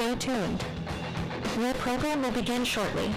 Stay tuned. Your program will begin shortly.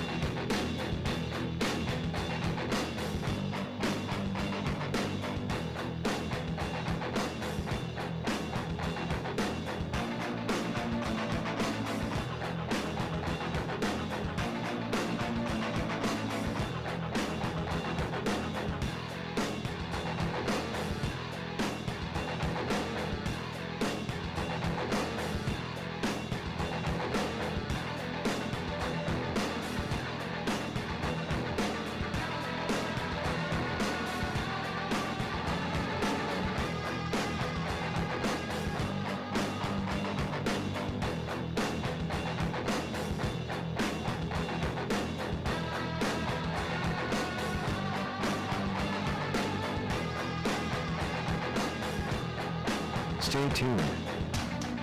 Stay tuned.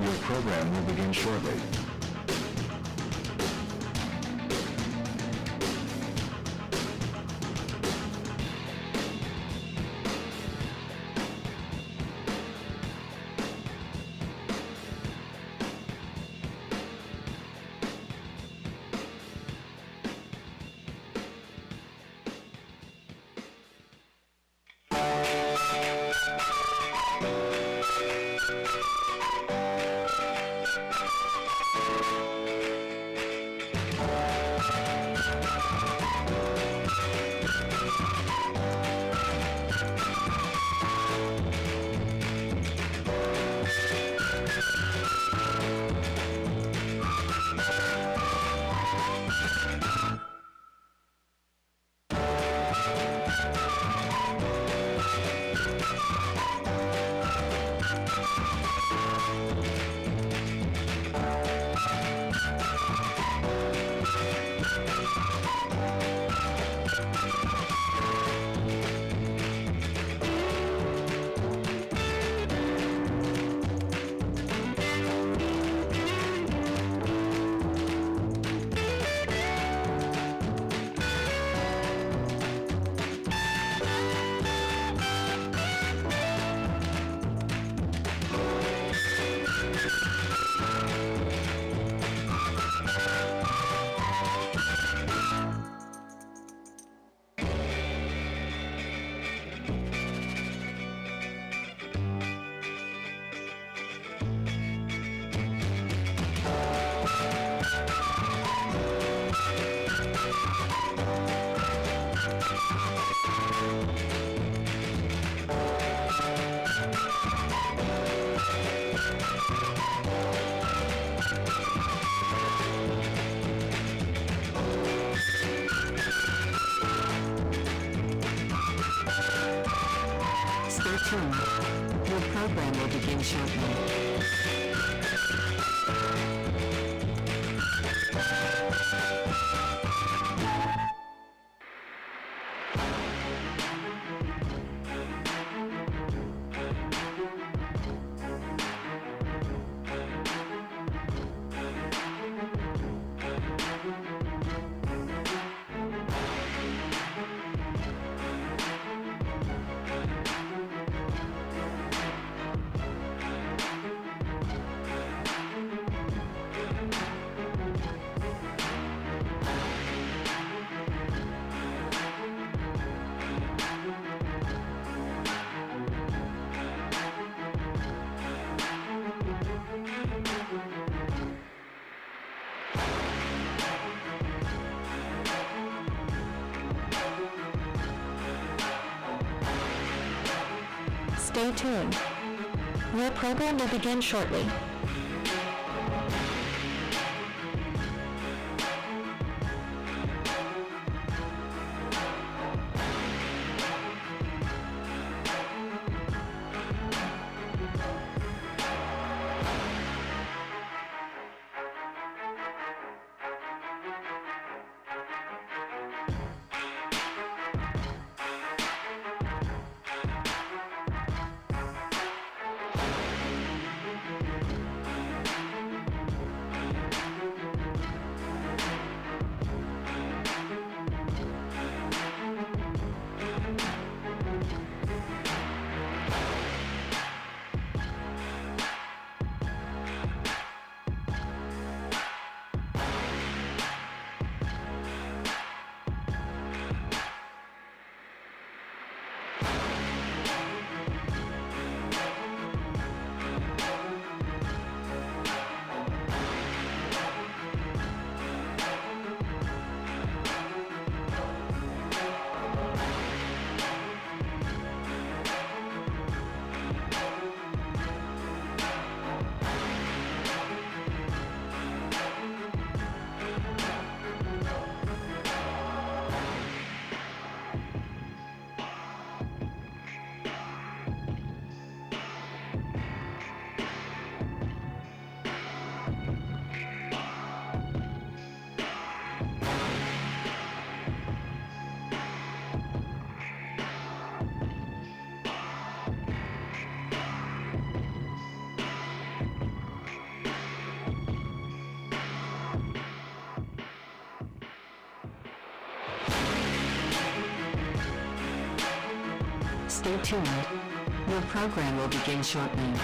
Your program will begin shortly. Stay tuned. Your program will begin shortly. Stay tuned. Your program will begin shortly. Stay tuned. Your program will begin shortly.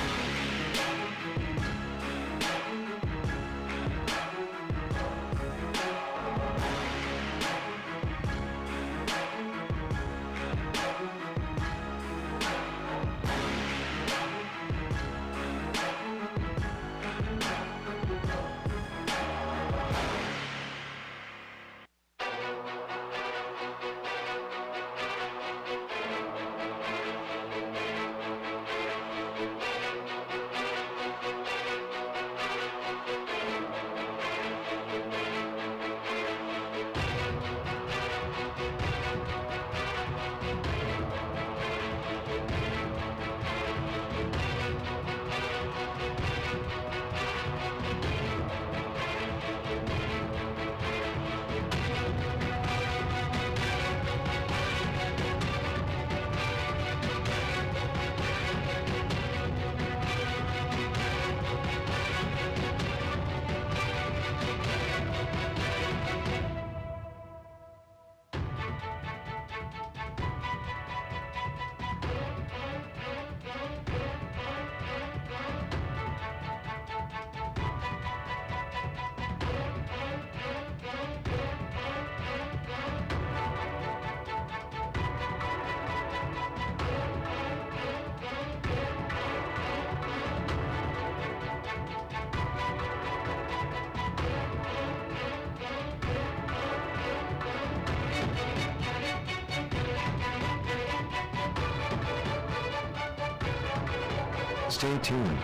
Stay tuned.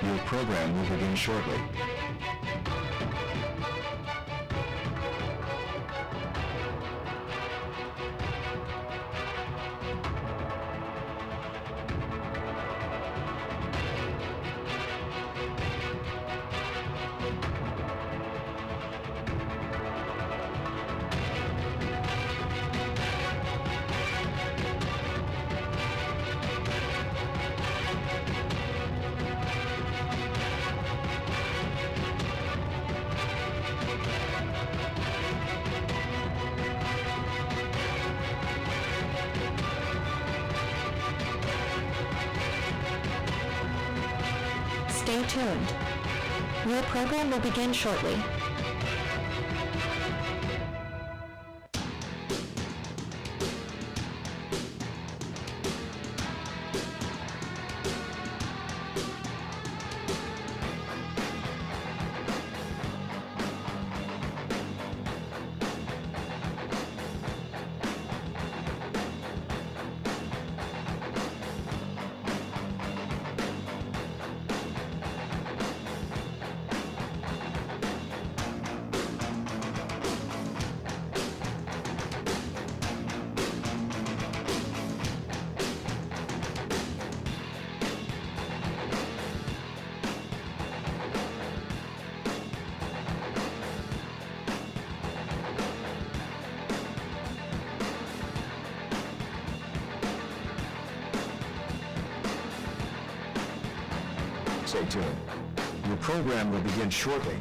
Your program will begin shortly. Stay tuned. Your program will begin shortly. Stay tuned. Your program will begin shortly.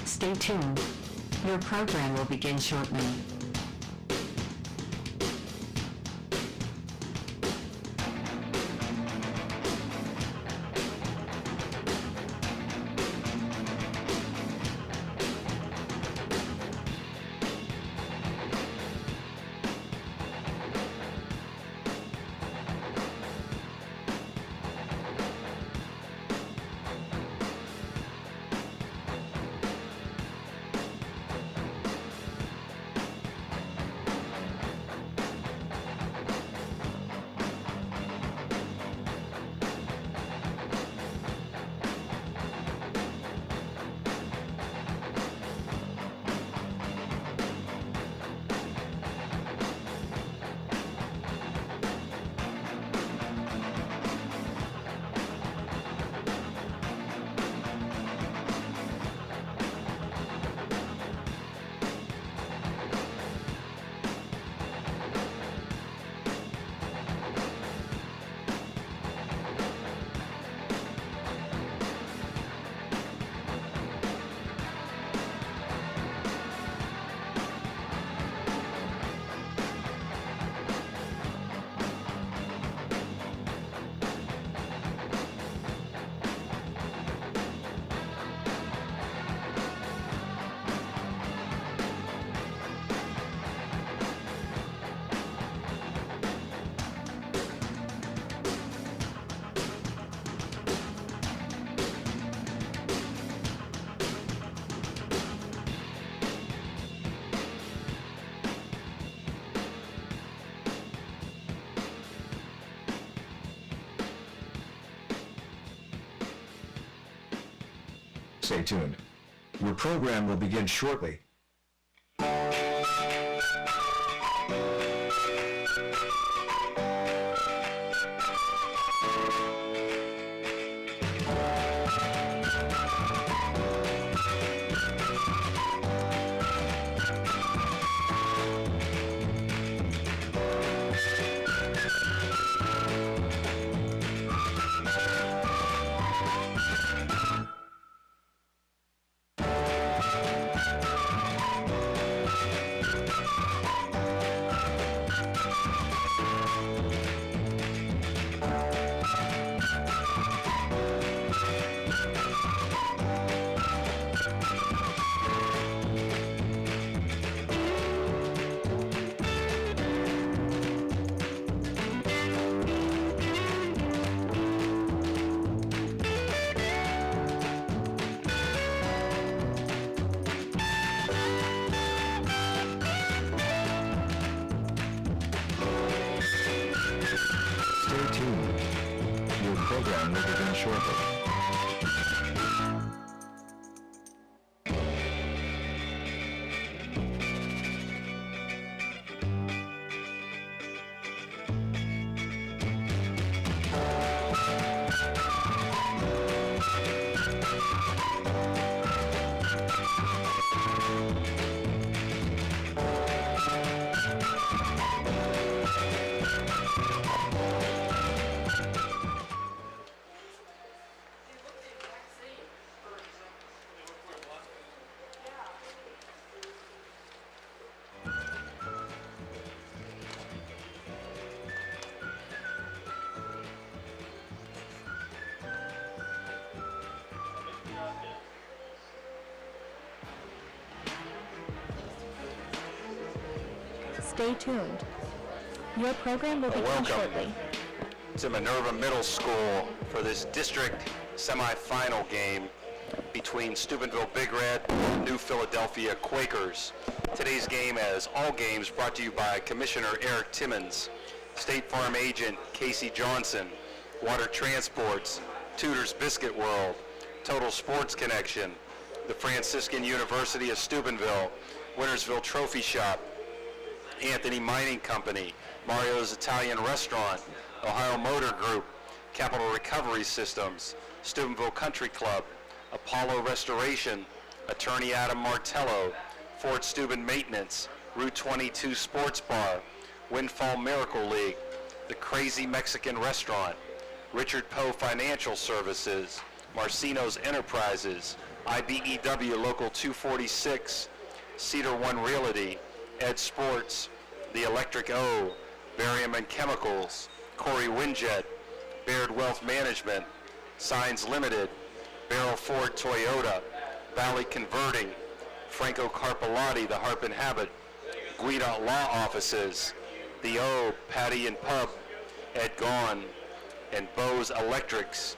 Stay tuned. Your program will begin shortly. Stay tuned. Your program will begin shortly. Stay tuned. Your program will begin shortly. Stay tuned. Your program will begin Welcome shortly. to Minerva Middle School for this district semifinal game between Steubenville Big Red and New Philadelphia Quakers. Today's game, as all games, brought to you by Commissioner Eric Timmons, State Farm Agent Casey Johnson, Water Transports, Tudor's Biscuit World, Total Sports Connection, the Franciscan University of Steubenville, Wintersville Trophy Shop, Anthony Mining Company, Mario's Italian Restaurant, Ohio Motor Group, Capital Recovery Systems, Steubenville Country Club, Apollo Restoration, Attorney Adam Martello, Fort Steuben Maintenance, Route 22 Sports Bar, Windfall Miracle League, The Crazy Mexican Restaurant, Richard Poe Financial Services, Marcino's Enterprises, IBEW Local 246, Cedar One Realty, Ed Sports, The Electric O, Barium and Chemicals, Corey Winjet, Baird Wealth Management, Signs Limited, Barrel Ford Toyota, Valley Converting, Franco Carpellotti, The Harp and Habit, Guida Law Offices, The O, Patty and Pub, Ed Gone, and Bose Electrics.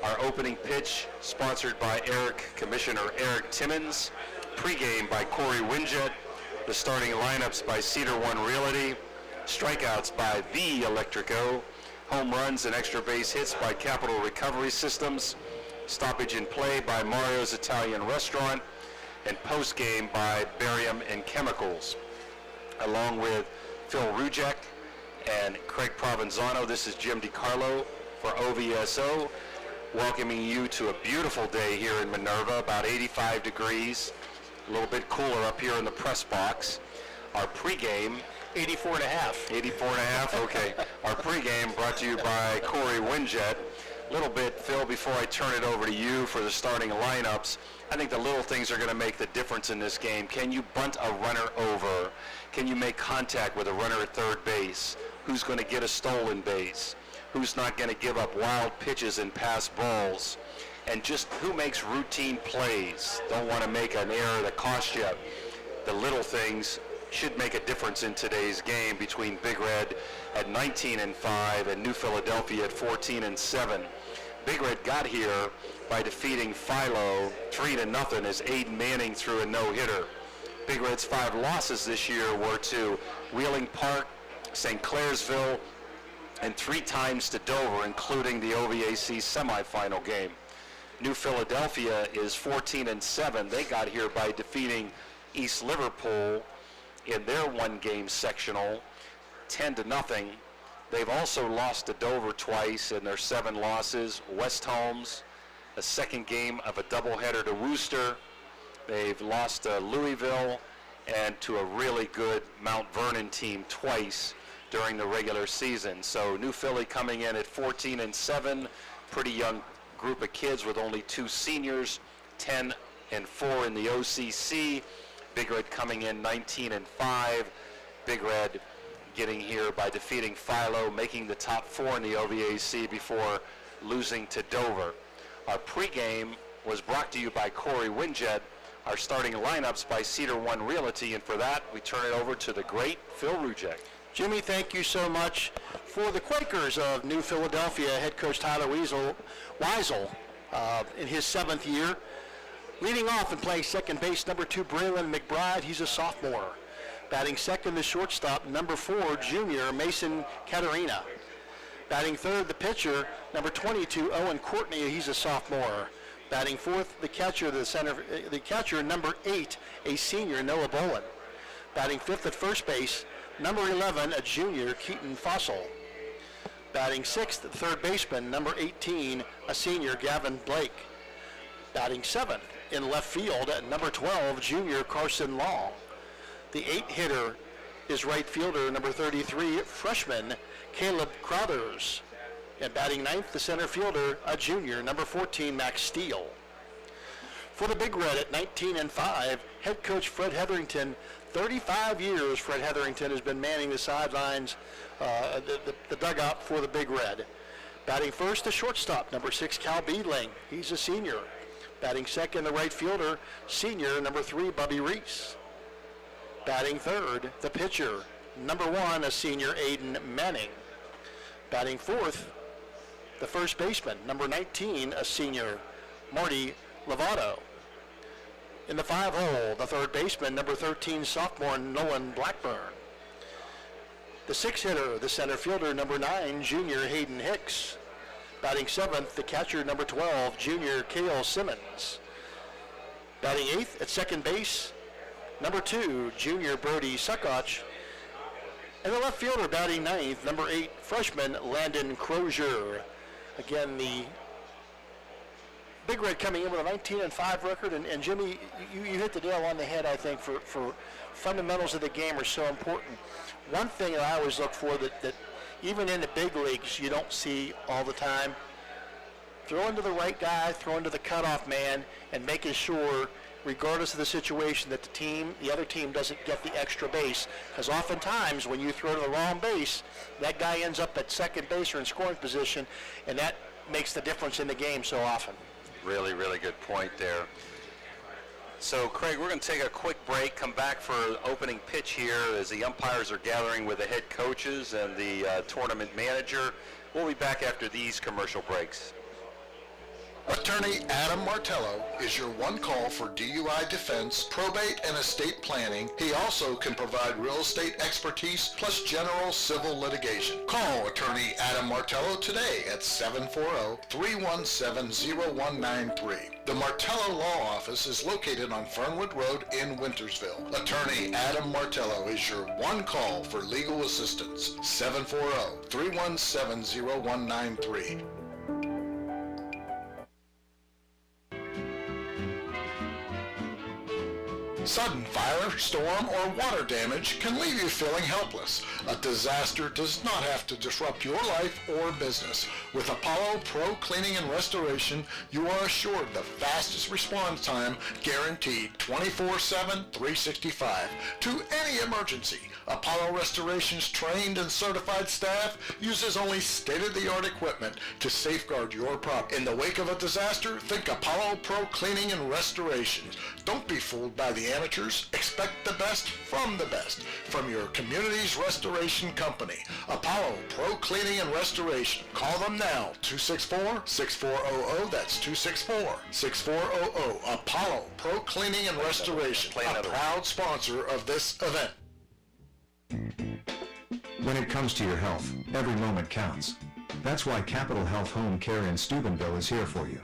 Our opening pitch, sponsored by Commissioner Eric Timmons, pregame by Corey Winjet, the starting lineups by Cedar One Realty, strikeouts by The Electrico, home runs and extra base hits by Capital Recovery Systems, stoppage and play by Mario's Italian Restaurant, and postgame by Barium and Chemicals. Along with Phil Rujek and Craig Provenzano, this is Jim DiCarlo for OVSO, welcoming you to a beautiful day here in Minerva, about 85 degrees, a little bit cooler up here in the press box. Our pregame, 84 and a half. 84 and a half, okay. Our pregame brought to you by Corey Winjet. A little bit, Phil, before I turn it over to you for the starting lineups, I think the little things are going to make the difference in this game. Can you bunt a runner over? Can you make contact with a runner at third base? Who's going to get a stolen base? Who's not going to give up wild pitches and pass balls? And just who makes routine plays? Don't want to make an error that costs you. The little things should make a difference in today's game between Big Red at 19-5 and New Philadelphia at 14-7. Big Red got here by defeating Philo 3-0 as Aiden Manning threw a no-hitter. Big Red's 5 losses this year were to Wheeling Park, St. Clairsville, and 3 times to Dover, including the OVAC semifinal game. New Philadelphia is 14-7. They got here by defeating East Liverpool in their one-game sectional, 10-0. They've also lost to Dover twice in their 7 losses. West Holmes, a second game of a doubleheader to Worcester. They've lost to Louisville and to a really good Mount Vernon team twice during the regular season. So New Philly coming in at 14-7, pretty young group of kids with only 2 seniors, 10-4 in the OCC. Big Red coming in 19-5. Big Red getting here by defeating Philo, making the top 4 in the OVAC before losing to Dover. Our pregame was brought to you by Corey Winjet. Our starting lineups by Cedar One Realty, and for that we turn it over to the great Phil Rujek. Jimmy, thank you so much. For the Quakers of New Philadelphia, head coach Tyler Weisel in his 7th year. Leading off and playing second base, number 2, Braylon McBride. He's a sophomore. Batting second, the shortstop, number 4, junior Mason Caterina. Batting third, the pitcher, number 22, Owen Courtney. He's a sophomore. Batting fourth, the catcher, number 8, a senior, Noah Bolin. Batting fifth at first base, number 11, a junior, Keaton Fossil. Batting sixth, the third baseman, number 18, a senior, Gavin Blake. Batting seventh in left field at number 12, junior, Carson Long. The 8-hitter is right fielder, number 33, freshman, Caleb Crothers. And batting ninth, the center fielder, a junior, number 14, Max Steele. For the Big Red at 19-5, head coach Fred Hetherington. 35 years Fred Hetherington has been manning the sidelines, the dugout for the Big Red. Batting first, the shortstop, number 6, Cal Beedling. He's a senior. Batting second, the right fielder, senior, number 3, Bubby Reese. Batting third, the pitcher, number 1, a senior, Aiden Manning. Batting fourth, the first baseman, number 19, a senior, Marty Lovato. In the 5-hole, the third baseman, number 13, sophomore, Nolan Blackburn. The 6-hitter, the center fielder, number 9, junior, Hayden Hicks. Batting seventh, the catcher, number 12, junior, Cale Simmons. Batting eighth at second base, number 2, junior, Brody Suckoch. And the left fielder batting ninth, number 8, freshman, Landon Crozier. Again, the Big Red coming in with a 19-5 record, and Jimmy, you hit the nail on the head, I think, for fundamentals of the game are so important. One thing that I always look for that even in the big leagues you don't see all the time, throwing to the right guy, throwing to the cutoff man, and making sure, regardless of the situation, that the other team doesn't get the extra base. Because oftentimes when you throw to the wrong base, that guy ends up at second base or in scoring position, and that makes the difference in the game so often. Really, really good point there. So, Craig, we're going to take a quick break, come back for opening pitch here as the umpires are gathering with the head coaches and the tournament manager. We'll be back after these commercial breaks. Attorney Adam Martello is your one call for DUI defense, probate, and estate planning. He also can provide real estate expertise plus general civil litigation. Call Attorney Adam Martello today at 740-317-0193. The Martello Law Office is located on Fernwood Road in Wintersville. Attorney Adam Martello is your one call for legal assistance. 740-317-0193. Sudden fire, storm, or water damage can leave you feeling helpless. A disaster does not have to disrupt your life or business. With Apollo Pro Cleaning and Restoration, you are assured the fastest response time, guaranteed 24/7, 365 to any emergency. Apollo Restoration's trained and certified staff uses only state-of-the-art equipment to safeguard your property. In the wake of a disaster, think Apollo Pro Cleaning and Restoration. Don't be fooled by the amateurs. Expect the best from the best from your community's restoration company. Apollo Pro Cleaning and Restoration. Call them now, 264-6400. That's 264-6400. Apollo Pro Cleaning and Restoration, a proud sponsor of this event. When it comes to your health, every moment counts. That's why Capital Health Home Care in Steubenville is here for you.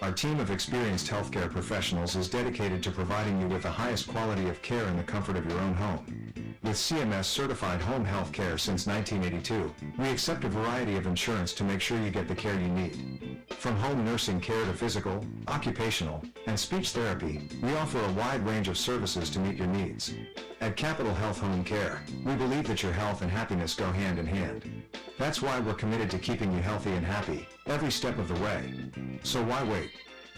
Our team of experienced healthcare professionals is dedicated to providing you with the highest quality of care in the comfort of your own home. With CMS certified home health care since 1982, we accept a variety of insurance to make sure you get the care you need. From home nursing care to physical, occupational, and speech therapy, we offer a wide range of services to meet your needs. At Capital Health Home Care, we believe that your health and happiness go hand in hand. That's why we're committed to keeping you healthy and happy every step of the way. So why wait?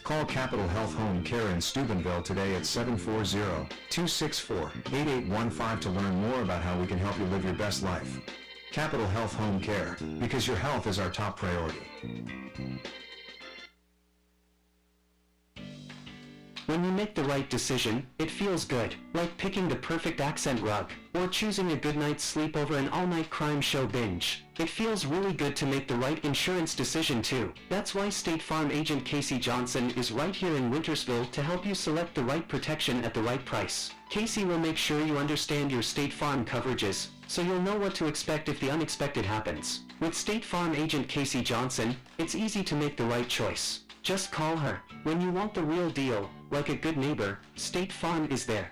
Call Capital Health Home Care in Steubenville today at 740-264-8815 to learn more about how we can help you live your best life. Capital Health Home Care, because your health is our top priority. When you make the right decision, it feels good, like picking the perfect accent rug, or choosing a good night's sleep over an all-night crime show binge. It feels really good to make the right insurance decision too. That's why State Farm agent Casey Johnson is right here in Wintersville to help you select the right protection at the right price. Casey will make sure you understand your State Farm coverages, so you'll know what to expect if the unexpected happens. With State Farm agent Casey Johnson, it's easy to make the right choice. Just call her. When you want the real deal, like a good neighbor, State Farm is there.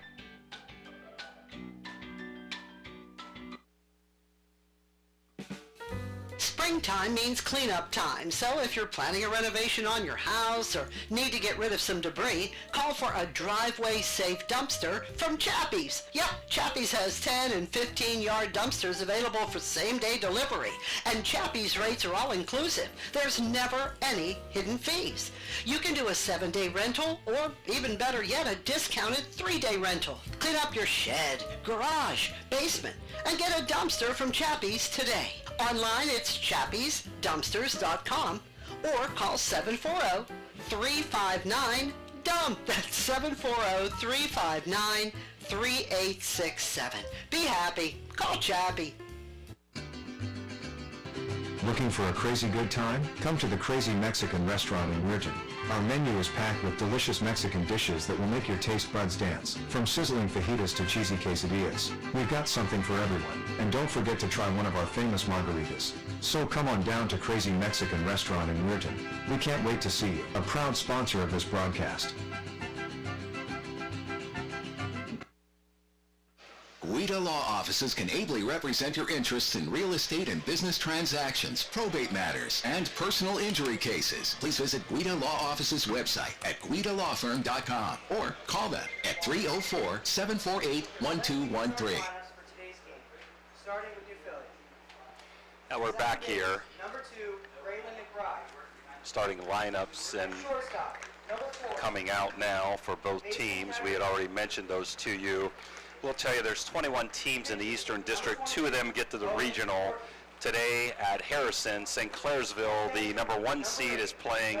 Springtime means cleanup time, so if you're planning a renovation on your house or need to get rid of some debris, call for a driveway-safe dumpster from Chappie's. Yep, Chappie's has 10 and 15-yard dumpsters available for same-day delivery, and Chappie's rates are all-inclusive. There's never any hidden fees. You can do a 7-day rental, or even better yet, a discounted 3-day rental. Clean up your shed, garage, basement, and get a dumpster from Chappie's today. Online, it's chappiesdumpsters.com or call 740-359-DUMP. That's 740-359-3867. Be happy. Call Chappie. Looking for a crazy good time? Come to the Crazy Mexican Restaurant in Weirton. Our menu is packed with delicious Mexican dishes that will make your taste buds dance. From sizzling fajitas to cheesy quesadillas, we've got something for everyone. And don't forget to try one of our famous margaritas. So come on down to Crazy Mexican Restaurant in Weirton. We can't wait to see you. A proud sponsor of this broadcast. Guida Law Offices can ably represent your interests in real estate and business transactions, probate matters, and personal injury cases. Please visit Guida Law Office's website at guidalawfirm.com or call them at 304-748-1213. Now we're back here. Starting lineups and coming out now for both teams. We had already mentioned those to you. We'll tell you there's 21 teams in the Eastern District. 2 of them get to the regional. Today at Harrison, St. Clairsville, the number 1 seed is playing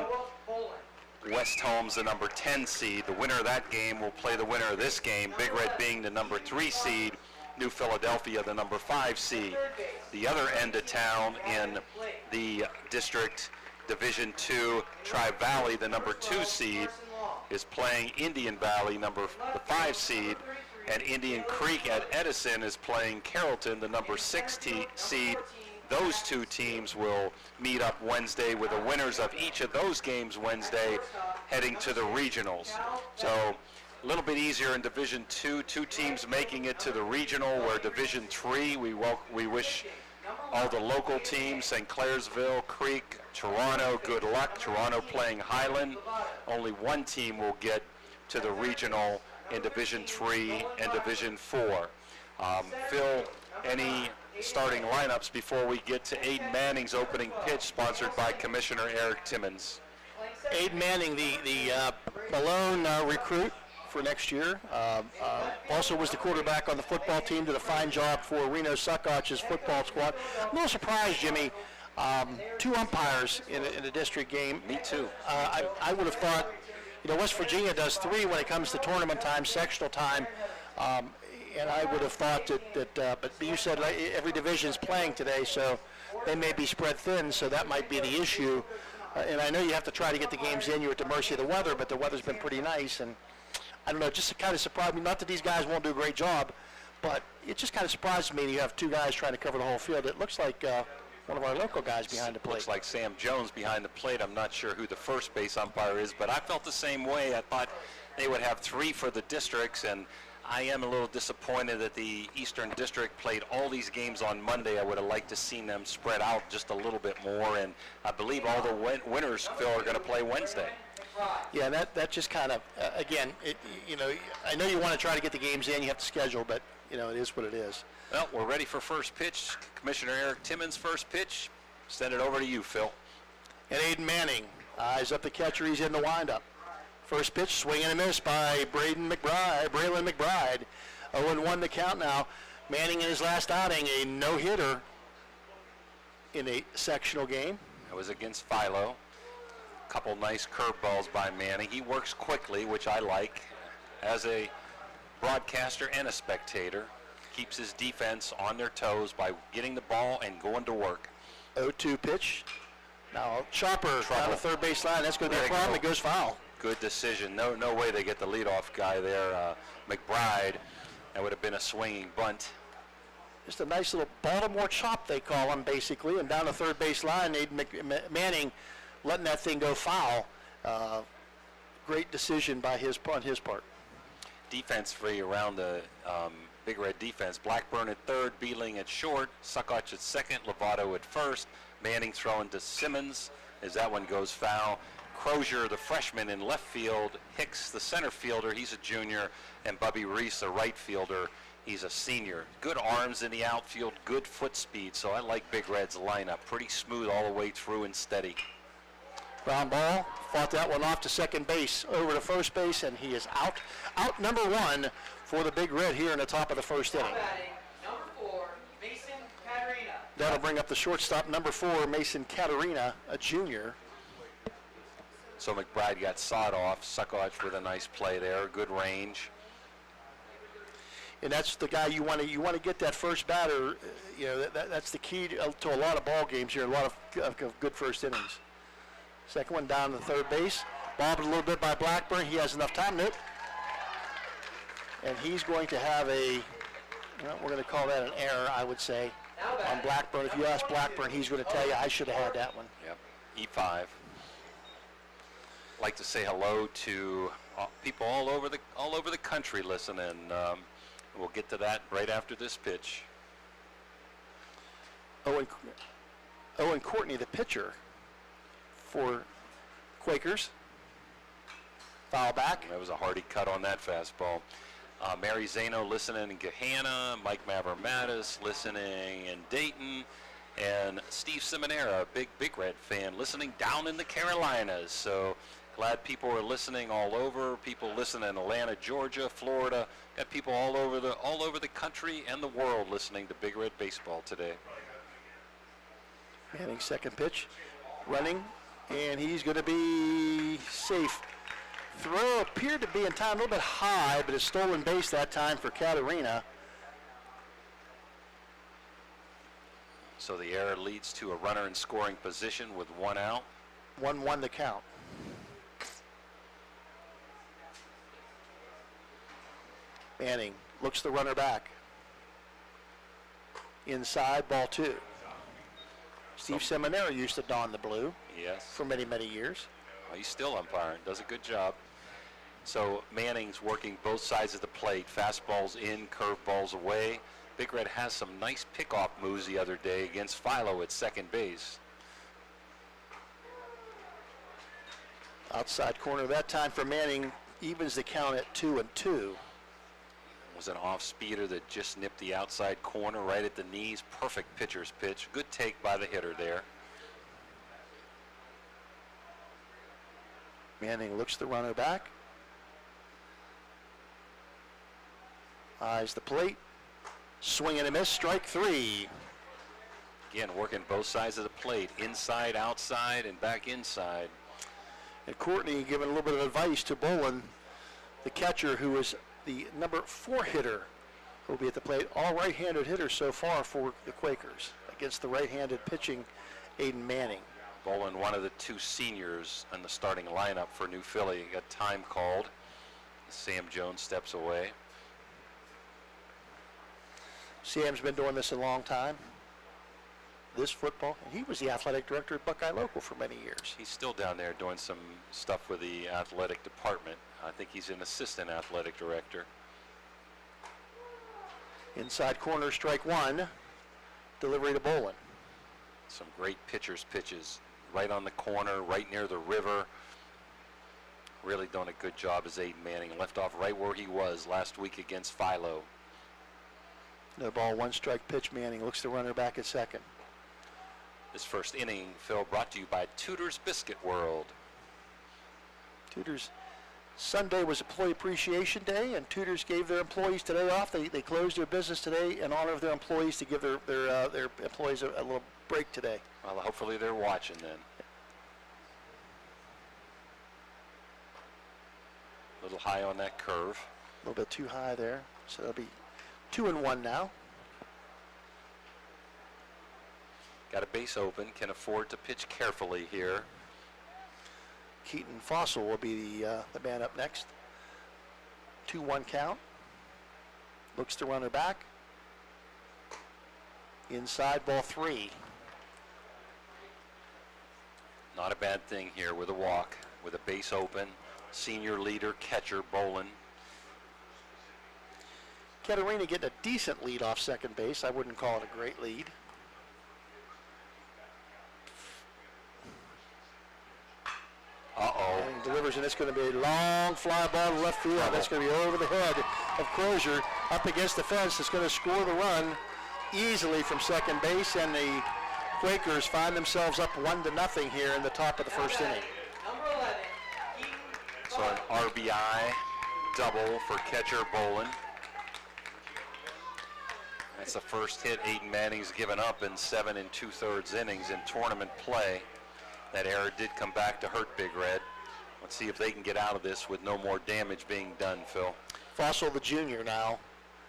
West Holmes, the number 10 seed. The winner of that game will play the winner of this game, Big Red being the number 3 seed, New Philadelphia, the number 5 seed. The other end of town in the district, Division II, Tri-Valley, the number 2 seed, is playing Indian Valley, the 5 seed. And Indian Creek at Edison is playing Carrollton, the number 6 seed. Those 2 teams will meet up Wednesday with the winners of each of those games Wednesday heading to the regionals. So a little bit easier in Division II, 2 teams making it to the regional, where Division III, we wish all the local teams, St. Clairsville, Creek, Toronto, good luck. Toronto playing Highland. Only 1 team will get to the regional in Division III and Division IV. Phil, any starting lineups before we get to Aiden Manning's opening pitch, sponsored by Commissioner Eric Timmons? Aiden Manning, the Malone recruit for next year, also was the quarterback on the football team, did a fine job for Reno Suckoch's football squad. I'm a little surprised, Jimmy, 2 umpires in a district game. Me too. I would have thought, West Virginia does 3 when it comes to tournament time, sectional time, and I would have thought that but you said every division's playing today, so they may be spread thin, so that might be the issue. And I know you have to try to get the games in. You're at the mercy of the weather, but the weather's been pretty nice, and I don't know, it just kind of surprised me. Not that these guys won't do a great job, but it just kind of surprises me that you have 2 guys trying to cover the whole field. It looks like one of our local guys behind the plate. Looks like Sam Jones behind the plate. I'm not sure who the first base umpire is, but I felt the same way. I thought they would have 3 for the districts, and I am a little disappointed that the Eastern District played all these games on Monday. I would have liked to seen them spread out just a little bit more, and I believe all the winners, Phil, are going to play Wednesday. Yeah, that just kind of, again, I know you want to try to get the games in, you have to schedule, but, it is what it is. Well, we're ready for first pitch. Commissioner Eric Timmons' first pitch. Send it over to you, Phil. And Aiden Manning eyes up the catcher. He's in the windup. First pitch, swing and a miss by Braylon McBride. 0-1 the count now. Manning in his last outing, a no-hitter in a sectional game. That was against Philo. Couple nice curveballs by Manning. He works quickly, which I like. As a broadcaster and a spectator, keeps his defense on their toes by getting the ball and going to work. 0-2 pitch. Now chopper down the third base line. That's going to be a problem. It goes foul. Good decision. No way they get the leadoff guy there, McBride. That would have been a swinging bunt. Just a nice little Baltimore chop, they call him, basically. And down the third base line, Aiden Manning letting that thing go foul. Great decision on his part. Defense free around the Big Red defense. Blackburn at third, Beeling at short, Suckoch at second, Lovato at first. Manning throwing to Simmons as that one goes foul. Crozier, the freshman, in left field. Hicks, the center fielder, he's a junior. And Bubby Reese, the right fielder, he's a senior. Good arms in the outfield, good foot speed, so I like Big Red's lineup. Pretty smooth all the way through and steady. Ground ball, fought that one off to second base, over to first base, and he is out. Out number 1 for the Big Red here in the top of the first inning. Number 4, Mason Caterina. That'll bring up the shortstop, number 4, Mason Caterina, a junior. So McBride got sawed off. Suckoch with a nice play there, good range. And that's the guy you want to get that first batter. That's the key to a lot of ball games here. A lot of good first innings. Second one down to third base. Bobbed a little bit by Blackburn. He has enough time to it. And he's going to have we're going to call that an error, I would say, on Blackburn. If you ask Blackburn, he's going to tell you, I should have had that one. Yep, E5. Like to say hello to people all over the country listening. We'll get to that right after this pitch. Owen Courtney, the pitcher for Quakers. Foul back. That was a hardy cut on that fastball. Mary Zano listening in Gahanna, Mike Mavromatis listening in Dayton, and Steve Simonera, a big Red fan, listening down in the Carolinas. So glad people are listening all over. People listening in Atlanta, Georgia, Florida. Got people all over the country and the world listening to Big Red baseball today. Manning second pitch, running, and he's going to be safe. Throw appeared to be in time a little bit high, but a stolen base that time for Caterina. So the error leads to a runner in scoring position with 1 out. 1-1 the count. Manning looks the runner back. Inside, ball 2. Steve Seminara used to don the blue. Yes. For many, many years. Well, he's still umpiring, does a good job. So Manning's working both sides of the plate. Fastballs in, curveballs away. Big Red has some nice pickoff moves the other day against Philo at second base. Outside corner that time for Manning, evens the count at 2-2. Was an off-speeder that just nipped the outside corner right at the knees. Perfect pitcher's pitch. Good take by the hitter there. Manning looks the runner back. Eyes the plate. Swing and a miss, strike 3. Again, working both sides of the plate. Inside, outside, and back inside. And Courtney giving a little bit of advice to Bolin, the catcher, who is the number 4 hitter, who will be at the plate. All right-handed hitters so far for the Quakers against the right-handed pitching Aiden Manning. Bolin, one of the 2 seniors in the starting lineup for New Philly. Got time called. Sam Jones steps away. Sam's been doing this a long time. this football. And he was the athletic director at Buckeye Local for many years. He's still down there doing some stuff with the athletic department. I think he's an assistant athletic director. Inside corner, strike one. Delivery to Bolin. Some great pitcher's pitches. Right on the corner, right near the river. Really done a good job as Aiden Manning. Left off right where he was last week against Philo. No ball, one strike pitch. Manning looks the runner back at second. This first inning, Phil, brought to you by Tudor's Biscuit World. Tudor's Sunday was Employee Appreciation Day, and Tudor's gave their employees today off. They closed their business today in honor of their employees to give their employees a little break today. Well, hopefully they're watching then. A little high on that curve. A little bit too high there, so that'll be 2-1 now. Got a base open, can afford to pitch carefully here. Keaton Fossil will be the man up next. 2-1 count. Looks the runner back. Inside, ball 3. Not a bad thing here with a walk, with a base open. Senior leader, catcher, Bolin. Katerina getting a decent lead off second base. I wouldn't call it a great lead. Uh-oh. And delivers, and it's going to be a long fly ball to left field. That's going to be over the head of Crozier, up against the fence. It's going to score the run easily from second base, and the Quakers find themselves up 1-0 here in the top of the first inning. Number 11, Keaton So an RBI double for catcher Bolin. That's the first hit Aiden Manning's given up in 7 2/3 innings in tournament play. That error did come back to hurt Big Red. Let's see if they can get out of this with no more damage being done, Phil. Fossil, the junior, now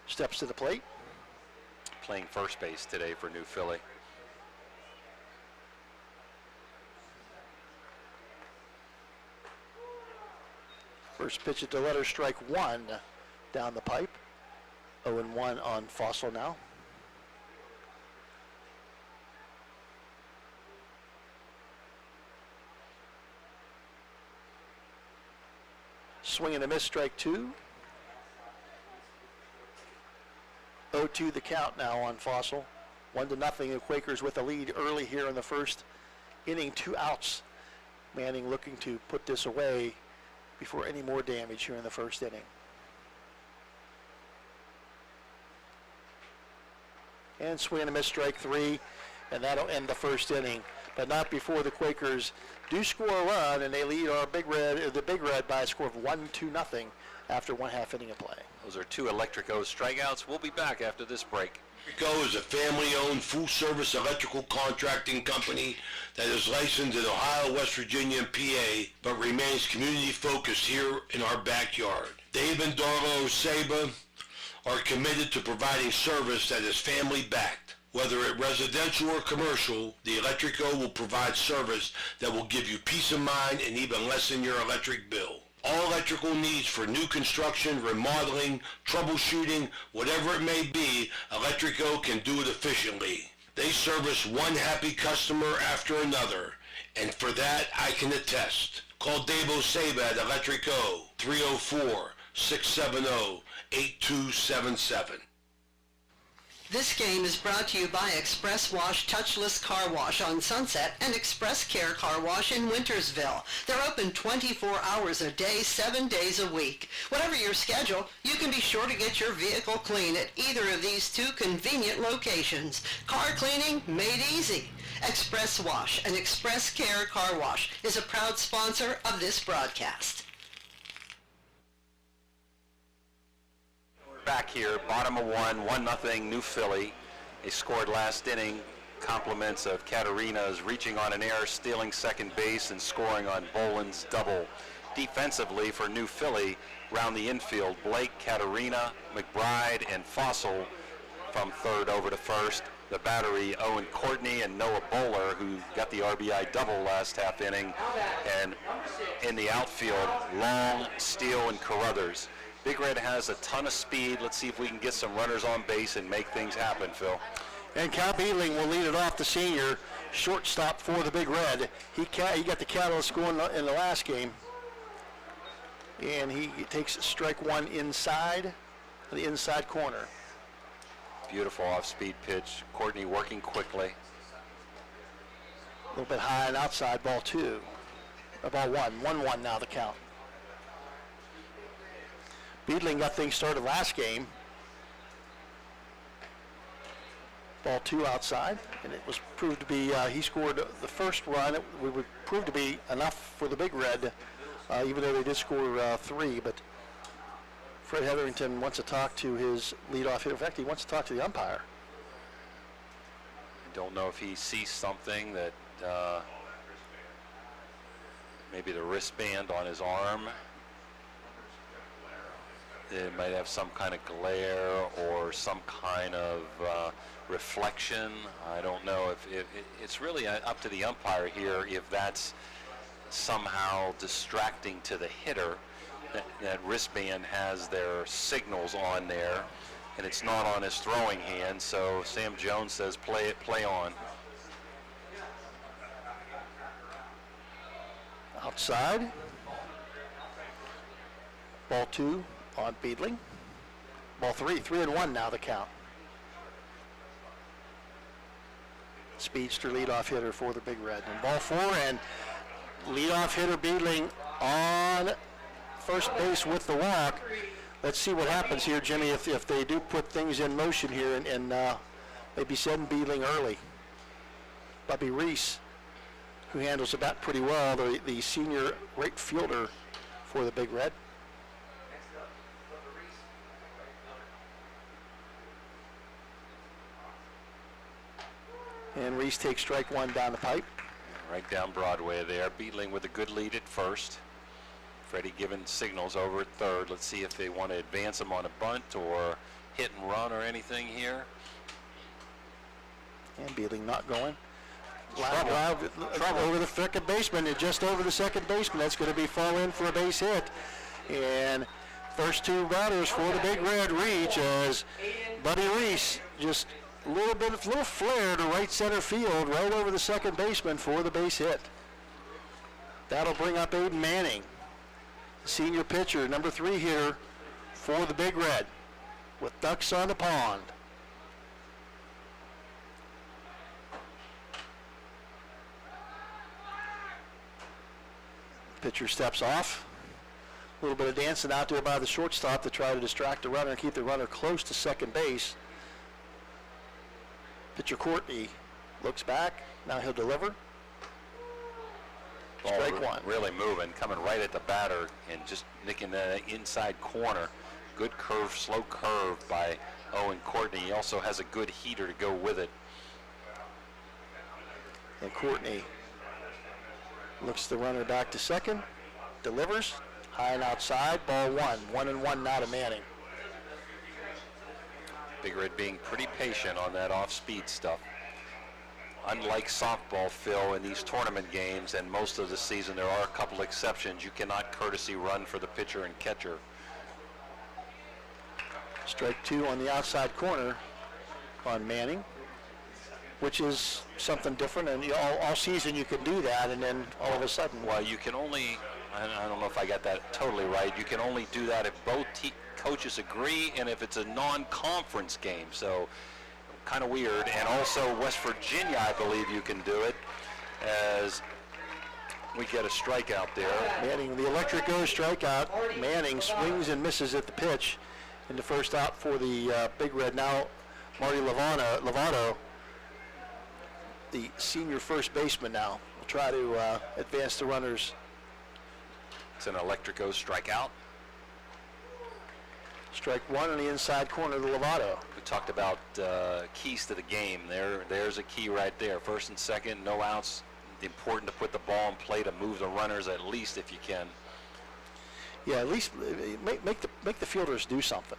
steps to the plate. Playing first base today for New Philly. First pitch at the letter, strike one down the pipe. 0-1 on Fossil now. Swing and a miss, strike two. 0-2 the count now on Fossil. 1-0, the Quakers with the lead early here in the first inning, 2 outs. Manning looking to put this away before any more damage here in the first inning. And swing and a miss, strike three, and that'll end the first inning. But not before the Quakers do score a run, and they lead our the Big Red by a score of 1-2 after 1/2 inning of play. Those are 2 Electric O strikeouts. We'll be back after this break. Electric O is a family-owned, full-service electrical contracting company that is licensed in Ohio, West Virginia, and PA, but remains community-focused here in our backyard. Dave and Darla Oseba are committed to providing service that is family-backed. Whether it residential or commercial, the Electric O will provide service that will give you peace of mind and even lessen your electric bill. All electrical needs for new construction, remodeling, troubleshooting, whatever it may be, Electric O can do it efficiently. They service one happy customer after another, and for that I can attest. Call Dave Oseba at Electric O, 304-670-8277. This game is brought to you by Express Wash Touchless Car Wash on Sunset and Express Care Car Wash in Wintersville. They're open 24 hours a day, 7 days a week. Whatever your schedule, you can be sure to get your vehicle clean at either of these 2 convenient locations. Car cleaning made easy. Express Wash and Express Care Car Wash is a proud sponsor of this broadcast. Back here, bottom of 1-0 New Philly. They scored last inning. Compliments of Katerina's reaching on an error, stealing second base, and scoring on Bolin's double. Defensively for New Philly, round the infield, Blake, Katerina, McBride, and Fossil from third over to first. The battery, Owen Courtney and Noah Bowler, who got the RBI double last half inning. And in the outfield, Long, Steele, and Carruthers. Big Red has a ton of speed. Let's see if we can get some runners on base and make things happen, Phil. And Cal Beedling will lead it off, the senior shortstop for the Big Red. He got the catalyst going in the last game. And he takes strike one inside, the inside corner. Beautiful off-speed pitch. Courtney working quickly. A little bit high and outside, ball two. Ball one. 1-1 now the count. Beedling got things started last game. Ball two outside, and it was proved to be, he scored the first run. It would prove to be enough for the Big Red, even though they did score three. But Fred Hetherington wants to talk to his leadoff hitter. In fact, he wants to talk to the umpire. I don't know if he sees something that maybe the wristband on his arm. It might have some kind of glare or some kind of reflection. I don't know if it's really up to the umpire here if that's somehow distracting to the hitter. That wristband has their signals on there, and it's not on his throwing hand. So Sam Jones says, play on. Outside. Ball two on Beedling. Ball three. 3-1 now the count. Speedster leadoff hitter for the Big Red. And ball four, and leadoff hitter Beedling on first base with the walk. Let's see what happens here, Jimmy, if they do put things in motion here and maybe send Beedling early. Bubby Reese, who handles the bat pretty well, the senior right fielder for the Big Red. And Reese takes strike one down the pipe. Right down Broadway there. Beedling with a good lead at first. Freddie giving signals over at third. Let's see if they want to advance him on a bunt or hit and run or anything here. And Beedling not going. Drive over the second baseman, and just over the second baseman. That's going to be fall in for a base hit. And first two batters for the Big Red reach as Buddy Reese just a little flare to right center field, right over the second baseman for the base hit. That'll bring up Aiden Manning, senior pitcher, number 3 hitter for the Big Red, with ducks on the pond. Pitcher steps off. A little bit of dancing out there by the shortstop to try to distract the runner and keep the runner close to second base. Pitcher Courtney looks back. Now he'll deliver. Strike one. Really moving, coming right at the batter and just nicking the inside corner. Good curve, slow curve by Owen Courtney. He also has a good heater to go with it. And Courtney looks the runner back to second, delivers, high and outside, ball one. 1-1 now to Manning. Big Red being pretty patient on that off-speed stuff. Unlike softball, Phil, in these tournament games and most of the season, there are a couple exceptions. You cannot courtesy run for the pitcher and catcher. Strike two on the outside corner on Manning, which is something different, and all season you can do that, and then all of a sudden. Well, you can only, I don't know if I got that totally right, you can only do that if both coaches agree and if it's a non-conference game, so kind of weird. And also West Virginia, I believe you can do it, as we get a strikeout there. Manning, the electric goes strikeout. Manning swings and misses at the pitch in the first out for the Big Red. Now Marty Lovato, the senior first baseman, now will try to advance the runners. It's an electrico strikeout. Strike one on the inside corner to Lovato. We talked about keys to the game. There's a key right there. First and second, no outs. Important to put the ball in play to move the runners at least if you can. Yeah, at least make the fielders do something.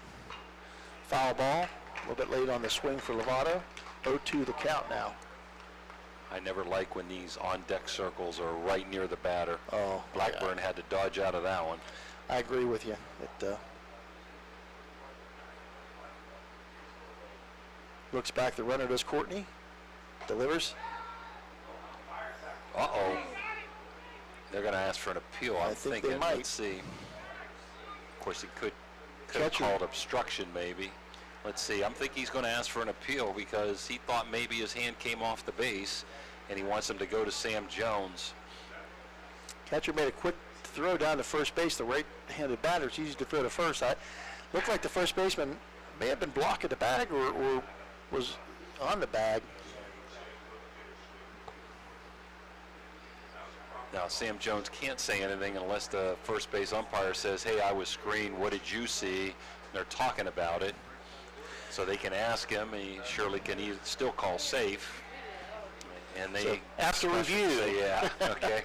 Foul ball, a little bit late on the swing for Lovato. 0-2 the count now. I never like when these on-deck circles are right near the batter. Oh, Blackburn had to dodge out of that one. I agree with you. Looks back, the runner does Courtney. Delivers. Uh-oh. They're going to ask for an appeal, I'm think thinking. they might. Let's see. Of course, he could have Catcher. called obstruction, maybe. Let's see. I'm thinking he's going to ask for an appeal because he thought maybe his hand came off the base, and he wants him to go to Sam Jones. Catcher made a quick throw down to first base. The right-handed batter, it's easy to throw to first. Looked like the first baseman may have been blocking the bag or was on the bag. Now, Sam Jones can't say anything unless the first base umpire says, hey, I was screened, what did you see? And they're talking about it. So they can ask him, and he surely can still call safe. And they... So after review. Say, yeah, okay.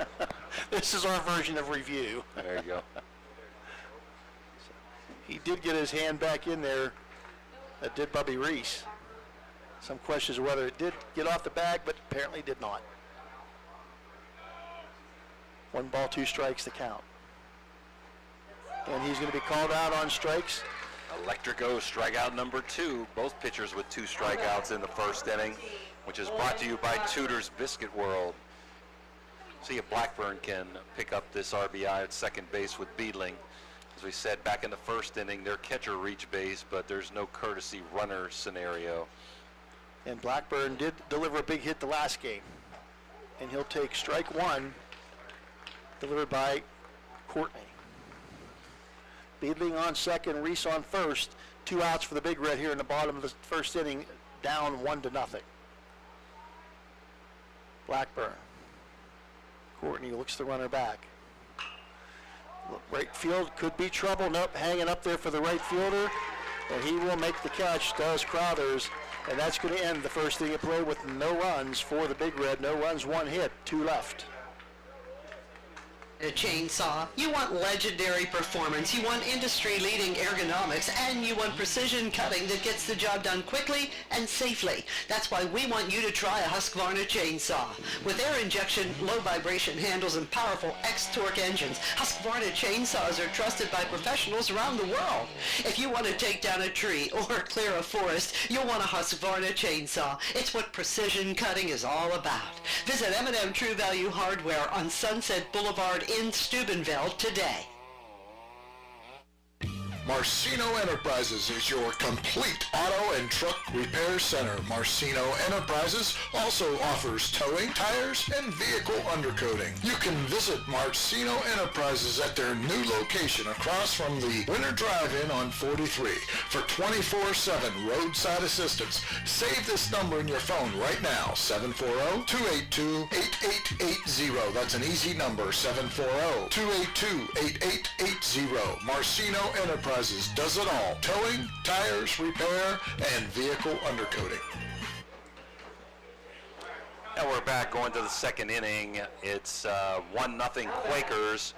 This is our version of review. There you go. He did get his hand back in there. That did Bubby Reese. Some questions of whether it did get off the bag, but apparently did not. 1 ball, 2 strikes to count. And he's going to be called out on strikes. Electrico strikeout number 2. Both pitchers with 2 strikeouts in the first inning, which is brought to you by Tudor's Biscuit World. See if Blackburn can pick up this RBI at second base with Beedling. As we said, back in the first inning, their catcher reached base, but there's no courtesy runner scenario. And Blackburn did deliver a big hit the last game. And he'll take strike 1, delivered by Courtney. Beedling on second, Reese on first. 2 outs for the Big Red here in the bottom of the first inning, down 1-0. Blackburn. Courtney looks the runner back. Right field could be trouble. Nope, hanging up there for the right fielder. And he will make the catch, does Crothers. And that's going to end the first inning of play with no runs for the Big Red. No runs, 1 hit, 2 left. A chainsaw. You want legendary performance, you want industry-leading ergonomics, and you want precision cutting that gets the job done quickly and safely. That's why we want you to try a Husqvarna chainsaw. With air injection, low vibration handles, and powerful X-Torque engines, Husqvarna chainsaws are trusted by professionals around the world. If you want to take down a tree or clear a forest, you'll want a Husqvarna chainsaw. It's what precision cutting is all about. Visit M&M True Value Hardware on Sunset Boulevard in Steubenville today. Marcino Enterprises is your complete auto and truck repair center. Marcino Enterprises also offers towing, tires, and vehicle undercoating. You can visit Marcino Enterprises at their new location across from the Winter Drive-In on 43 for 24/7 roadside assistance. Save this number in your phone right now, 740-282-8880. That's an easy number, 740-282-8880. Marcino Enterprises does it all. Towing, tires, repair, and vehicle undercoating. And we're back going to the second inning. It's 1-0 Quakers.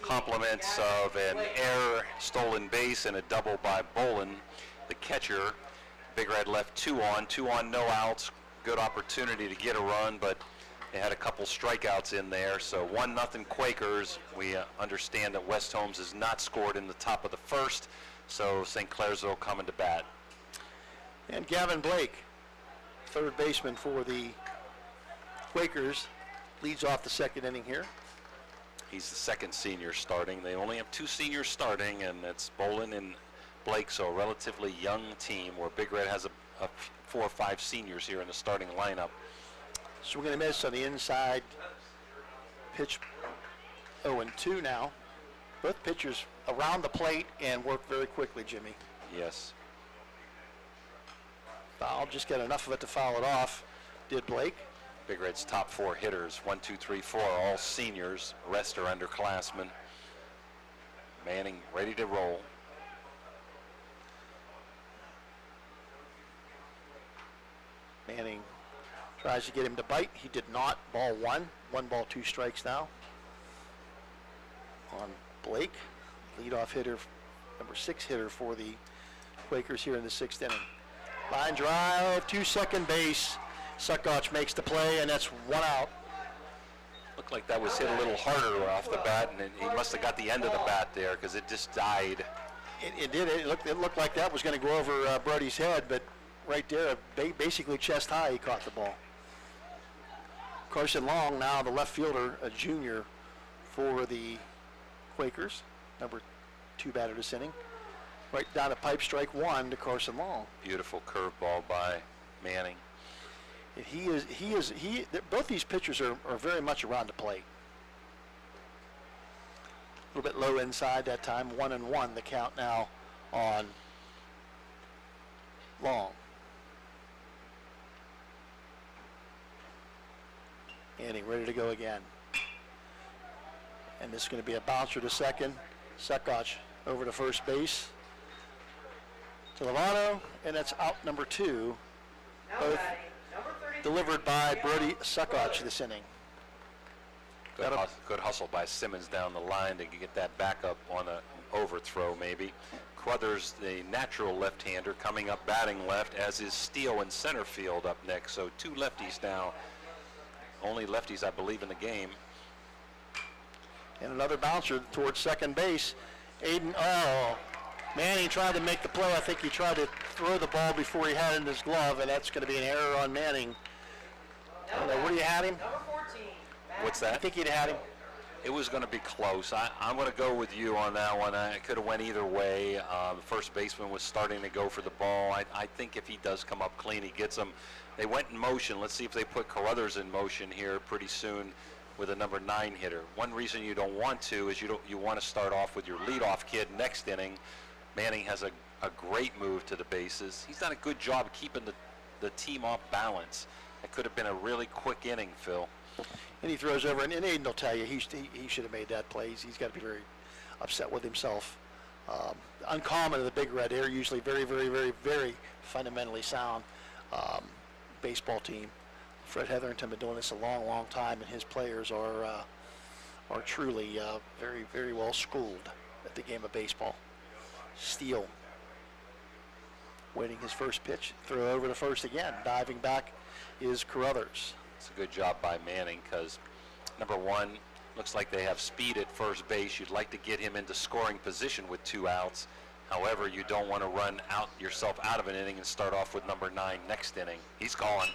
Compliments of an error, stolen base, and a double by Bolin, the catcher. Big Red left 2 on, no outs. Good opportunity to get a run, but they had a couple strikeouts in there. So 1-0 Quakers. We understand that West Holmes has not scored in the top of the first, so St. Clairsville coming to bat. And Gavin Blake, third baseman for the Quakers, leads off the second inning here. He's the second senior starting. They only have 2 seniors starting, and it's Bolin and Blake, so a relatively young team where Big Red has a 4 or 5 seniors here in the starting lineup. Swinging a miss on the inside. Pitch 0-2 now. Both pitchers around the plate and work very quickly, Jimmy. Yes. Foul, just got enough of it to foul it off. Did Blake. Big Red's top 4 hitters, 1, 2, 3, 4, all seniors. Rest are underclassmen. Manning ready to roll. Manning tries to get him to bite. He did not. Ball 1. 1 ball, 2 strikes now. On Blake, leadoff hitter, number 6 hitter for the Quakers here in the 6th inning. Line drive to second base. Suckotch makes the play, and that's 1 out. Looked like that was hit a little harder off the bat, and he must have got the end of the bat there because it just died. It did. It looked like that was going to go over Brody's head, but right there, basically chest high, he caught the ball. Carson Long, now the left fielder, a junior for the Quakers, number 2 batter this inning. Right down to pipe strike 1 to Carson Long. Beautiful curveball by Manning. Both these pitchers are very much around the plate. A little bit low inside that time, 1-1 the count now on Long. Manning ready to go again. And this is going to be a bouncer to second. Sekach over to first base. To Lovato, and that's out number 2. Both delivered by Brody Sekach this inning. Good hustle by Simmons down the line to get that backup on an overthrow maybe. Crothers, the natural left-hander, coming up batting left, as is Steele in center field up next. So 2 lefties now. Only lefties, I believe, in the game. And another bouncer towards second base. Manning tried to make the play. I think he tried to throw the ball before he had it in his glove, and that's going to be an error on Manning. Where do you have him? Number 14. What's that? I think he'd had him. It was going to be close. I'm going to go with you on that one. It could have went either way. The first baseman was starting to go for the ball. I think if he does come up clean, he gets him. They went in motion. Let's see if they put Carruthers in motion here pretty soon with a number 9 hitter. One reason you don't want to is you want to start off with your leadoff kid next inning. Manning has a great move to the bases. He's done a good job keeping the team off balance. It could have been a really quick inning, Phil. And he throws over, and Aiden will tell you he should have made that play. He's got to be very upset with himself. Uncommon in the Big Red. They're usually very, very, very, very fundamentally sound baseball team. Fred Hetherington been doing this a long, long time, and his players are truly very, very well schooled at the game of baseball. Steele waiting his first pitch. Throw over to first again. Diving back is Carruthers. It's a good job by Manning because, number 1, looks like they have speed at first base. You'd like to get him into scoring position with 2 outs. However, you don't want to run yourself out of an inning and start off with number 9 next inning. He's gone.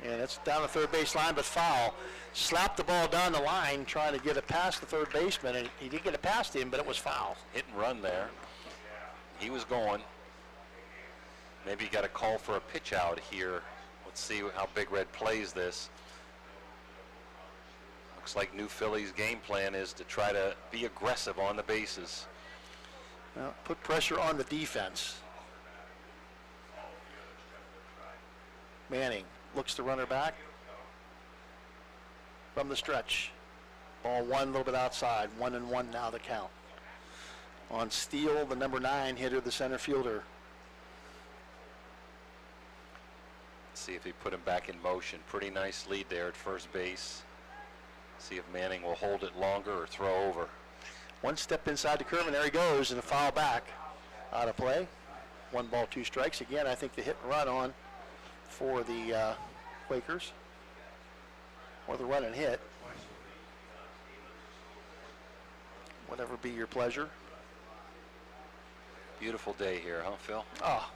And it's down the third base line, but foul. Slapped the ball down the line trying to get it past the third baseman, and he did get it past him, but it was foul. Hit and run there. He was going. Maybe you got a call for a pitch out here. Let's see how Big Red plays this. Looks like New Philly's game plan is to try to be aggressive on the bases. Well, put pressure on the defense. Manning looks the runner back from the stretch. Ball 1 a little bit outside. 1-1 now the count. On Steele, the number 9 hitter, the center fielder. Let's see if he put him back in motion. Pretty nice lead there at first base. See if Manning will hold it longer or throw over. 1 step inside the curve, and there he goes, and a foul back. Out of play. 1 ball, 2 strikes. Again, I think the hit and run on for the Quakers. Or the run and hit. Whatever be your pleasure. Beautiful day here, huh, Phil? Oh.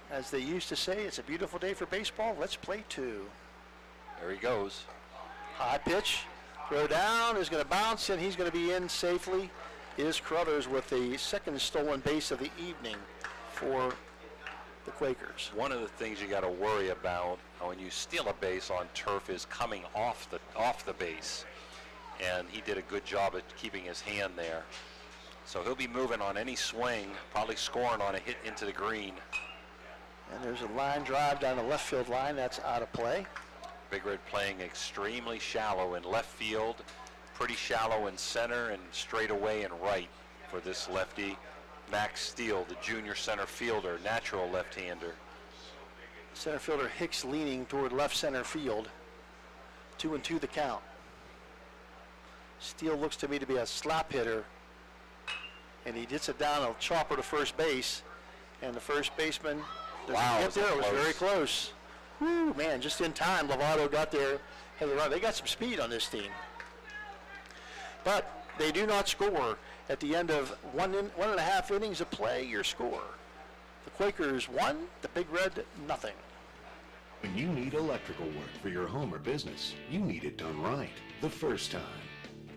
As they used to say, it's a beautiful day for baseball. Let's play 2. There he goes. High pitch. Throw down is going to bounce, and he's going to be in safely. Is Carruthers with the second stolen base of the evening for the Quakers. One of the things you got to worry about when you steal a base on turf is coming off the base. And he did a good job at keeping his hand there. So he'll be moving on any swing, probably scoring on a hit into the green. And there's a line drive down the left field line. That's out of play. Big Red playing extremely shallow in left field, pretty shallow in center, and straight away and right for this lefty. Max Steele, the junior center fielder, natural left-hander. Center fielder Hicks leaning toward left center field. 2-2 the count. Steele looks to me to be a slap hitter, and he hits it down a chopper to first base, and the first baseman doesn't get there. It was very close. Whew, man, just in time. Lovato got there. They got some speed on this team. But they do not score. At the end of one and a half innings of play, your score, The Quakers 1, the Big Red nothing. When you need electrical work for your home or business, you need it done right the first time.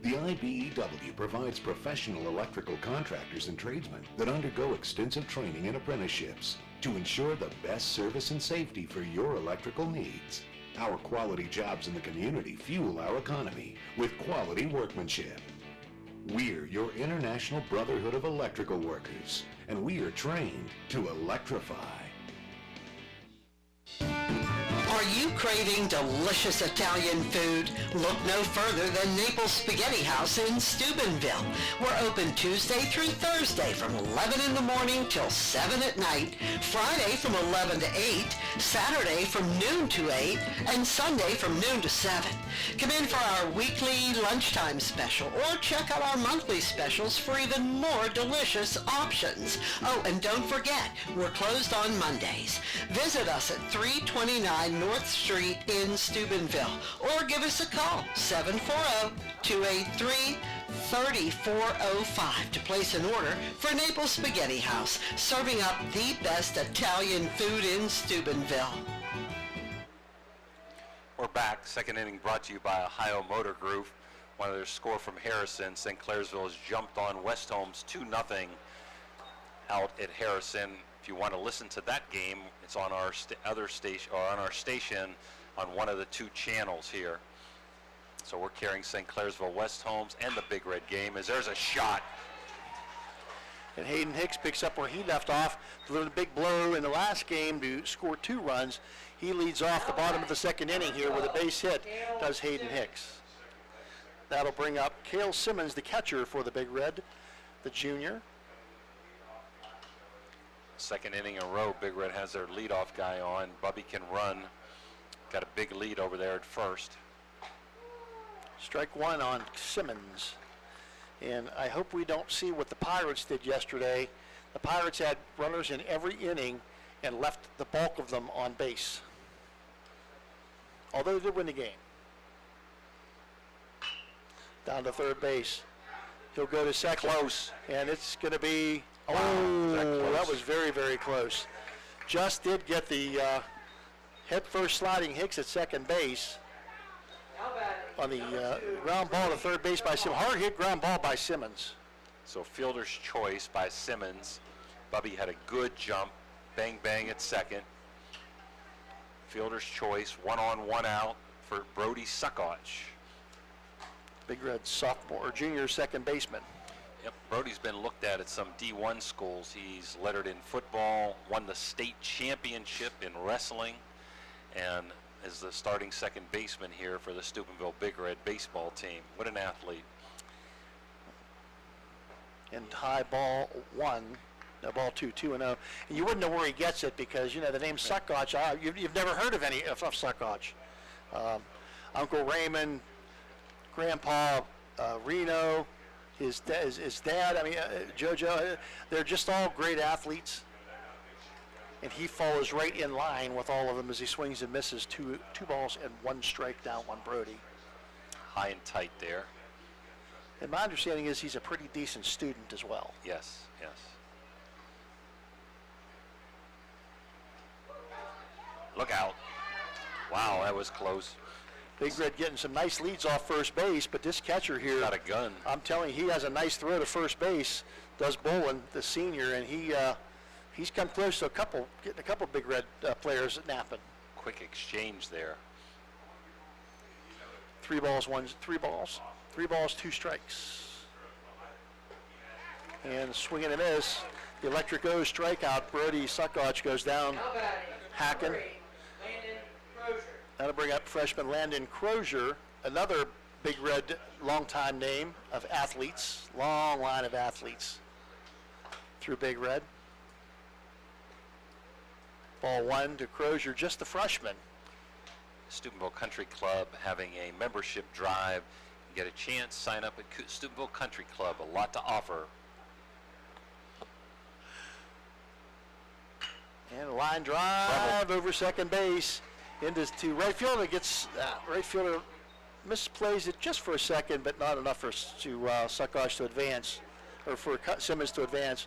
The IBEW provides professional electrical contractors and tradesmen that undergo extensive training and apprenticeships to ensure the best service and safety for your electrical needs. Our quality jobs in the community fuel our economy with quality workmanship. We're your International Brotherhood of Electrical Workers, and we are trained to electrify. Are you craving delicious Italian food? Look no further than Naples Spaghetti House in Steubenville. We're open Tuesday through Thursday from 11 in the morning till 7 at night, Friday from 11 to 8, Saturday from noon to 8, and Sunday from noon to 7. Come in for our weekly lunchtime special or check out our monthly specials for even more delicious options. Oh, and don't forget, we're closed on Mondays. Visit us at 329 North Street in Steubenville or give us a call, 740-283-3405 to place an order for Naples Spaghetti House, serving up the best Italian food in Steubenville. We're back. Second inning brought to you by Ohio Motor Group. One of their score from Harrison. St. Clairsville has jumped on West Holmes 2-0 out at Harrison. If you want to listen to that game, it's on our other station, or on our station on one of the two channels here. So we're carrying St. Clairsville West Holmes and the Big Red game as there's a shot. And Hayden Hicks picks up where he left off, delivered a big blow in the last game to score 2 runs. He leads off the bottom of the second inning here with a base hit, does Hayden Hicks. That'll bring up Cale Simmons, the catcher for the Big Red, the junior. Second inning in a row, Big Red has their leadoff guy on. Bubby can run. Got a big lead over there at first. Strike one on Simmons. And I hope we don't see what the Pirates did yesterday. The Pirates had runners in every inning and left the bulk of them on base. Although they did win the game. Down to third base. He'll go to second. Close. And it's going to be, that was very, very close. Just did get the head first sliding Hicks at second base. On the ground ball to third base by Simmons. Hard hit ground ball by Simmons. So fielder's choice by Simmons. Bubby had a good jump. Bang, bang at second. Fielder's choice, 1 on, 1 out for Brody Suckotch. Big Red sophomore or junior second baseman. Yep, Brody's been looked at some D1 schools. He's lettered in football, won the state championship in wrestling, and is the starting second baseman here for the Steubenville Big Red baseball team. What an athlete. And high ball 1, no ball 2, 2-0. And you wouldn't know where he gets it because, you know, the name Suckotch, you've never heard of any of Suckotch. Uncle Raymond, Grandpa Reno, his dad, I mean, JoJo, they're just all great athletes. And he follows right in line with all of them as he swings and misses. Two balls and 1 strike down on Brody. High and tight there. And my understanding is he's a pretty decent student as well. Yes, yes. Look out. Wow, that was close. Big Red getting some nice leads off first base, but this catcher here, got a gun. I'm telling you, he has a nice throw to first base, does Bolin, the senior, and he's come close to getting a couple Big Red players napping. Quick exchange there. 3 balls, 2 strikes. And swing and a miss. The electric O strikeout. Brody Suckotch goes down, hacking. That'll bring up freshman Landon Crozier, another Big Red longtime name of athletes, long line of athletes through Big Red. Ball 1 to Crozier, just the freshman. Steubenville Country Club having a membership drive. Get a chance, sign up at Steubenville Country Club, a lot to offer. And a line drive over second base into right fielder. Gets right fielder misplays it just for a second, but not enough for Suckotch to advance, or for Simmons to advance.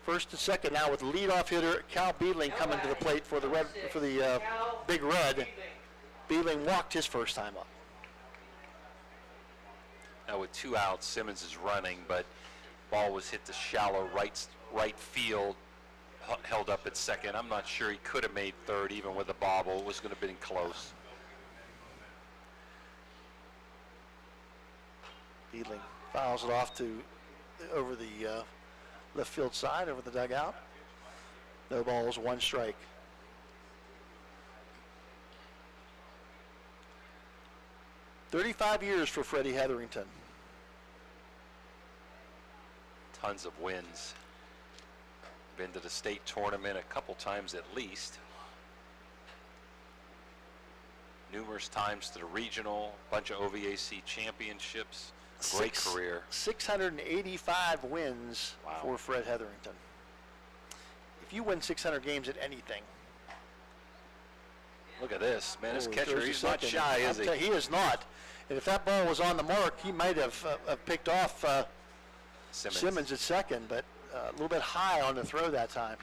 First and second now with leadoff hitter Cal Beedling coming to the plate for the Big Red. Beedling walked his first time up. Now with 2 outs, Simmons is running, but ball was hit to shallow right field, held up at second. I'm not sure he could have made third even with a bobble. It was going to have been close. Beedling fouls it off to over the left field side, over the dugout. No balls, 1 strike. "35 years for Freddie Hetherington. Tons of wins. Been to the state tournament a couple times at least. Numerous times to the regional, bunch of OVAC championships. Great career. 685 wins for Fred Hetherington. If you win 600 games at anything. Look at this, man. This catcher, throws he's to not second. shy, is he? He is not. And if that ball was on the mark, he might have picked off Simmons at second, but a little bit high on the throw that time.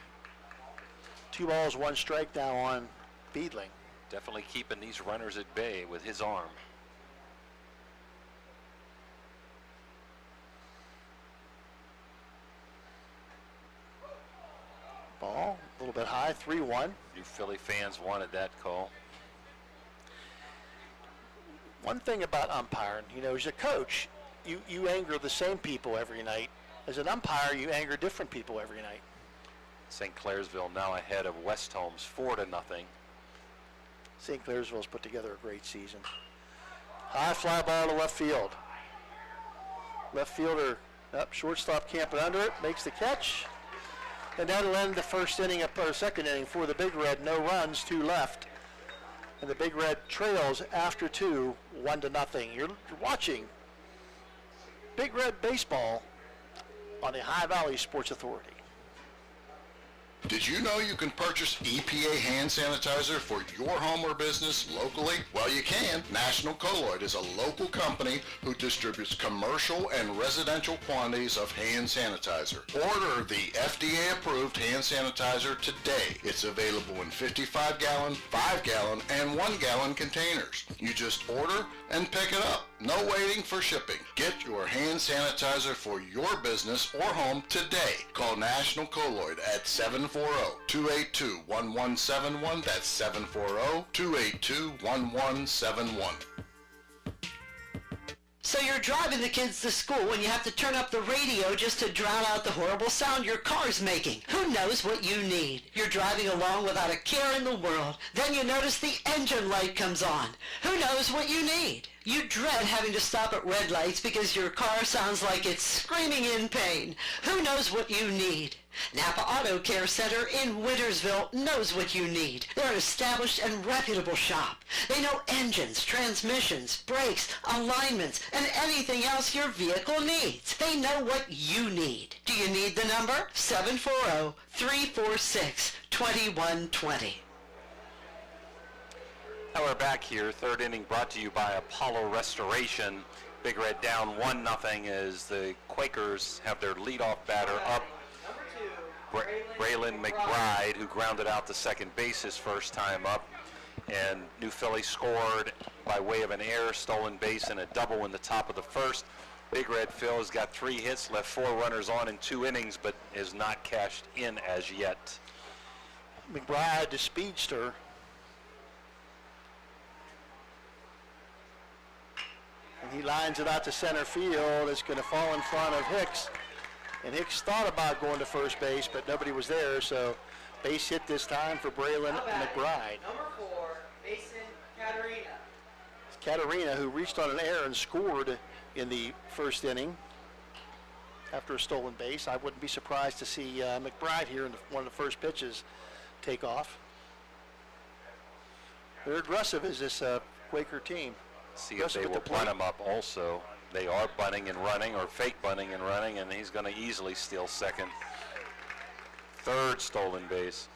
2 balls, 1 strike now on Beedling. Definitely keeping these runners at bay with his arm. Ball, a little bit high, 3-1. New Philly fans wanted that call. One thing about umpiring, you know, as a coach, you anger the same people every night. As an umpire, you anger different people every night. St. Clairsville now ahead of West Holmes 4-0. St. Clairsville's put together a great season. High fly ball to left field. Left fielder up, shortstop camping under it, makes the catch. And that'll end the first inning, or second inning for the Big Red. No runs, 2 left. And the Big Red trails after 2, 1-0. You're watching Big Red baseball on the High Valley Sports Authority. Did you know you can purchase EPA hand sanitizer for your home or business locally? Well, you can. National Colloid is a local company who distributes commercial and residential quantities of hand sanitizer. Order the FDA-approved hand sanitizer today. It's available in 55-gallon, 5-gallon, and 1-gallon containers. You just order and pick it up. No waiting for shipping. Get your hand sanitizer for your business or home today. Call National Colloid at 740-282-1171. That's 740-282-1171. So you're driving the kids to school and you have to turn up the radio just to drown out the horrible sound your car's making. Who knows what you need? You're driving along without a care in the world. Then you notice the engine light comes on. Who knows what you need? You dread having to stop at red lights because your car sounds like it's screaming in pain. Who knows what you need? Napa Auto Care Center in Wintersville knows what you need. They're an established and reputable shop. They know engines, transmissions, brakes, alignments, and anything else your vehicle needs. They know what you need. Do you need the number? 740-346-2120. Now we're back here, third inning brought to you by Apollo Restoration. Big Red down 1-0 as the Quakers have their leadoff batter up. Braylon McBride, who grounded out to second base his first time up. And New Philly scored by way of an error, stolen base, and a double in the top of the first. Big Red Phil has got 3 hits, left 4 runners on in 2 innings, but is not cashed in as yet. McBride, the speedster. And he lines it out to center field. It's going to fall in front of Hicks. And Hicks thought about going to first base, but nobody was there, so base hit this time for Braylon McBride. Number 4, Mason Caterina. Caterina, who reached on an error and scored in the first inning after a stolen base. I wouldn't be surprised to see McBride here in one of the first pitches take off. They're aggressive as this Quaker team. See if they will bunt him up also. They are bunting and running, or fake bunting and running, and he's going to easily steal second. Third stolen base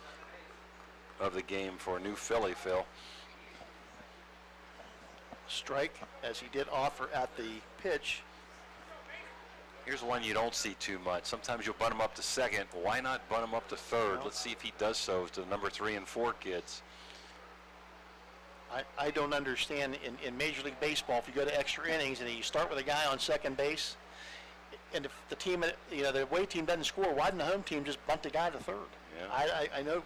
of the game for New Philly, Phil. Strike, as he did offer at the pitch. Here's one you don't see too much. Sometimes you'll bunt him up to second. Why not bunt him up to third? Let's see if he does so to the number 3 and 4 kids. I don't understand in Major League Baseball, if you go to extra innings and you start with a guy on second base, and if the team, the away team doesn't score, why didn't the home team just bunt the guy to third? Yeah. I know,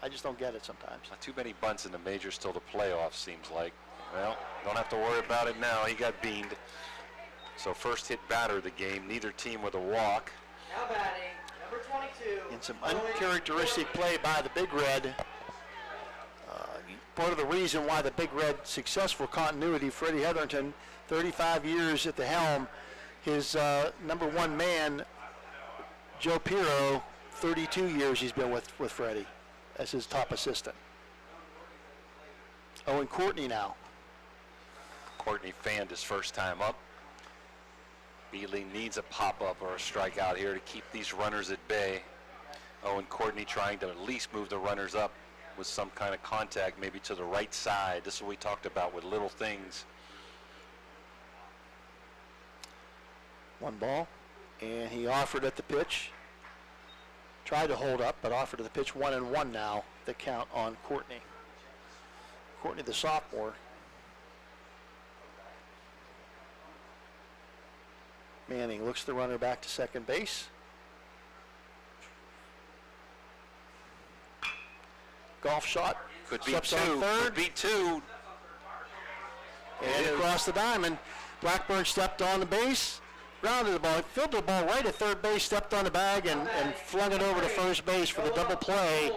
I just don't get it sometimes. Not too many bunts in the majors till the playoffs, seems like. Well, don't have to worry about it now. He got beamed. So first hit batter of the game, neither team with a walk. Now batting, number 22. And some uncharacteristic play by the Big Red. Part of the reason why the Big Red successful continuity, Freddie Hetherington, 35 years at the helm. His number 1 man, Joe Pirro, 32 years he's been with Freddie as his top assistant. Owen Courtney now. Courtney fanned his first time up. Beatley needs a pop-up or a strikeout here to keep these runners at bay. Owen Courtney trying to at least move the runners up with some kind of contact, maybe to the right side. This is what we talked about with little things. 1 ball, and he offered at the pitch. Tried to hold up, but offered at the pitch. 1-1 now, the count on Courtney. Courtney, the sophomore. Manning looks the runner back to second base. Golf shot. Could be Steps 2. on third. Could be 2. And across the diamond. Blackburn stepped on the base. Grounded the ball. Fielded the ball right at third base. Stepped on the bag and flung it over to first base for the double play.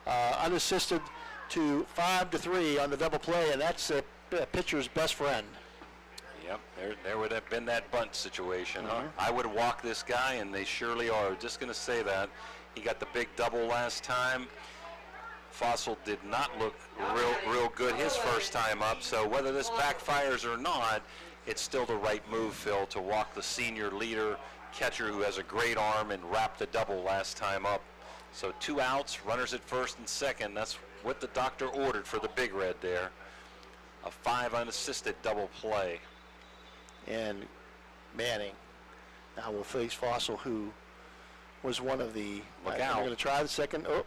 Unassisted to 5-3 on the double play. And that's a pitcher's best friend. Yep, there would have been that bunt situation. I would walk this guy, and they surely are. Just going to say that. He got the big double last time. Fossil did not look real good his first time up, so whether this backfires or not, it's still the right move, Phil, to walk the senior leader, catcher who has a great arm and wrap the double last time up. So 2 outs, runners at first and second. That's what the doctor ordered for the Big Red there. A 5 unassisted double play. And Manning now will face Fossil, who was one of the. Look I'm out. going to try the second. Oh.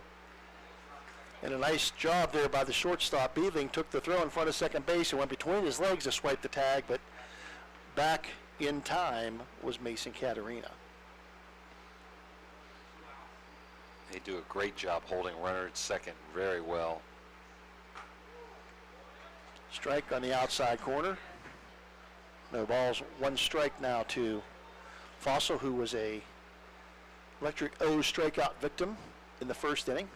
And a nice job there by the shortstop. Beaving took the throw in front of second base and went between his legs to swipe the tag, but back in time was Mason Caterina. They do a great job holding runner at second very well. Strike on the outside corner. No balls. 1 strike now to Fossil, who was a Electric O strikeout victim in the first inning.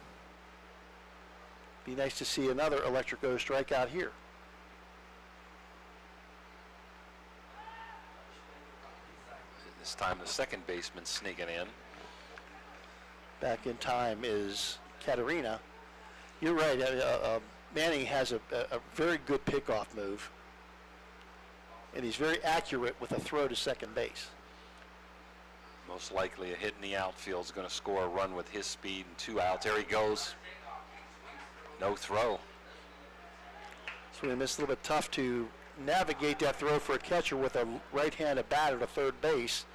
Be nice to see another Electric O strikeout here. This time the second baseman sneaking in. Back in time is Caterina. You're right. Manning has a very good pickoff move. And he's very accurate with a throw to second base. Most likely a hit in the outfield is going to score a run with his speed and 2 outs. There he goes. No throw. So we missed a little bit tough to navigate that throw for a catcher with a right-handed batter to third base.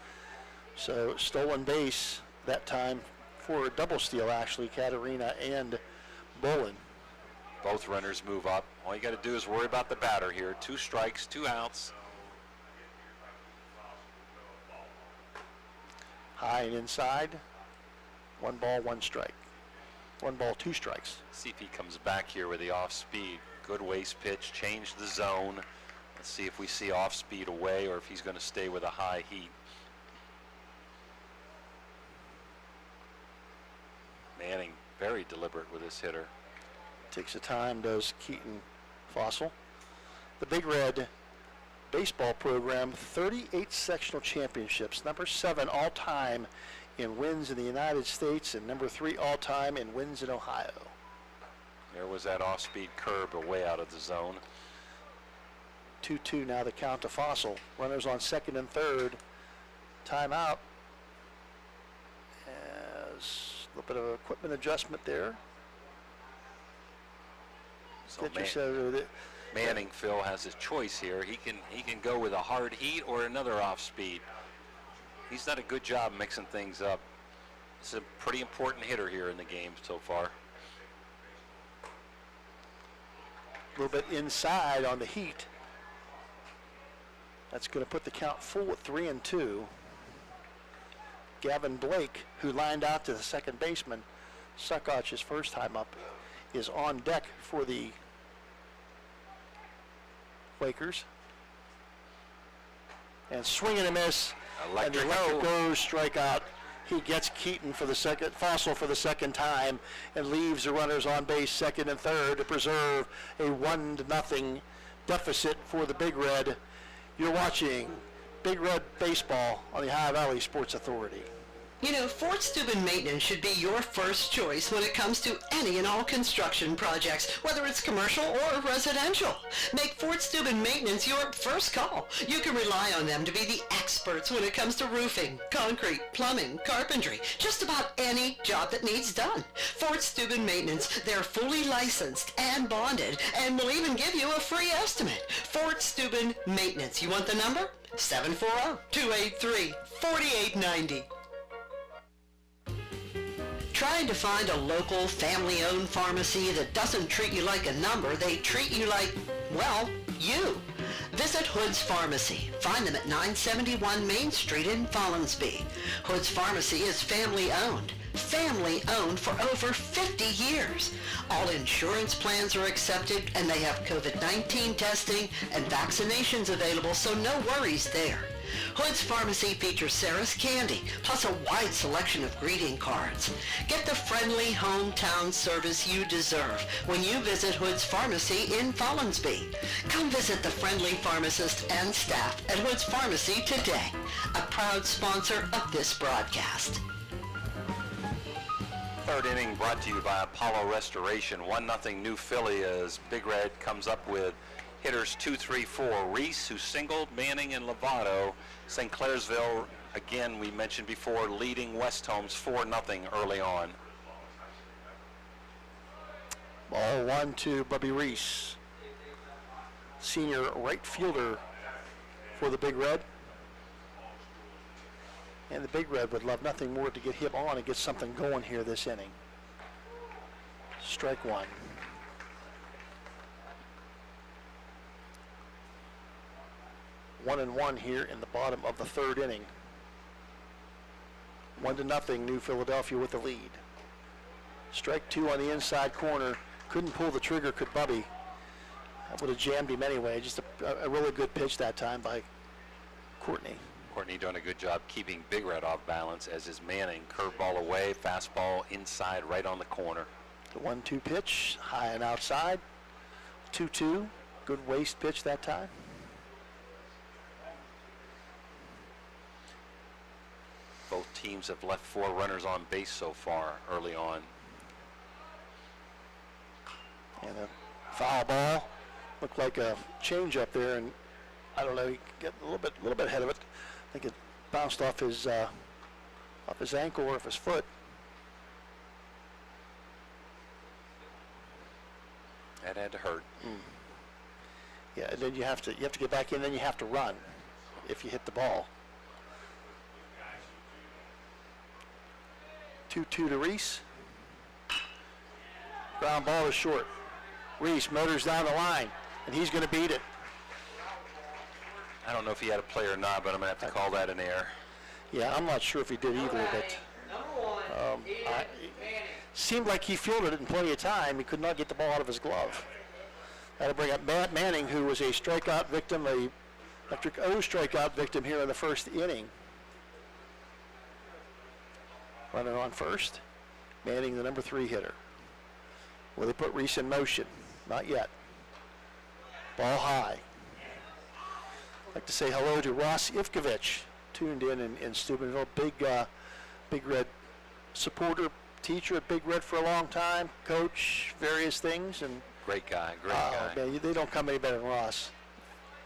So stolen base that time for a double steal, actually, Caterina and Bolin. Both runners move up. All you got to do is worry about the batter here. 2 strikes, 2 outs. High and inside. 1 ball, 1 strike. 1 ball, 2 strikes. See if he comes back here with the off speed. Good waste pitch, change the zone. Let's see if we see off speed away or if he's going to stay with a high heat. Manning very deliberate with his hitter. Takes the time, does Keaton Fossil. The Big Red baseball program, 38 sectional championships, number 7 all-time in wins in the United States and number 3 all-time in wins in Ohio. There was that off-speed curve away out of the zone. 2-2 now the count to Fossil. Runners on second and third. Timeout. As a little bit of equipment adjustment there. So Manning, Phil, has his choice here. He can go with a hard heat or another off-speed. he's done a good job mixing things up. He's a pretty important hitter here in the game so far. A little bit inside on the heat. That's going to put the count full at 3-2. Gavin Blake, who lined out to the second baseman, Suckoch his first time up, is on deck for the Quakers. And swing and a miss. And the electric goes, strikeout. He gets Keaton for the second, Fossil for the second time, and leaves the runners on base second and third to preserve a 1-0 deficit for the Big Red. You're watching Big Red Baseball on the Ohio Valley Sports Authority. You know, Fort Steuben Maintenance should be your first choice when it comes to any and all construction projects, whether it's commercial or residential. Make Fort Steuben Maintenance your first call. You can rely on them to be the experts when it comes to roofing, concrete, plumbing, carpentry, just about any job that needs done. Fort Steuben Maintenance, they're fully licensed and bonded and will even give you a free estimate. Fort Steuben Maintenance. You want the number? 740-283-4890. Trying to find a local, family-owned pharmacy that doesn't treat you like a number, they treat you like, well, you. Visit Hood's Pharmacy. Find them at 971 Main Street in Follinsby. Hood's Pharmacy is family-owned. Family-owned for over 50 years. All insurance plans are accepted, and they have COVID-19 testing and vaccinations available, so no worries there. Hood's Pharmacy features Sarah's Candy, plus a wide selection of greeting cards. Get the friendly hometown service you deserve when you visit Hood's Pharmacy in Follinsby. Come visit the friendly pharmacist and staff at Hood's Pharmacy today, a proud sponsor of this broadcast. Third inning brought to you by Apollo Restoration. 1-0 New Philly as Big Red comes up with hitters 2, 3, 4. Reese, who singled, Manning, and Lovato. St. Clairsville, again, we mentioned before, leading West Holmes 4-0 early on. Ball 1 to Bubby Reese, senior right fielder for the Big Red. And the Big Red would love nothing more to get him on and get something going here this inning. Strike one. One and one here in the bottom of the third inning. 1-0, New Philadelphia with the lead. Strike two on the inside corner. Couldn't pull the trigger, could Bubby. That would have jammed him anyway. Just a really good pitch that time by Courtney. Courtney doing a good job keeping Big Red off balance, as is Manning. Curveball away, fastball inside, right on the corner. The 1-2 pitch, high and outside. 2-2, good waist pitch that time. Both teams have left 4 runners on base so far early on. And a foul ball. Looked like a change up there, and I don't know, he got a little bit ahead of it. I think it bounced off his ankle or off his foot. That had to hurt. Yeah, and then you have to get back in, then you have to run if you hit the ball. 2-2 to Reese. Ground ball is short. Reese motors down the line, and he's going to beat it. I don't know if he had a play or not, but I'm going to have to call that an error. Yeah, I'm not sure if he did either, but seemed like he fielded it in plenty of time. He could not get the ball out of his glove. That'll bring up Matt Manning, who was a strikeout victim, a Electric O strikeout victim here in the first inning. Runner on first. Manning, the number 3 hitter. Will they put Reese in motion? Not yet. Ball high. I'd like to say hello to Ross Ivkovich, tuned in Steubenville. Big Red supporter, teacher at Big Red for a long time, coach, various things. And great guy, great guy. Man, they don't come any better than Ross.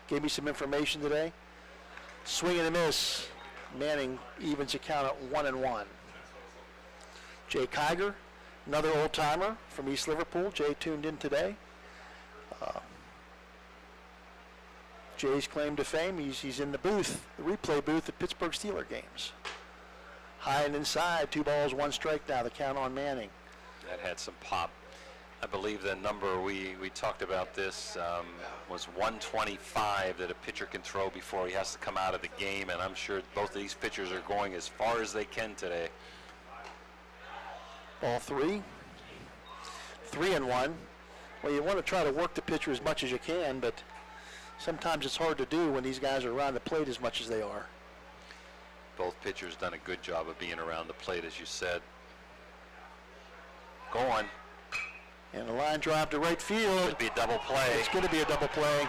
Gave me some information today. Swing and a miss. Manning evens the count at 1-1. Jay Kiger, another old-timer from East Liverpool. Jay tuned in today. Jay's claim to fame, he's in the booth, the replay booth at Pittsburgh Steelers games. High and inside, 2 balls, 1 strike now, the count on Manning. That had some pop. I believe the number we talked about this was 125 that a pitcher can throw before he has to come out of the game, and I'm sure both of these pitchers are going as far as they can today. Ball 3. 3-1. Well, you want to try to work the pitcher as much as you can, but sometimes it's hard to do when these guys are around the plate as much as they are. Both pitchers done a good job of being around the plate, as you said. Going. And a line drive to right field. Could be a double play. It's going to be a double play.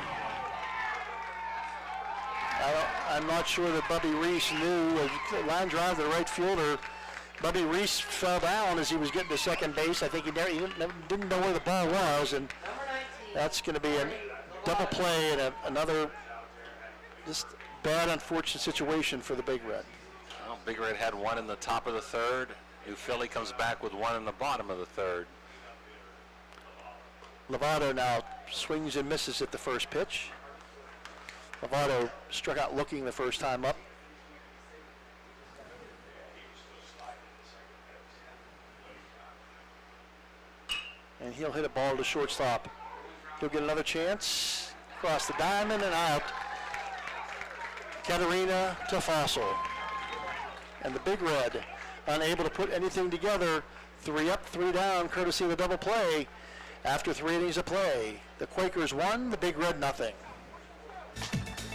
I'm not sure that Bubby Reese knew. A line drive to the right fielder. Bubby Reese fell down as he was getting to second base. I think he didn't know where the ball was, and that's going to be a double play and another just bad, unfortunate situation for the Big Red. Well, Big Red had one in the top of the third. New Philly comes back with one in the bottom of the third. Lovato now swings and misses at the first pitch. Lovato struck out looking the first time up. And he'll hit a ball to shortstop. He'll get another chance. Across the diamond and out. Katerina to Fossil. And the Big Red unable to put anything together. 3 up, 3 down, courtesy of the double play. After 3 innings of play, the Quakers won, the Big Red nothing.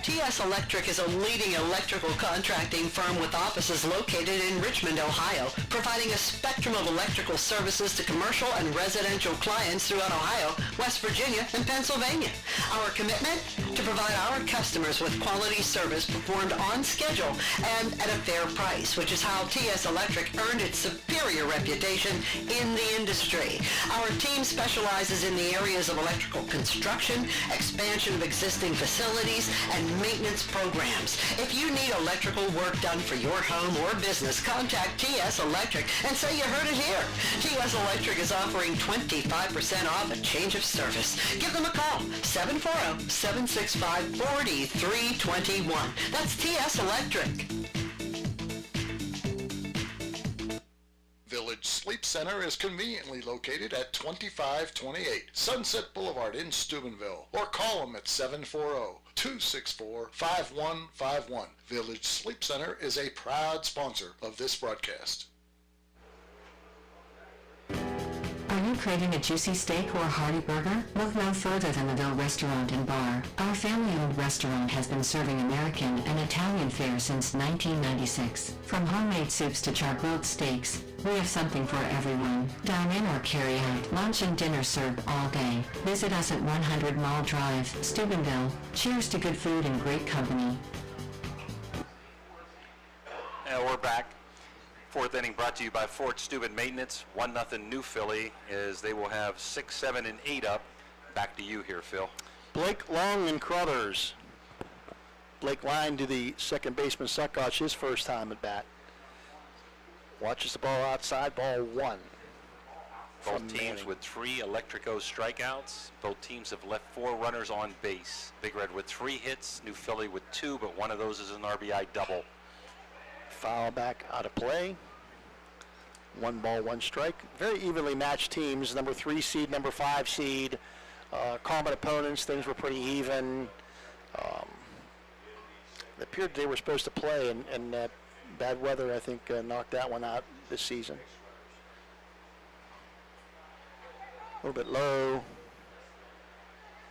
TS Electric is a leading electrical contracting firm with offices located in Richmond, Ohio, providing a spectrum of electrical services to commercial and residential clients throughout Ohio, West Virginia, and Pennsylvania. Our commitment? To provide our customers with quality service performed on schedule and at a fair price, which is how TS Electric earned its superior reputation in the industry. Our team specializes in the areas of electrical construction, expansion of existing facilities, and maintenance programs. If you need electrical work done for your home or business, contact TS Electric and say you heard it here. TS Electric is offering 25% off a change of service. Give them a call, 740-765-4321. That's TS Electric. Village Sleep Center is conveniently located at 2528 Sunset Boulevard in Steubenville, or call them at 740-264-5151. Village Sleep Center is a proud sponsor of this broadcast. Are you craving a juicy steak or a hearty burger? Look no further than the Ville Restaurant and Bar. Our family-owned restaurant has been serving American and Italian fare since 1996. From homemade soups to char-grilled steaks, we have something for everyone. Dine in or carry out. Lunch and dinner served all day. Visit us at 100 Mall Drive, Steubenville. Cheers to good food and great company. And we're back. Fourth inning brought to you by Fort Steuben Maintenance. 1-0 New Philly, as they will have 6, 7, and 8 up. Back to you here, Phil. Blake Long and Crothers. Blake line to the second baseman Suckosh his first time at bat. Watches the ball outside, ball 1. Both teams with 3 Electrico strikeouts. Both teams have left 4 runners on base. Big Red with 3 hits, New Philly with 2, but one of those is an RBI double. Foul back out of play. 1 ball, 1 strike. Very evenly matched teams. Number 3 seed, number 5 seed. Common opponents. Things were pretty even. It appeared they were supposed to play, and bad weather, I think, knocked that one out this season. A little bit low.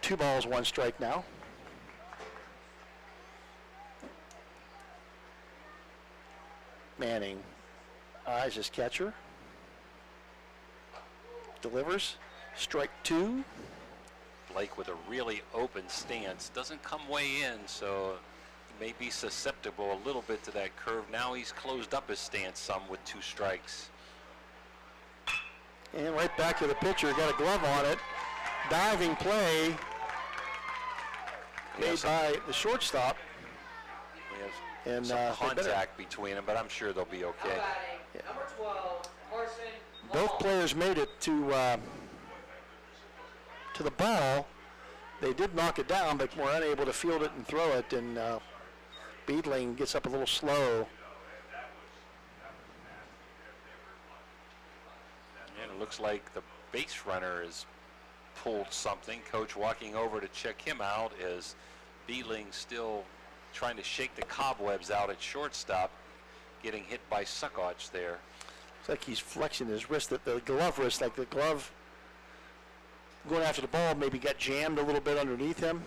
2 balls, 1 strike now. Manning eyes his catcher. Delivers. Strike 2. Blake with a really open stance. Doesn't come way in, so he may be susceptible a little bit to that curve. Now he's closed up his stance some with 2 strikes. And right back to the pitcher. Got a glove on it. Diving play made by the shortstop. We have and some contact between them, but I'm sure they'll be okay. Yeah. Number 12, Carson. Both players made it to the ball. they did knock it down, but were unable to field it and throw it, and Beedling gets up a little slow. And it looks like the base runner has pulled something. Coach walking over to check him out as Beedling still trying to shake the cobwebs out at shortstop, getting hit by Suckoch there. It's like he's flexing his wrist, the glove wrist, like the glove going after the ball maybe got jammed a little bit underneath him.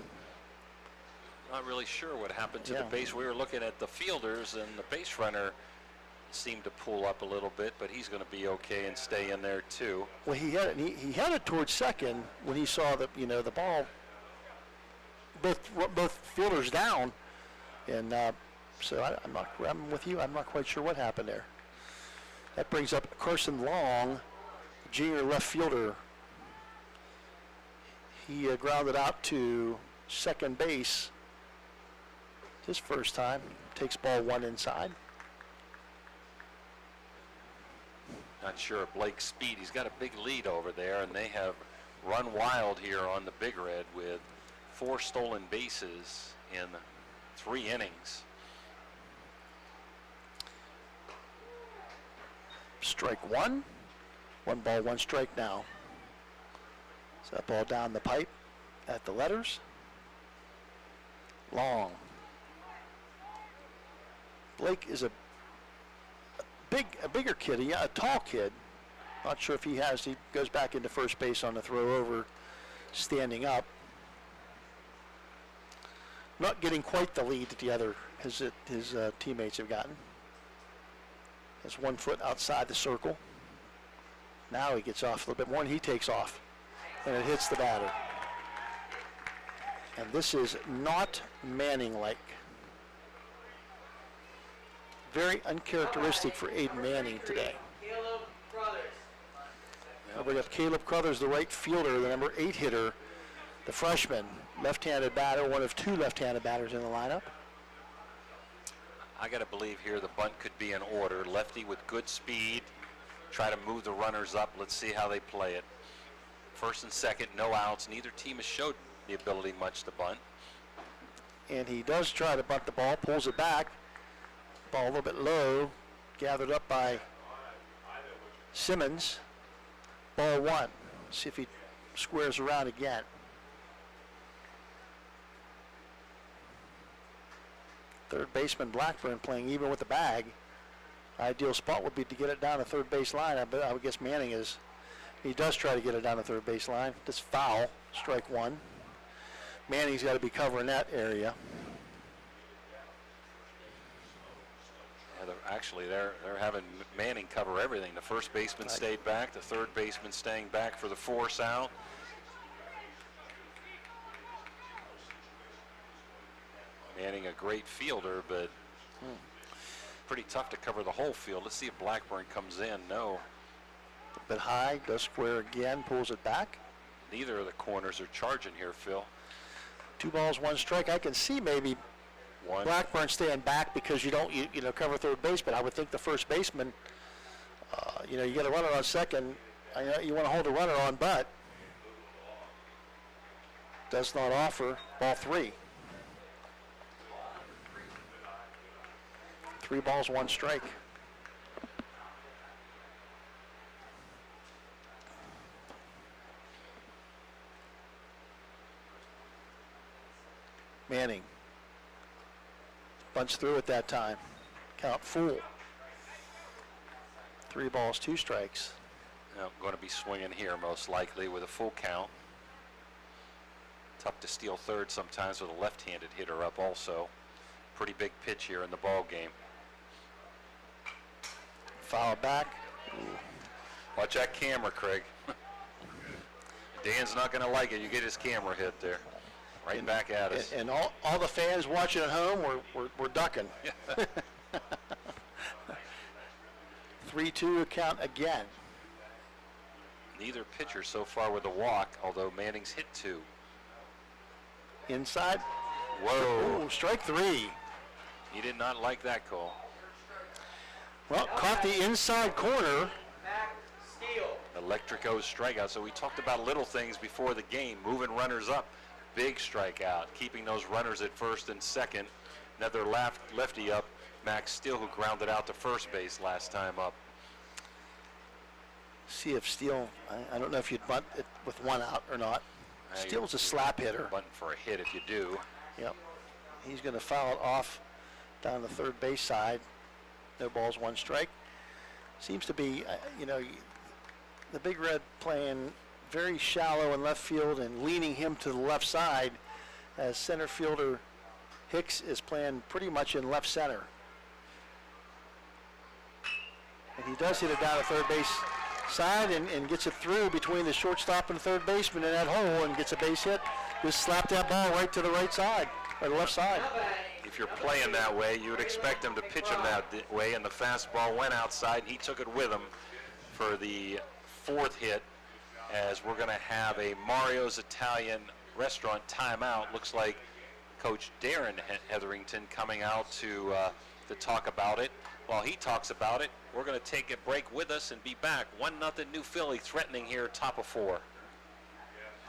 Not really sure what happened to the base. We were looking at the fielders, and the base runner seemed to pull up a little bit, but he's going to be okay and stay in there too. Well, he had it towards second when he saw the the ball, both fielders down, and so I'm with you. I'm not quite sure what happened there. That brings up Carson Long, junior left fielder. He grounded out to second base his first time. Takes ball one inside. Not sure of Blake's speed. He's got a big lead over there, and they have run wild here on the Big Red with 4 stolen bases in 3 innings. Strike one. 1 ball, 1 strike now. So that ball down the pipe at the letters. Long. Blake is a bigger kid, a tall kid. Not sure if he goes back into first base on the throw over, standing up. Not getting quite the lead that his teammates have gotten. Has 1 foot outside the circle. Now he gets off a little bit more and he takes off. And it hits the batter. And this is not Manning-like. Very uncharacteristic for Aiden Manning today. Caleb Brothers. We got Caleb Crothers, the right fielder, the number 8 hitter, the freshman, left-handed batter, one of 2 left-handed batters in the lineup. I got to believe here the bunt could be in order. Lefty with good speed, try to move the runners up. Let's see how they play it. First and second, no outs. Neither team has showed the ability much to bunt. And he does try to bunt the ball, pulls it back. Ball a little bit low, gathered up by Simmons. Ball 1. See if he squares around again. Third baseman Blackburn playing even with the bag. Ideal spot would be to get it down the third base line. But I would guess Manning is. He does try to get it down the third base line. That's foul. Strike 1. Manning's got to be covering that area. Actually, they're having Manning cover everything. The first baseman stayed back, the third baseman staying back for the force out. Manning a great fielder, but pretty tough to cover the whole field. Let's see if Blackburn comes in. No. A bit high, does square again, pulls it back. Neither of the corners are charging here, Phil. 2 balls, 1 strike. I can see maybe Blackburn staying back because you don't cover third base, but I would think the first baseman, you get a runner on second. You want to hold a runner on, but does not offer. Ball 3. 3 balls, 1 strike. Manning. Bunch through at that time. Count full. 3 balls, 2 strikes. Going to be swinging here most likely with a full count. Tough to steal third sometimes with a left-handed hitter up also. Pretty big pitch here in the ball game. Foul back. Ooh. Watch that camera, Craig. Dan's not going to like it. You get his camera hit there. Right back at us. And all the fans watching at home were ducking. 3-2 count again. Neither pitcher so far with a walk, although Manning's hit 2. Inside. Whoa. Ooh, strike 3. He did not like that call. Well, caught the inside corner. Back steal. Electrico strikeout. So we talked about little things before the game, moving runners up. big strikeout, keeping those runners at first and second. Another lefty up, Max Steele, who grounded out to first base last time up. See if Steele, I don't know if you'd bunt it with one out or not. Steele's a slap hitter. Bunting for a hit if you do. Yep. He's going to foul it off down the third base side. No balls, one strike. Seems to be, the Big Red playing very shallow in left field and leaning him to the left side, as center fielder Hicks is playing pretty much in left center. And he does hit it down the third base side and gets it through between the shortstop and third baseman in that hole and gets a base hit. Just slap that ball right to the right side, or the left side. If you're playing that way, you would expect him to pitch him that way, and the fastball went outside. He took it with him for the fourth hit, as we're going to have a Mario's Italian Restaurant timeout. Looks like Coach Darren Hetherington coming out to talk about it. While he talks about it, we're going to take a break with us and be back. 1-0 New Philly, threatening here, top of 4.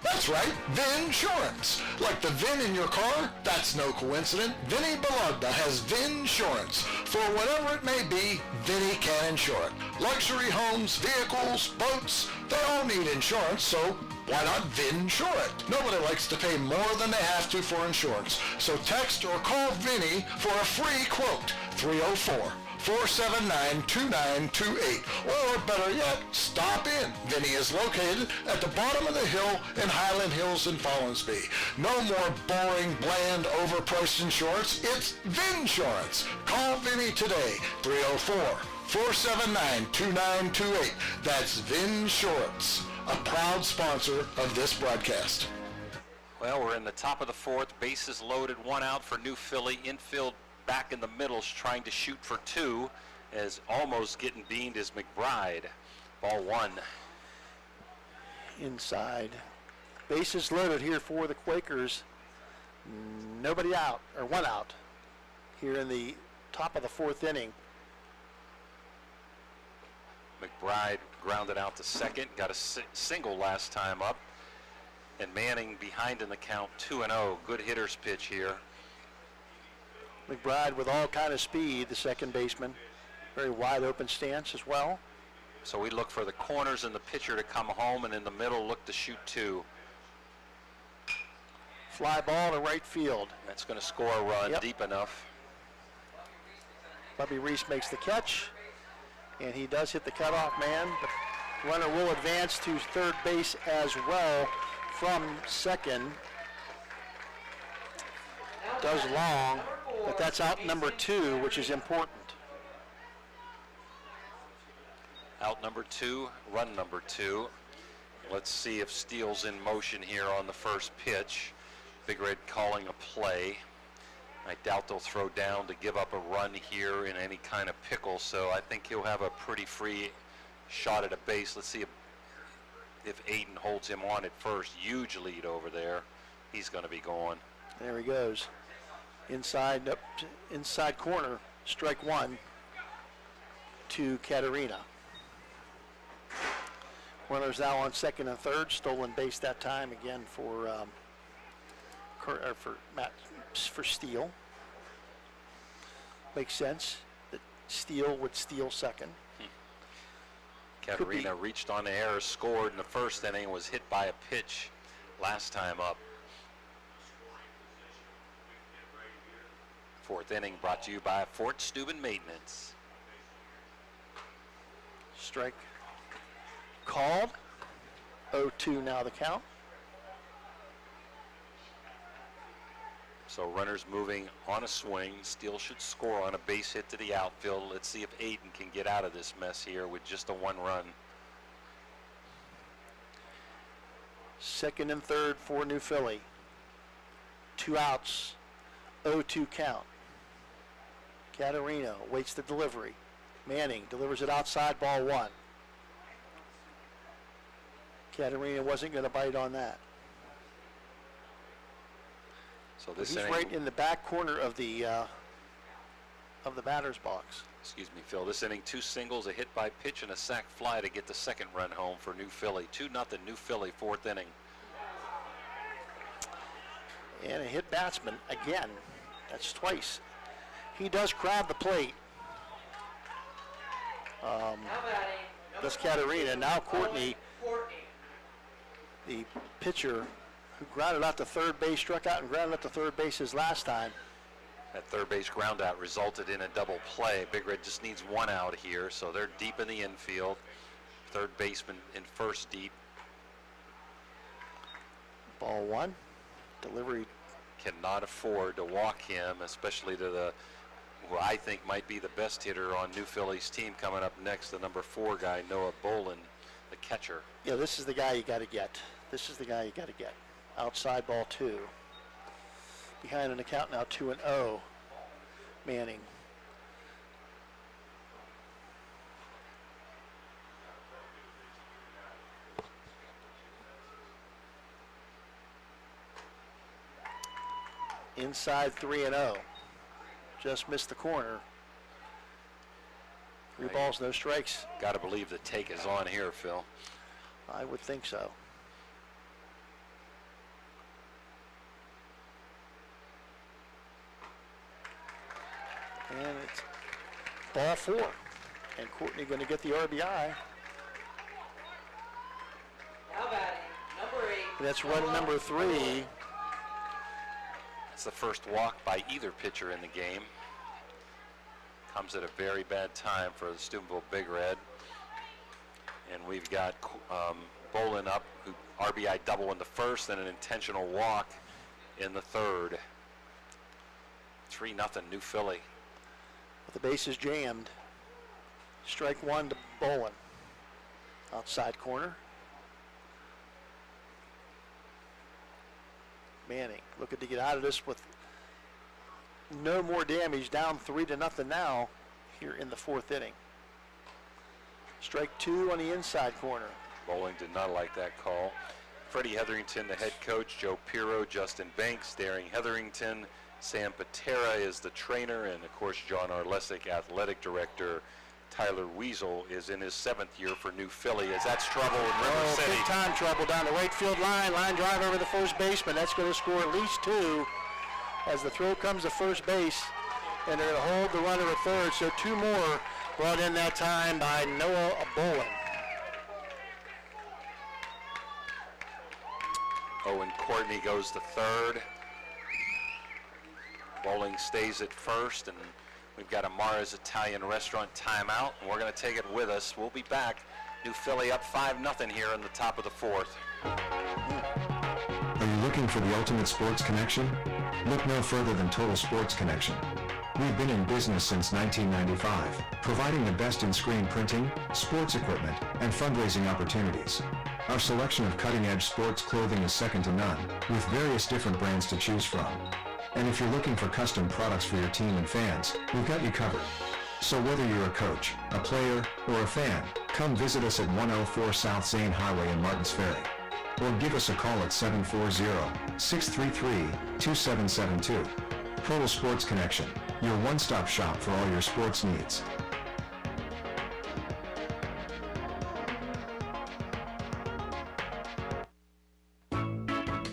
That's right, Vinsurance. Like the VIN in your car, that's no coincidence. Vinny Belagda has Vinsurance. For whatever it may be, Vinny can insure it. Luxury homes, vehicles, boats, they all need insurance, so why not Vinsure it? Nobody likes to pay more than they have to for insurance. So text or call Vinny for a free quote, 304-479-2928. Or better yet, stop in. Vinny is located at the bottom of the hill in Highland Hills in Follansbee. No more boring, bland, overpriced insurance. It's Vinsurance. Call Vinny today, 304-479-2928. That's Vinsurance, a proud sponsor of this broadcast. Well, we're in the top of the fourth. Bases loaded, 1 out for New Philly. Infield back in the middle, trying to shoot for 2, as almost getting beamed is McBride. Ball 1. Inside. Bases loaded here for the Quakers. Nobody out, or 1 out, here in the top of the fourth inning. McBride grounded out to second, got a single last time up. And Manning behind in the count, 2-0. Good hitter's pitch here. McBride with all kind of speed, the second baseman. Very wide open stance as well. So we look for the corners and the pitcher to come home, and in the middle look to shoot 2. Fly ball to right field. That's going to score a run. Yep. Deep enough. Bubby Reese makes the catch, and he does hit the cutoff man. The runner will advance to third base as well from second. Does long, but that's out number 2, which is important. Out number 2, run number 2. Let's see if Steele's in motion here on the first pitch. Big Red calling a play. I doubt they'll throw down to give up a run here in any kind of pickle, so I think he'll have a pretty free shot at a base. Let's see if Aiden holds him on at first. Huge lead over there. He's going to be going. There he goes. Inside corner, strike 1 to Katerina. Runners now on second and third. Stolen base that time again for Steele. Makes sense that Steele would steal second. Katerina reached on the air, scored in the first inning, was hit by a pitch last time up. Fourth inning brought to you by Fort Steuben Maintenance. Strike called. 0-2 now the count. So runners moving on a swing. Steele should score on a base hit to the outfield. Let's see if Aiden can get out of this mess here with just a 1 run. Second and third for New Philly. 2 outs. 0-2 count. Katerina waits the delivery. Manning delivers it outside, ball 1. Katerina wasn't going to bite on that. So this He's inning, right in the back corner of the batter's box. excuse me, Phil. This inning, 2 singles, a hit by pitch, and a sac fly to get the second run home for New Philly. 2-0 New Philly, fourth inning. And a hit batsman again. That's twice. He does crowd the plate. This Katarina. Now Courtney, the pitcher who grounded out to third base, struck out and grounded out to third base his last time. That third base ground out resulted in a double play. Big Red just needs one out here, so they're deep in the infield. Third baseman in first deep. Ball one. Delivery. Cannot afford to walk him, especially to the, who I think might be the best hitter on New Philly's team coming up next, the number 4 guy, Noah Bolin, the catcher. Yeah, this is the guy you got to get. This is the guy you got to get. Outside ball 2. Behind an account now 2-0. Manning. Inside 3-0. Just missed the corner. 3 balls, no strikes. Got to believe the take is on here, Phil. I would think so. And it's ball 4. And Courtney going to get the RBI. Now batting, number 8. And that's run number 3. It's the first walk by either pitcher in the game. Comes at a very bad time for the Steubenville Big Red. And we've got Bolin up, who RBI double in the first, and an intentional walk in the third. 3-0 New Philly. The base is jammed. Strike 1 to Bolin. Outside corner. Manning looking to get out of this with no more damage, down 3-0 now here in the 4th inning. Strike 2 on the inside corner. Bowling did not like that call. Freddie Hetherington, the head coach, Joe Pirro, Justin Banks, Daring Hetherington, Sam Patera is the trainer, and of course John Arlesic, athletic director. Tyler Weasel is in his 7th year for New Philly as that's trouble in River City. Big time trouble down the right field line. Line drive over the first baseman. That's going to score at least 2 as the throw comes to first base. And they're going to hold the runner at third. So 2 more brought in that time by Noah Bolin. Owen Courtney goes to third. Bowling stays at first, and we've got a Mara's Italian Restaurant timeout, and we're going to take it with us. We'll be back. New Philly up 5-0 here in the top of the 4th. Are you looking for the ultimate sports connection? Look no further than Total Sports Connection. We've been in business since 1995, providing the best in screen printing, sports equipment, and fundraising opportunities. Our selection of cutting-edge sports clothing is second to none, with various different brands to choose from. And if you're looking for custom products for your team and fans, we've got you covered. So whether you're a coach, a player, or a fan, come visit us at 104 South Zane Highway in Martins Ferry. Or give us a call at 740-633-2772. Total Sports Connection, your one-stop shop for all your sports needs.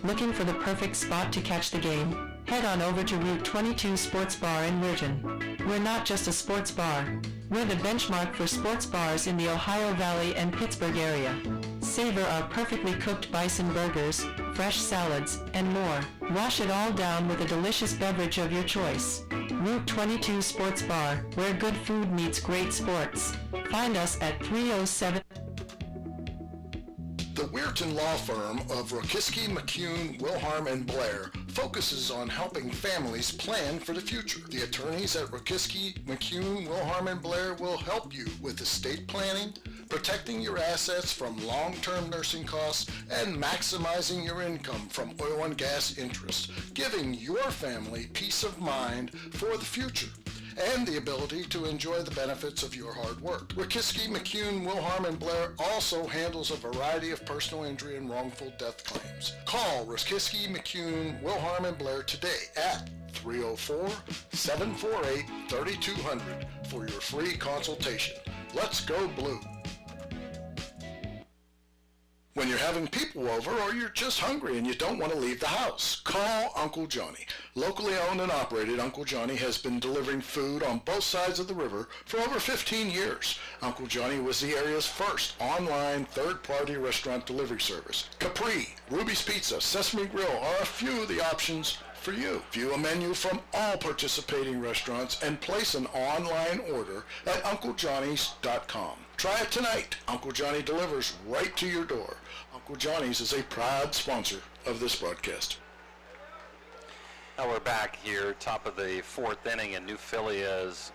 Looking for the perfect spot to catch the game? Head on over to Route 22 Sports Bar in Weirton. We're not just a sports bar. We're the benchmark for sports bars in the Ohio Valley and Pittsburgh area. Savor our perfectly cooked bison burgers, fresh salads, and more. Wash it all down with a delicious beverage of your choice. Route 22 Sports Bar, where good food meets great sports. Find us at 307... The Weirton Law Firm of Rokiski, McCune, Wilharm, and Blair focuses on helping families plan for the future. The attorneys at Rokiski, McCune, Wilharm, and Blair will help you with estate planning, protecting your assets from long-term nursing costs, and maximizing your income from oil and gas interest, giving your family peace of mind for the future and the ability to enjoy the benefits of your hard work. Rokiski, McCune, Wilharm, and Blair also handles a variety of personal injury and wrongful death claims. Call Rokiski, McCune, Wilharm, and Blair today at 304-748-3200 for your free consultation. Let's go Blue. When you're having people over or you're just hungry and you don't want to leave the house, call Uncle Johnny. Locally owned and operated, Uncle Johnny has been delivering food on both sides of the river for over 15 years. Uncle Johnny was the area's first online third-party restaurant delivery service. Capri, Ruby's Pizza, Sesame Grill are a few of the options for you. View a menu from all participating restaurants and place an online order at UncleJohnny's.com. Try it tonight. Uncle Johnny delivers right to your door. Uncle Johnny's is a proud sponsor of this broadcast. Now we're back here, top of the fourth inning, and New Philly has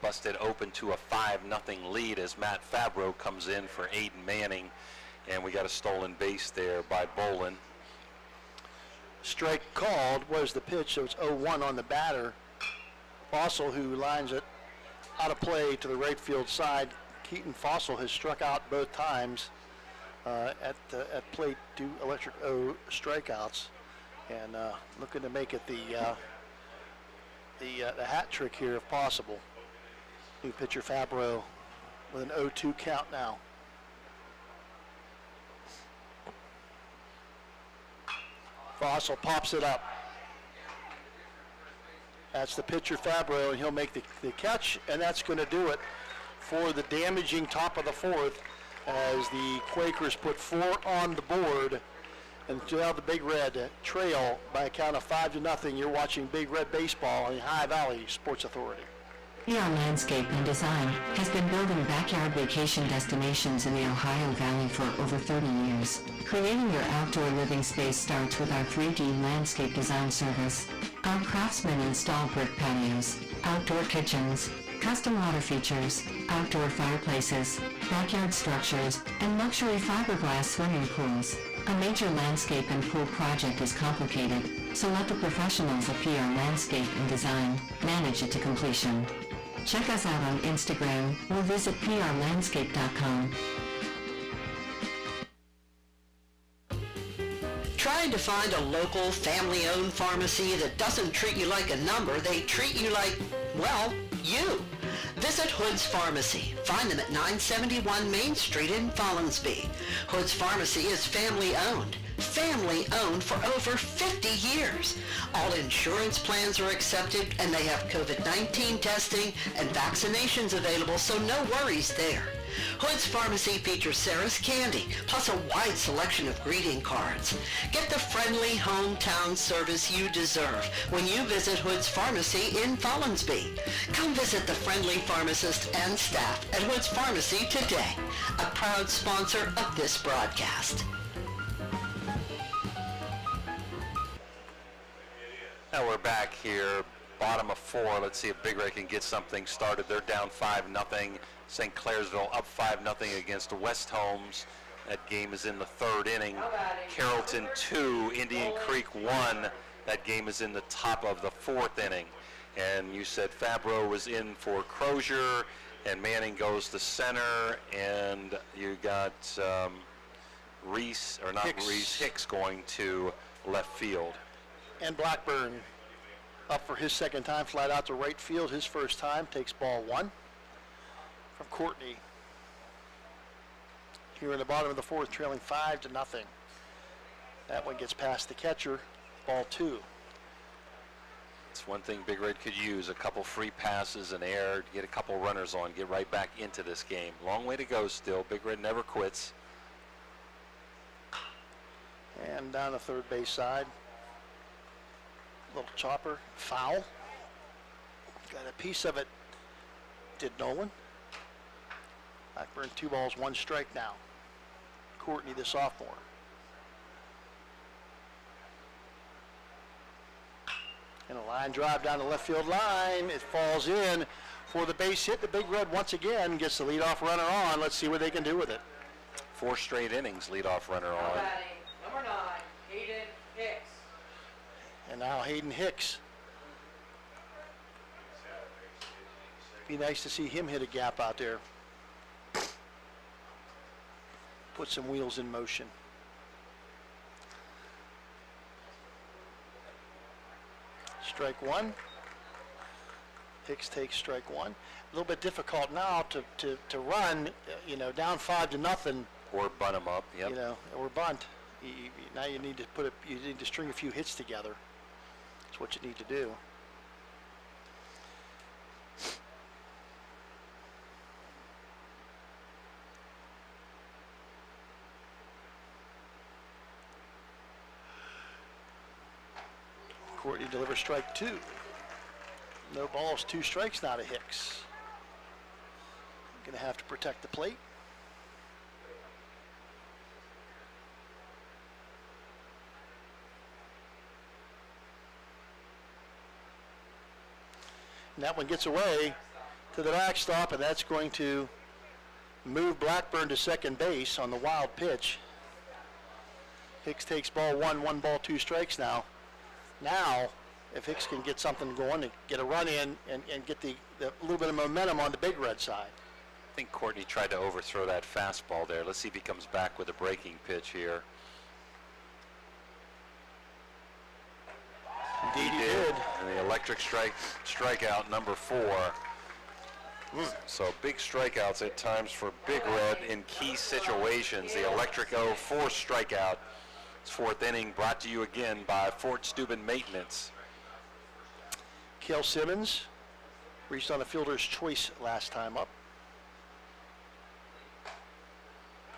busted open to a 5-0 lead as Matt Fabro comes in for Aiden Manning, and we got a stolen base there by Bolin. Strike called was the pitch, so it's 0-1 on the batter. Fossil, who lines it out of play to the right field side. Keaton Fossil has struck out both times at plate, 2 electric O strikeouts, and looking to make it the hat trick here if possible. New pitcher Fabro with an 0-2 count now. Fossil pops it up. That's the pitcher Fabro, and he'll make the catch, and that's going to do it for the damaging top of the fourth as the Quakers put 4 on the board, and now the Big Red trail by a count of 5-0. You're watching Big Red Baseball on the High Valley Sports Authority. Beyond Landscape and Design has been building backyard vacation destinations in the Ohio Valley for over 30 years. Creating your outdoor living space starts with our 3D landscape design service. Our craftsmen install brick patios, outdoor kitchens, custom water features, outdoor fireplaces, backyard structures, and luxury fiberglass swimming pools. A major landscape and pool project is complicated, so let the professionals of PR Landscape and Design manage it to completion. Check us out on Instagram or visit prlandscape.com. Trying to find a local, family-owned pharmacy that doesn't treat you like a number, they treat you like, well, you. Visit Hood's Pharmacy. Find them at 971 Main Street in Follinsby. Hood's Pharmacy is family-owned. Family-owned for over 50 years. All insurance plans are accepted, and they have COVID-19 testing and vaccinations available, so no worries there. Hood's Pharmacy features Sarah's Candy, plus a wide selection of greeting cards. Get the friendly hometown service you deserve when you visit Hood's Pharmacy in Follinsby. Come visit the friendly pharmacist and staff at Hood's Pharmacy today, a proud sponsor of this broadcast. Now we're back here, bottom of 4. Let's see if Big Red can get something started. They're down 5-0. St. Clairsville up 5-0 against West Holmes. That game is in the 3rd inning. Carrollton 2, Indian Creek 1. That game is in the top of the 4th inning. And you said Fabro was in for Crozier, and Manning goes to center, and you got Hicks going to left field. And Blackburn up for his second time, flat out to right field. His first time, takes ball 1 from Courtney. Here in the bottom of the 4th, trailing 5-0. That one gets past the catcher, ball 2. It's one thing Big Red could use, a couple free passes and air, get a couple runners on, get right back into this game. Long way to go still. Big Red never quits. And down the third base side. Little chopper, foul. Got a piece of it, did Nolan. Blackburn 2 balls, 1 strike now. Courtney, the sophomore. And a line drive down the left field line. It falls in for the base hit. The Big Red once again gets the leadoff runner on. Let's see what they can do with it. 4 straight innings, leadoff runner on. Number 9, Hayden Hicks. And now Hayden Hicks. Be nice to see him hit a gap out there. Put some wheels in motion. Strike 1. Hicks takes strike 1. A little bit difficult now to run, down 5-0 Or bunt them up, yep. You know, or bunt. Now you need to string a few hits together. That's what you need to do. Courtney delivers strike 2. No balls, 2 strikes now to Hicks. Gonna have to protect the plate. And that one gets away to the backstop, and that's going to move Blackburn to second base on the wild pitch. Hicks takes ball 1, 1 ball, 2 strikes now. Now, if Hicks can get something going and get a run in and get the little bit of momentum on the Big Red side. I think Courtney tried to overthrow that fastball there. Let's see if he comes back with a breaking pitch here. Indeed he did. And the electric strikeout number 4. So big strikeouts at times for Big Red in key situations. The electric 4 strikeout. It's 4th inning, brought to you again by Fort Steuben Maintenance. Cale Simmons reached on a fielder's choice last time up.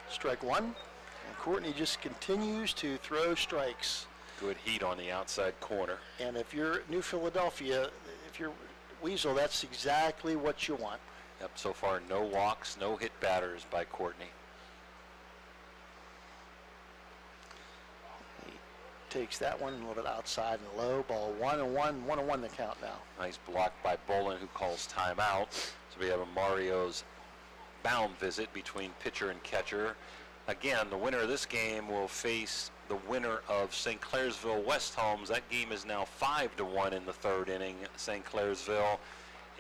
Strike 1, and Courtney just continues to throw strikes. Good heat on the outside corner. And if you're New Philadelphia, if you're Weasel, that's exactly what you want. Yep, so far no walks, no hit batters by Courtney. Takes that one a little bit outside and low. Ball 1-1, 1-1 the count now. Nice block by Bolin, who calls timeout. So we have a Mario's bound visit between pitcher and catcher. Again, the winner of this game will face the winner of St. Clairsville West Holmes. That game is now 5-1 in the 3rd inning. St. Clairsville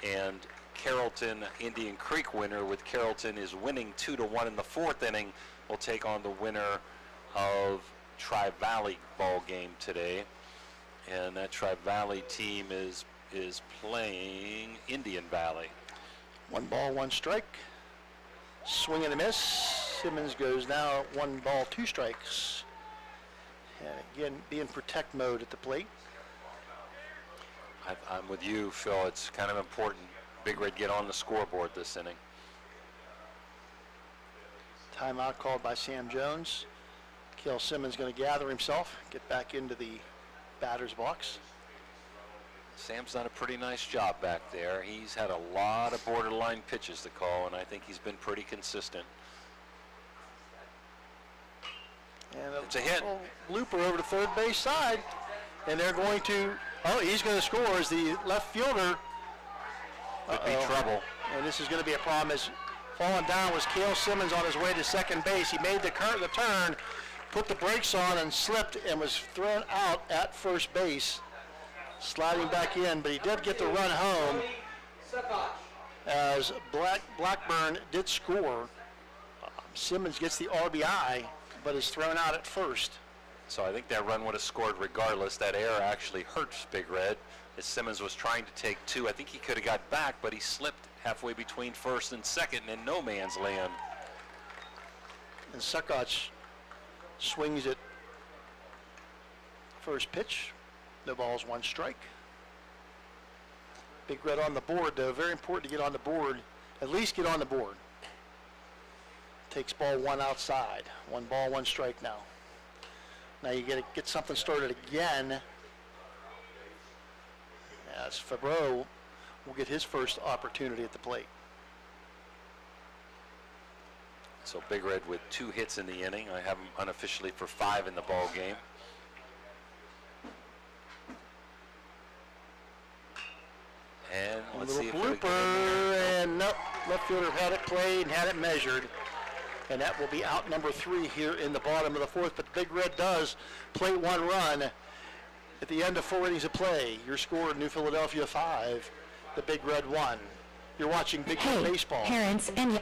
and Carrollton Indian Creek winner, with Carrollton is winning 2-1 in the 4th inning, will take on the winner of Tri-Valley ball game today, and that Tri-Valley team is playing Indian Valley. 1 ball, 1 strike. Swing and a miss. Simmons goes now 1 ball, 2 strikes. And again, be in protect mode at the plate. I'm with you, Phil. It's kind of important Big Red get on the scoreboard this inning. Timeout called by Sam Jones. Cale Simmons going to gather himself, get back into the batter's box. Sam's done a pretty nice job back there. He's had a lot of borderline pitches to call, and I think he's been pretty consistent. And it's a hit. Looper over to third base side, and they're going to, he's going to score as the left fielder. Could be trouble. And this is going to be a problem, as falling down was Cale Simmons on his way to second base. He made the turn, put the brakes on and slipped and was thrown out at first base, sliding back in, but he did get the run home as Blackburn did score. Simmons gets the RBI, but is thrown out at first. So I think that run would have scored regardless. That error actually hurts Big Red, as Simmons was trying to take 2. I think he could have got back, but he slipped halfway between first and second and in no man's land. And Suckotch swings at first pitch. No balls, 1 strike. Big Red on the board, though. Very important to get on the board. At least get on the board. Takes ball 1 outside. 1 ball, 1 strike now. Now you get something started again. As Fabreau will get his first opportunity at the plate. So Big Red with 2 hits in the inning. I have him unofficially for 5 in the ball game. And let's see if we blooper, and nope, left fielder had it played and had it measured. And that will be out number 3 here in the bottom of the 4th. But Big Red does play 1 run at the end of 4 innings of play. Your score, New Philadelphia 5, the Big Red 1. You're watching Big Red Baseball. Parents and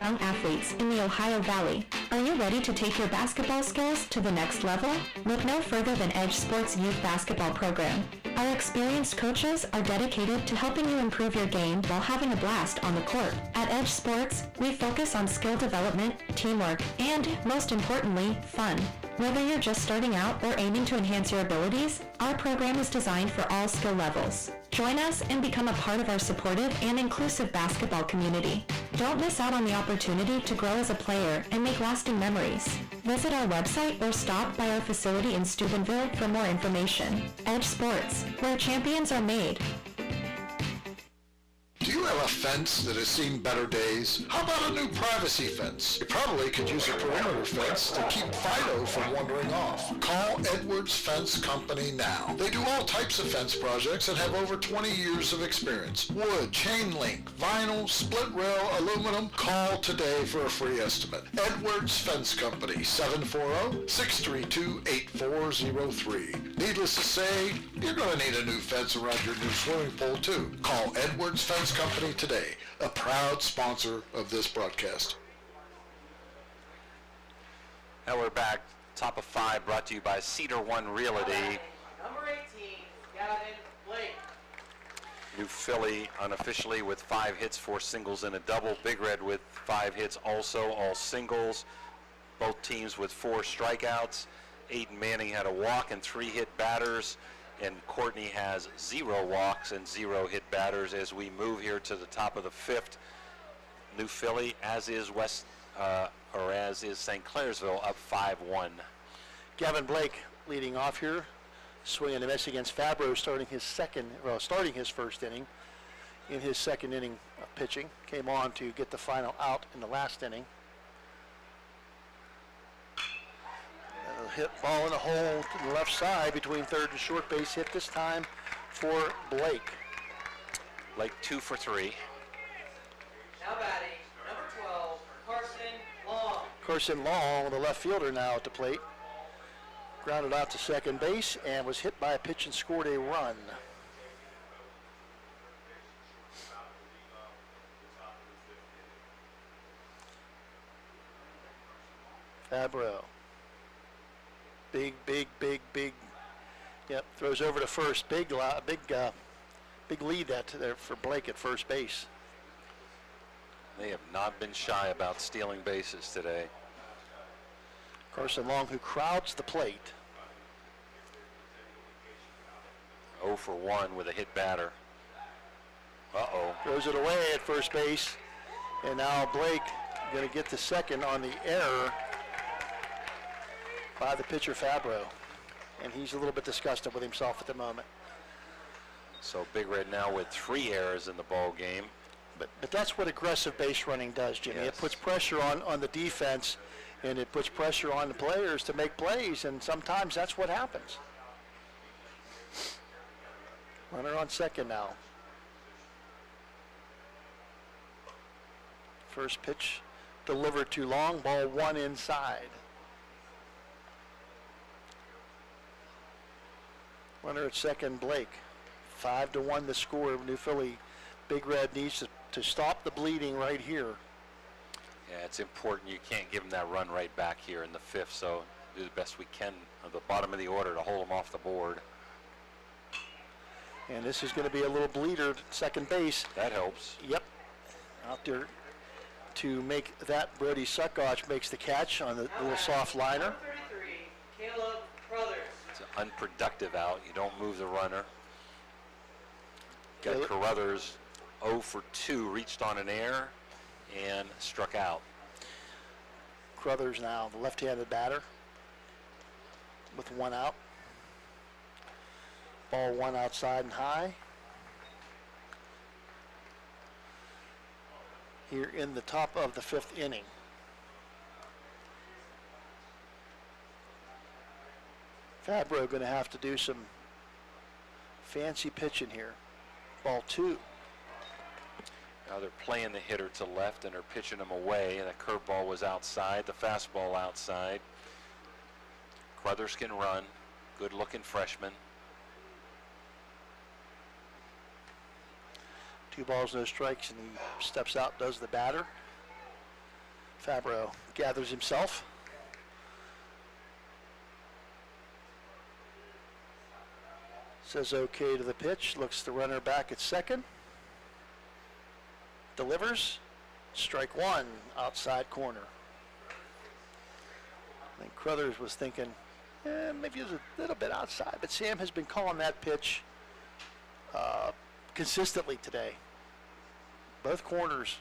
young athletes in the Ohio Valley, are you ready to take your basketball skills to the next level? Look no further than Edge Sports Youth Basketball Program. Our experienced coaches are dedicated to helping you improve your game while having a blast on the court. At Edge Sports, we focus on skill development, teamwork, and, most importantly, fun. Whether you're just starting out or aiming to enhance your abilities, our program is designed for all skill levels. Join us and become a part of our supportive and inclusive basketball community. Don't miss out on the opportunity to grow as a player and make lasting memories. Visit our website or stop by our facility in Steubenville for more information. Edge Sports, where champions are made. Do you have a fence that has seen better days? How about a new privacy fence? You probably could use a perimeter fence to keep Fido from wandering off. Call Edwards Fence Company now. They do all types of fence projects and have over 20 years of experience. Wood, chain link, vinyl, split rail, aluminum. Call today for a free estimate. Edwards Fence Company, 740-632-8403. Needless to say, you're going to need a new fence around your new swimming pool too. Call Edwards Fence Company today, a proud sponsor of this broadcast. Now we're back. Top of 5 brought to you by Cedar One Realty. Number 18, Gavin Blake. New Philly unofficially with 5 hits, 4 singles and a double. Big Red with 5 hits also, all singles. Both teams with 4 strikeouts. Aiden Manning had a walk and 3 hit batters. And Courtney has 0 walks and 0 hit batters as we move here to the top of the 5th. New Philly, as is St. Clairsville, up 5-1. Gavin Blake leading off here, swinging a miss against Fabro, starting his first inning. In his second inning of pitching, came on to get the final out in the last inning. Hit ball in the hole to the left side between third and short base, hit this time for Blake. Blake 2 for 3. Now batting, number 12, Carson Long. Carson Long, the left fielder, now at the plate. Grounded out to second base and was hit by a pitch and scored a run. Fabro. Big. Yep, throws over to first. Big lead there for Blake at first base. They have not been shy about stealing bases today. Carson Long, who crowds the plate. 0 for 1 with a hit batter. Uh-oh. Throws it away at first base. And now Blake going to get the second on the error by the pitcher Fabro, and he's a little bit disgusted with himself at the moment. So Big Red now with 3 errors in the ball game. But that's what aggressive base running does, Jimmy. Yes. It puts pressure on the defense, and it puts pressure on the players to make plays, and sometimes that's what happens. Runner on second now. First pitch delivered too long, ball 1 inside. Runner at second, Blake. 5-1 the score. New Philly. Big Red needs to stop the bleeding right here. Yeah, it's important. You can't give them that run right back here in the 5th, so do the best we can at the bottom of the order to hold them off the board. And this is going to be a little bleeder at second base. That helps. Yep. Out there to make that, Brody Suckotch makes the catch on the little soft liner. Number 33, Caleb Brothers. It's an unproductive out. You don't move the runner. Got Carruthers 0 for 2, reached on an error and struck out. Carruthers now, the left-handed batter with 1 out. Ball 1 outside and high. Here in the top of the 5th inning. Fabro going to have to do some fancy pitching here. Ball 2. Now they're playing the hitter to left and are pitching him away, and the curveball was outside, the fastball outside. Carruthers can run. Good looking freshman. 2 balls, no strikes, and he steps out, does the batter. Fabro gathers himself. Says okay to the pitch. Looks the runner back at second. Delivers. Strike one, outside corner. I think Crothers was thinking, maybe it was a little bit outside, but Sam has been calling that pitch consistently today. Both corners.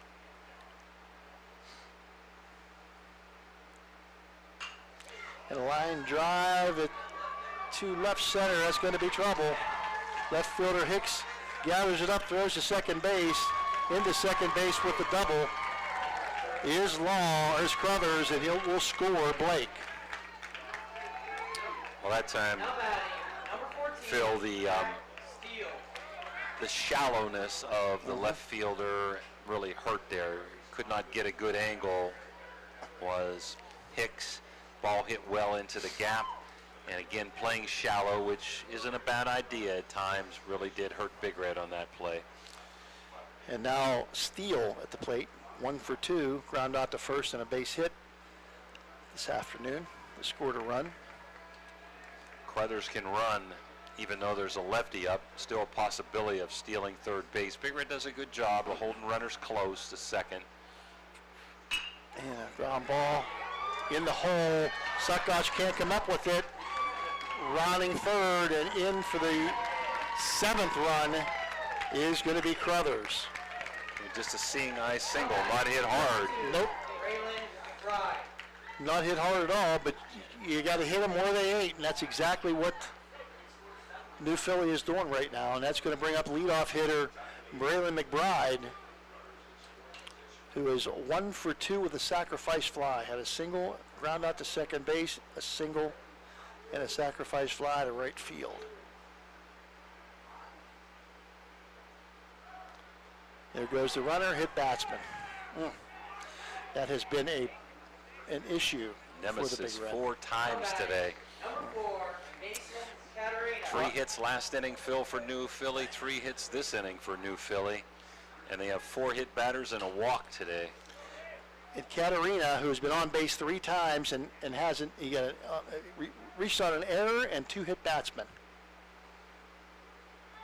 And a line drive to left center. That's going to be trouble. Left fielder Hicks gathers it up, throws to second base. Into second base with the double is Crothers, and will score Blake. Well, that time, Phil, the shallowness of the left fielder really hurt there. Could not get a good angle. Was Hicks. Ball hit well into the gap. And again, playing shallow, which isn't a bad idea at times, really did hurt Big Red on that play. And now Steele at the plate, 1 for 2, ground out to first and a base hit this afternoon. They scored a run. Crothers can run, even though there's a lefty up, still a possibility of stealing third base. Big Red does a good job of holding runners close to second. And a ground ball in the hole. Suckosh can't come up with it. Rounding third and in for the 7th run is going to be Crothers. Just a seeing eye single, not hit hard. Nope. Not hit hard at all, but you got to hit them where they ain't, and that's exactly what New Philly is doing right now, and that's going to bring up leadoff hitter Braylon McBride, who is 1 for 2 with a sacrifice fly. Had a single, ground out to second base, a single, and a sacrifice fly to right field. There goes the runner, hit batsman. That has been an issue Nemesis for the Big Red. 4 times today. Number 4, Mason Caterina. 3 hits last inning, Phil, for New Philly. 3 hits this inning for New Philly. And they have 4 hit batters and a walk today. And Caterina, who's been on base 3 times and hasn't, he got reached on an error and 2 hit batsmen.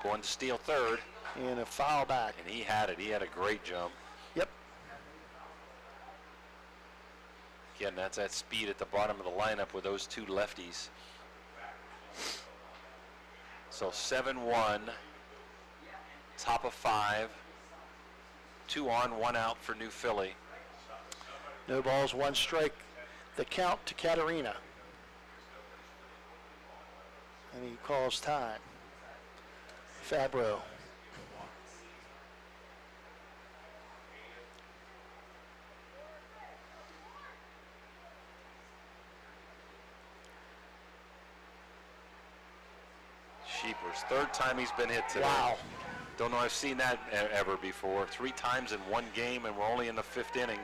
Going to steal third. And a foul back. And he had it. He had a great jump. Yep. Again, that's that speed at the bottom of the lineup with those 2 lefties. So 7-1, top of 5, 2 on, 1 out for New Philly. No balls, 1 strike. The count to Caterina. And he calls time. Fabro. Sheepers, 3rd time he's been hit today. Wow. Don't know I've seen that ever before. 3 times in 1 game, and we're only in the 5th inning.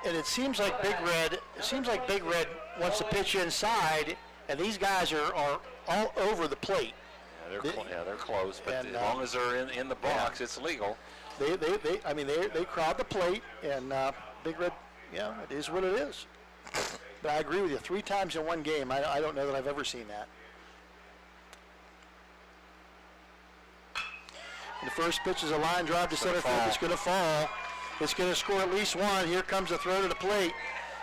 And it seems like Big Red wants to pitch inside, and these guys are all over the plate. Yeah, they're close, but and, as long as they're in the box, it's legal. They crowd the plate, and Big Red, yeah, it is what it is. But I agree with you. 3 times in 1 game, I don't know that I've ever seen that. And the first pitch is a line drive to center field. It's going to fall. It's going to score at least 1. Here comes the throw to the plate.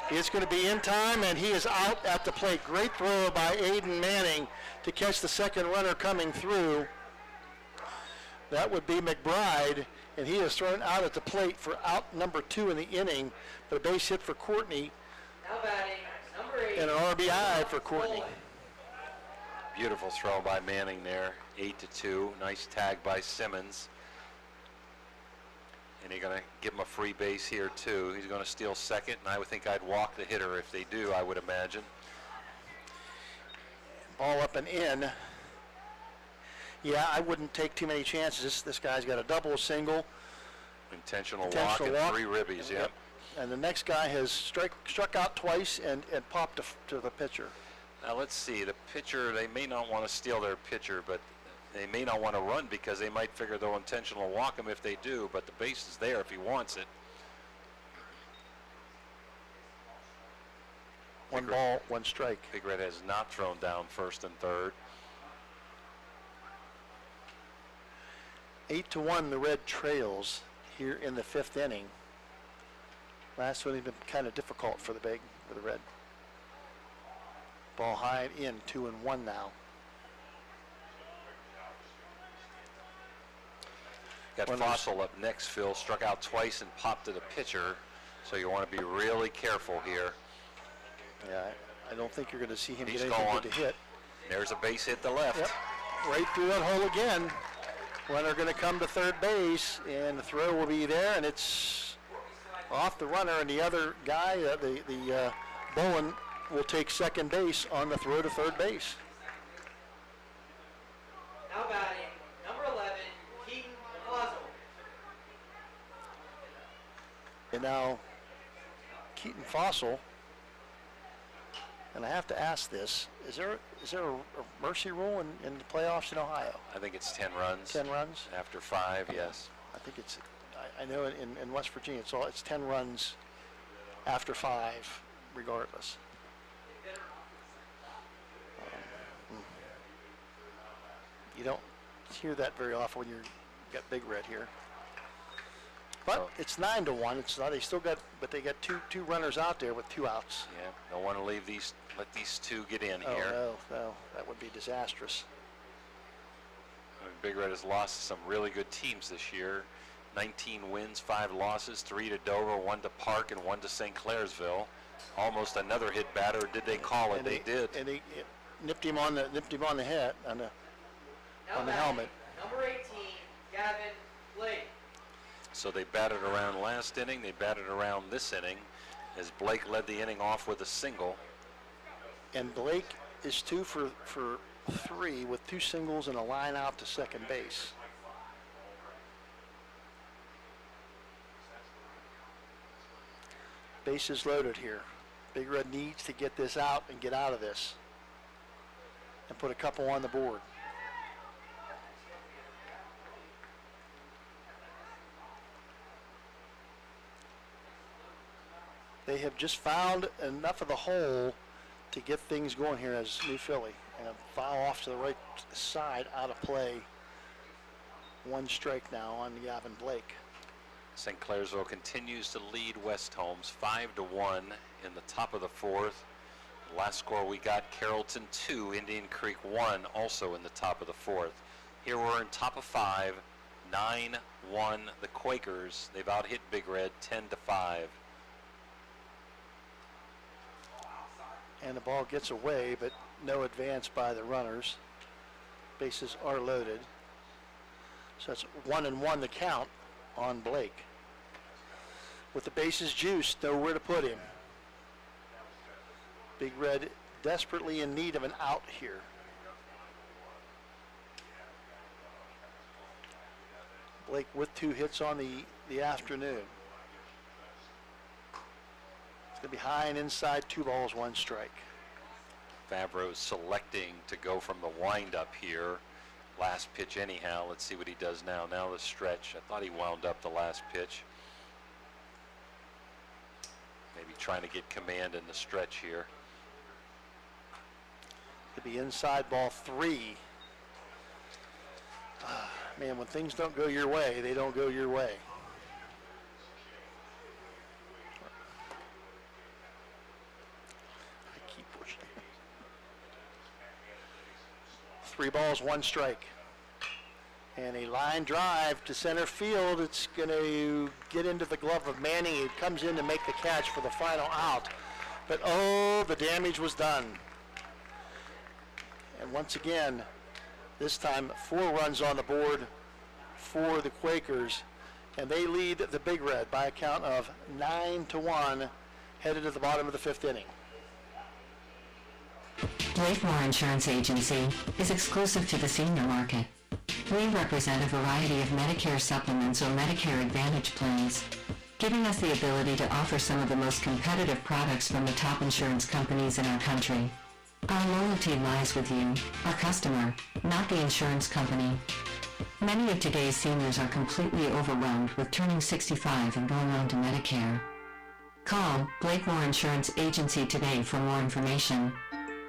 It's going to be in time, and he is out at the plate. Great throw by Aiden Manning to catch the second runner coming through. That would be McBride, and he is thrown out at the plate for out number 2 in the inning. But a base hit for Courtney. Now batting, number 8. And an RBI for Courtney. Beautiful throw by Manning there, 8-2. Nice tag by Simmons. And you're going to give him a free base here too. He's going to steal second, and I would think I'd walk the hitter if they do, I would imagine. Ball up and in. Yeah, I wouldn't take too many chances. This guy's got a double, single. Intentional walk and 3 ribbies, yep. And the next guy has struck out twice and popped to the pitcher. Now let's see, the pitcher, they may not want to steal their pitcher, but they may not want to run because they might figure they'll intentional walk him if they do, but the base is there if he wants it. 1 ball, 1 strike. Big Red has not thrown down first and third. 8-1 the Red trails here in the 5th inning. Last one has been kind of difficult for the Red. Ball high and in, 2-1 now. Got Fossil up next, Phil. Struck out twice and popped to the pitcher, so you want to be really careful here. Yeah, I don't think you're going to see him He's get anything going. good to hit. There's a base hit to left. Yep, right through that hole again. Runner going to come to third base, and the throw will be there, and it's off the runner, and the other guy, Bowen, will take second base on the throw to third base. Now batting, number 11, Keaton Fossil. And now Keaton Fossil, and I have to ask this, is there a mercy rule in the playoffs in Ohio? I think it's 10 runs. 10 runs? After 5, yes. I think it's, I know in West Virginia it's 10 runs after 5 regardless. You don't hear that very often when you got Big Red here. But it's 9-1. It's not. They still got, but they got two runners out there with 2 outs. Yeah, don't want to let these 2 get in Oh, here. no, that would be disastrous. Big Red has lost to some really good teams this year. 19 wins, 5 losses, 3 to Dover, 1 to Park, and 1 to St. Clairsville. Almost another hit batter. Did they call it? They did. And he nipped him on the head on the helmet. Number 18, Gavin Blake. So they batted around last inning. They batted around this inning as Blake led the inning off with a single. And Blake is 2 for 3 with 2 singles and a line out to second base. Bases loaded here. Big Red needs to get this out and get out of this and put a couple on the board. They have just found enough of the hole to get things going here as New Philly. And a foul off to the right side, out of play. 1 strike now on Gavin Blake. St. Clairsville continues to lead West Holmes 5-1 in the top of the 4th. The last score we got, Carrollton 2, Indian Creek 1, also in the top of the 4th. Here we're in top of 5, 9-1 the Quakers. They've out-hit Big Red 10-5. And the ball gets away, but no advance by the runners. Bases are loaded. So it's 1-1 the count on Blake. With the bases juiced, nowhere to put him. Big Red desperately in need of an out here. Blake with 2 hits on the afternoon. It's going to be high and inside, 2 balls, 1 strike. Favreau's selecting to go from the windup here. Last pitch anyhow. Let's see what he does now. Now the stretch. I thought he wound up the last pitch. Maybe trying to get command in the stretch here. Could be inside, ball 3. Man, when things don't go your way, they don't go your way. I keep pushing. 3 balls, 1 strike. And a line drive to center field. It's going to get into the glove of Manning. He comes in to make the catch for the final out. But oh, the damage was done. And once again, this time 4 runs on the board for the Quakers. And they lead the Big Red by a count of 9-1, headed to the bottom of the 5th inning. Blakemore Insurance Agency is exclusive to the senior market. We represent a variety of Medicare supplements or Medicare Advantage plans, giving us the ability to offer some of the most competitive products from the top insurance companies in our country. Our loyalty lies with you, our customer, not the insurance company. Many of today's seniors are completely overwhelmed with turning 65 and going on to Medicare. Call Blakemore Insurance Agency today for more information.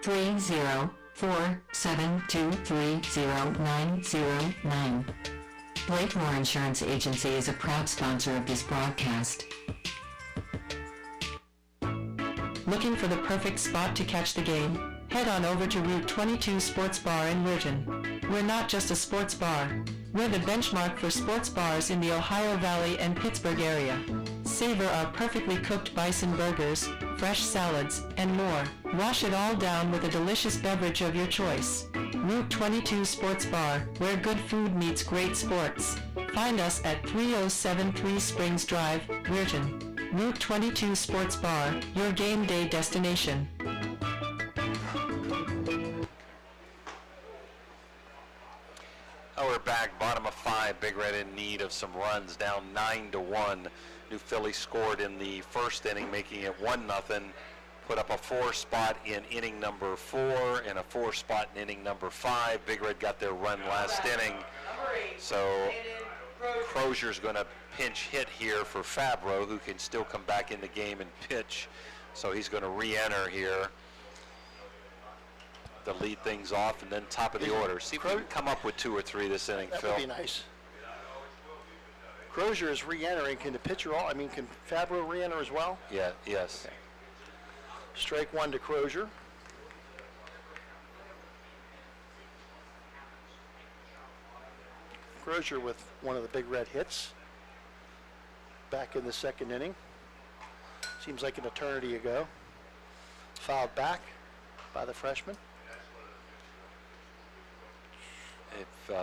304-723-0909. Blakemore Insurance Agency is a proud sponsor of this broadcast. Looking for the perfect spot to catch the game? Head on over to Route 22 Sports Bar in Virgin. We're not just a sports bar. We're the benchmark for sports bars in the Ohio Valley and Pittsburgh area. Savor our perfectly cooked bison burgers, fresh salads, and more. Wash it all down with a delicious beverage of your choice. Route 22 Sports Bar, where good food meets great sports. Find us at 3073 Springs Drive, Virgin. Route 22 Sports Bar, your game day destination. We're back, bottom of 5. Big Red in need of some runs, down 9-1. New Philly scored in the first inning, making it 1-0. Put up a 4 spot in inning number 4 and a 4 spot in inning number 5. Big Red got their run last inning. So Crozier's going to pinch hit here for Fabro, who can still come back in the game and pitch. So he's going to re-enter here to lead things off, and then top of the order. See if we can come up with 2 or 3 this inning, Phil. That would be nice. Crozier is re-entering. Can the pitcher can Fabro re-enter as well? Yeah, yes. Okay. Strike 1 to Crozier. Crozier with one of the Big Red hits back in the second inning. Seems like an eternity ago. Fouled back by the freshman. If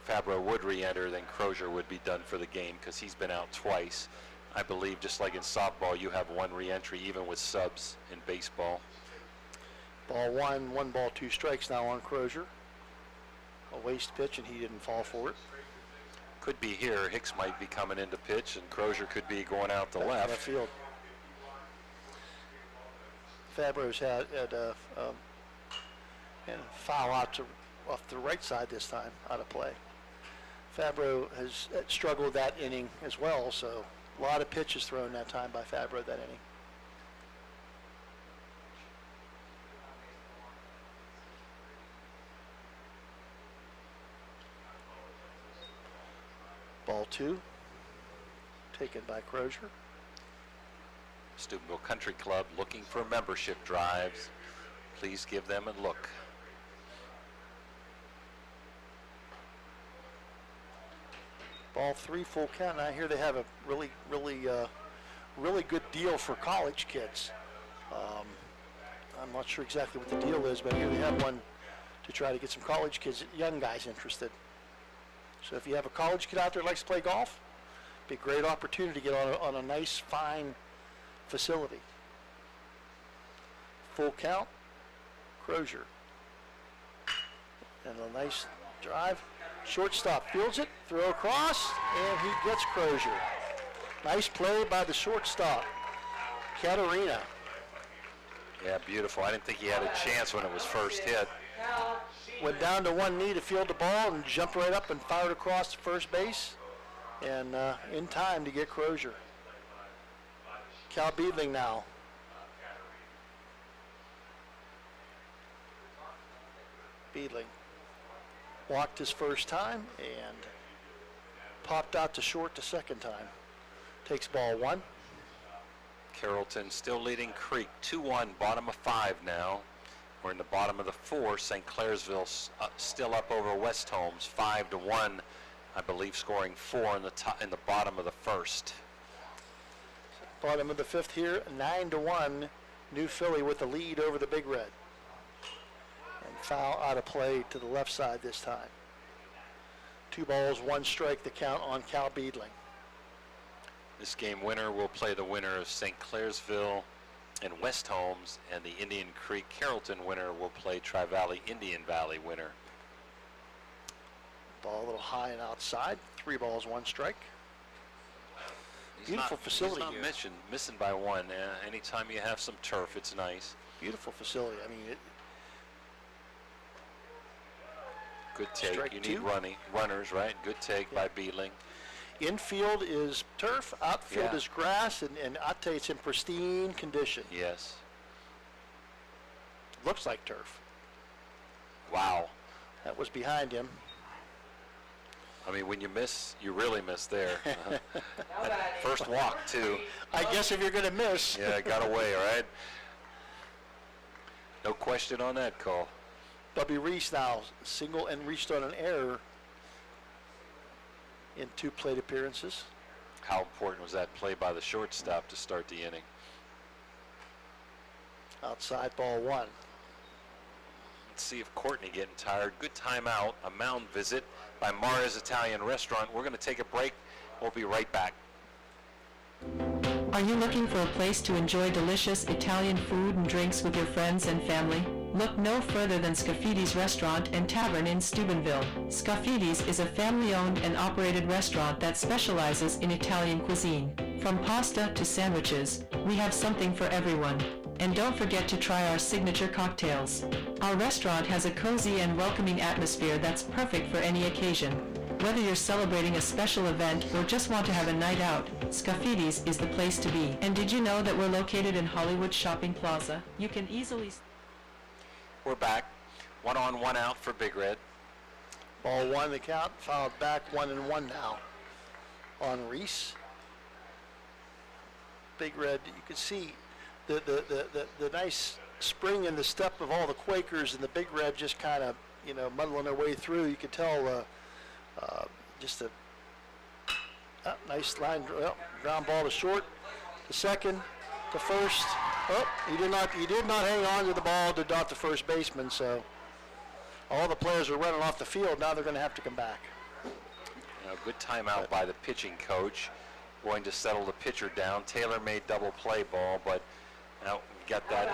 Fabro would re-enter, then Crozier would be done for the game because he's been out twice. I believe just like in softball, you have 1 re-entry even with subs in baseball. Ball 1 ball 2 strikes now on Crozier. A waste pitch, and he didn't fall for it. Could be here. Hicks might be coming into pitch, and Crozier could be going out the left. Field. Fabro's had a foul out off the right side this time, out of play. Fabro has struggled that inning as well, so a lot of pitches thrown that time by Fabro that inning. Ball 2, taken by Crozier. Steubenville Country Club looking for membership drives. Please give them a look. Ball 3, full count. And I hear they have a really good deal for college kids. I'm not sure exactly what the deal is, but I hear they have one to try to get some college kids, young guys interested. So if you have a college kid out there that likes to play golf, it'd be a great opportunity to get on a nice, fine facility. Full count, Crozier. And a nice drive. Shortstop fields it, throw across, and he gets Crozier. Nice play by the shortstop, Katarina. Yeah, beautiful. I didn't think he had a chance when it was first hit. Went down to one knee to field the ball and jumped right up and fired across the first base, and in time to get Crozier. Cal Beedling now. Beedling walked his first time and popped out to short the second time. Takes ball 1. Carrollton still leading Creek 2-1, bottom of 5 now. We're in the bottom of the 4. St. Clairsville still up over West Holmes 5-1. I believe scoring 4 in the bottom of the first. Bottom of the 5th here, 9-1. New Philly with the lead over the Big Red. And foul out of play to the left side this time. 2 balls, 1 strike, the count on Cal Beedling. This game winner will play the winner of St. Clairsville and West Holmes, and the Indian Creek Carrollton winner will play Tri-Valley Indian Valley winner. Ball a little high and outside. 3 balls, 1 strike. Beautiful facility here. He's not missing by 1. Anytime you have some turf, it's nice. Beautiful facility. I mean, good take. Strike You 2. need runners, right? Good take by Beedling. Infield is turf, outfield is grass, and I'll tell you, it's in pristine condition. Yes. Looks like turf. Wow. That was behind him. I mean, when you miss, you really miss there. That first walk, too. I guess if you're going to miss. Yeah, it got away, right? No question on that call. Bubby Reese now single and reached on an error in 2 plate appearances. How important was that play by the shortstop to start the inning? Outside ball 1. Let's see if Courtney getting tired. Good timeout, a mound visit by Mara's Italian Restaurant. We're going to take a break. We'll be right back. Are you looking for a place to enjoy delicious Italian food and drinks with your friends and family? Look no further than Scaffidi's Restaurant and Tavern in Steubenville. Scaffidi's is a family-owned and operated restaurant that specializes in Italian cuisine. From pasta to sandwiches, we have something for everyone. And don't forget to try our signature cocktails. Our restaurant has a cozy and welcoming atmosphere that's perfect for any occasion. Whether you're celebrating a special event or just want to have a night out, Scaffidi's is the place to be. And did you know that we're located in Hollywood Shopping Plaza? You can easily... We're back. 1 on, 1 out for Big Red. Ball 1 the count, fouled back 1-1 now on Reese. Big Red, you can see the nice spring in the step of all the Quakers, and the Big Red just kind of, you know, muddling their way through. You could tell just a nice line, ground ball to short, to second, to first. Oh, he did not hang on to the ball to dot the first baseman, so all the players are running off the field. Now they're going to have to come back. Good timeout by the pitching coach, going to settle the pitcher down. Taylor made double play ball, but now we got that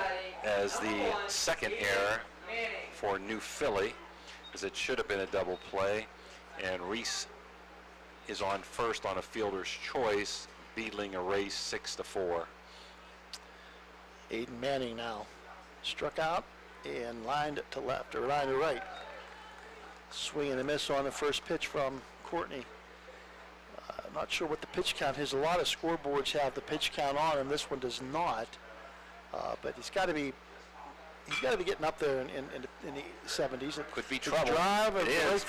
as the second error for New Philly, as it should have been a double play. And Reese is on first on a fielder's choice, beetling a race 6-4. Aiden Manning now struck out and lined to left, or lined to right. Swing and a miss on the first pitch from Courtney. I'm not sure what the pitch count is. A lot of scoreboards have the pitch count on him. This one does not. But he's got to be getting up there in the 70s. Could be trouble. Drive, it is.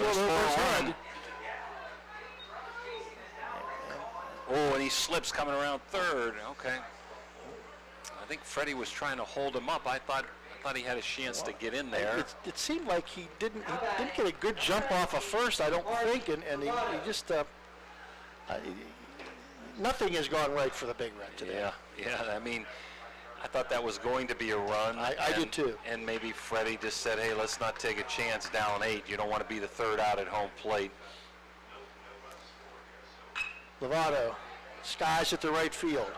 Oh, and he slips coming around third. Okay. I think Freddie was trying to hold him up. I thought he had a chance to get in there. It seemed like he didn't get a good jump off of first, I don't think, and he just nothing has gone right for the Big Red today. Yeah. I mean, I thought that was going to be a run. I did too. And maybe Freddie just said, hey, let's not take a chance down 8. You don't want to be the third out at home plate. Lovato skies at the right field.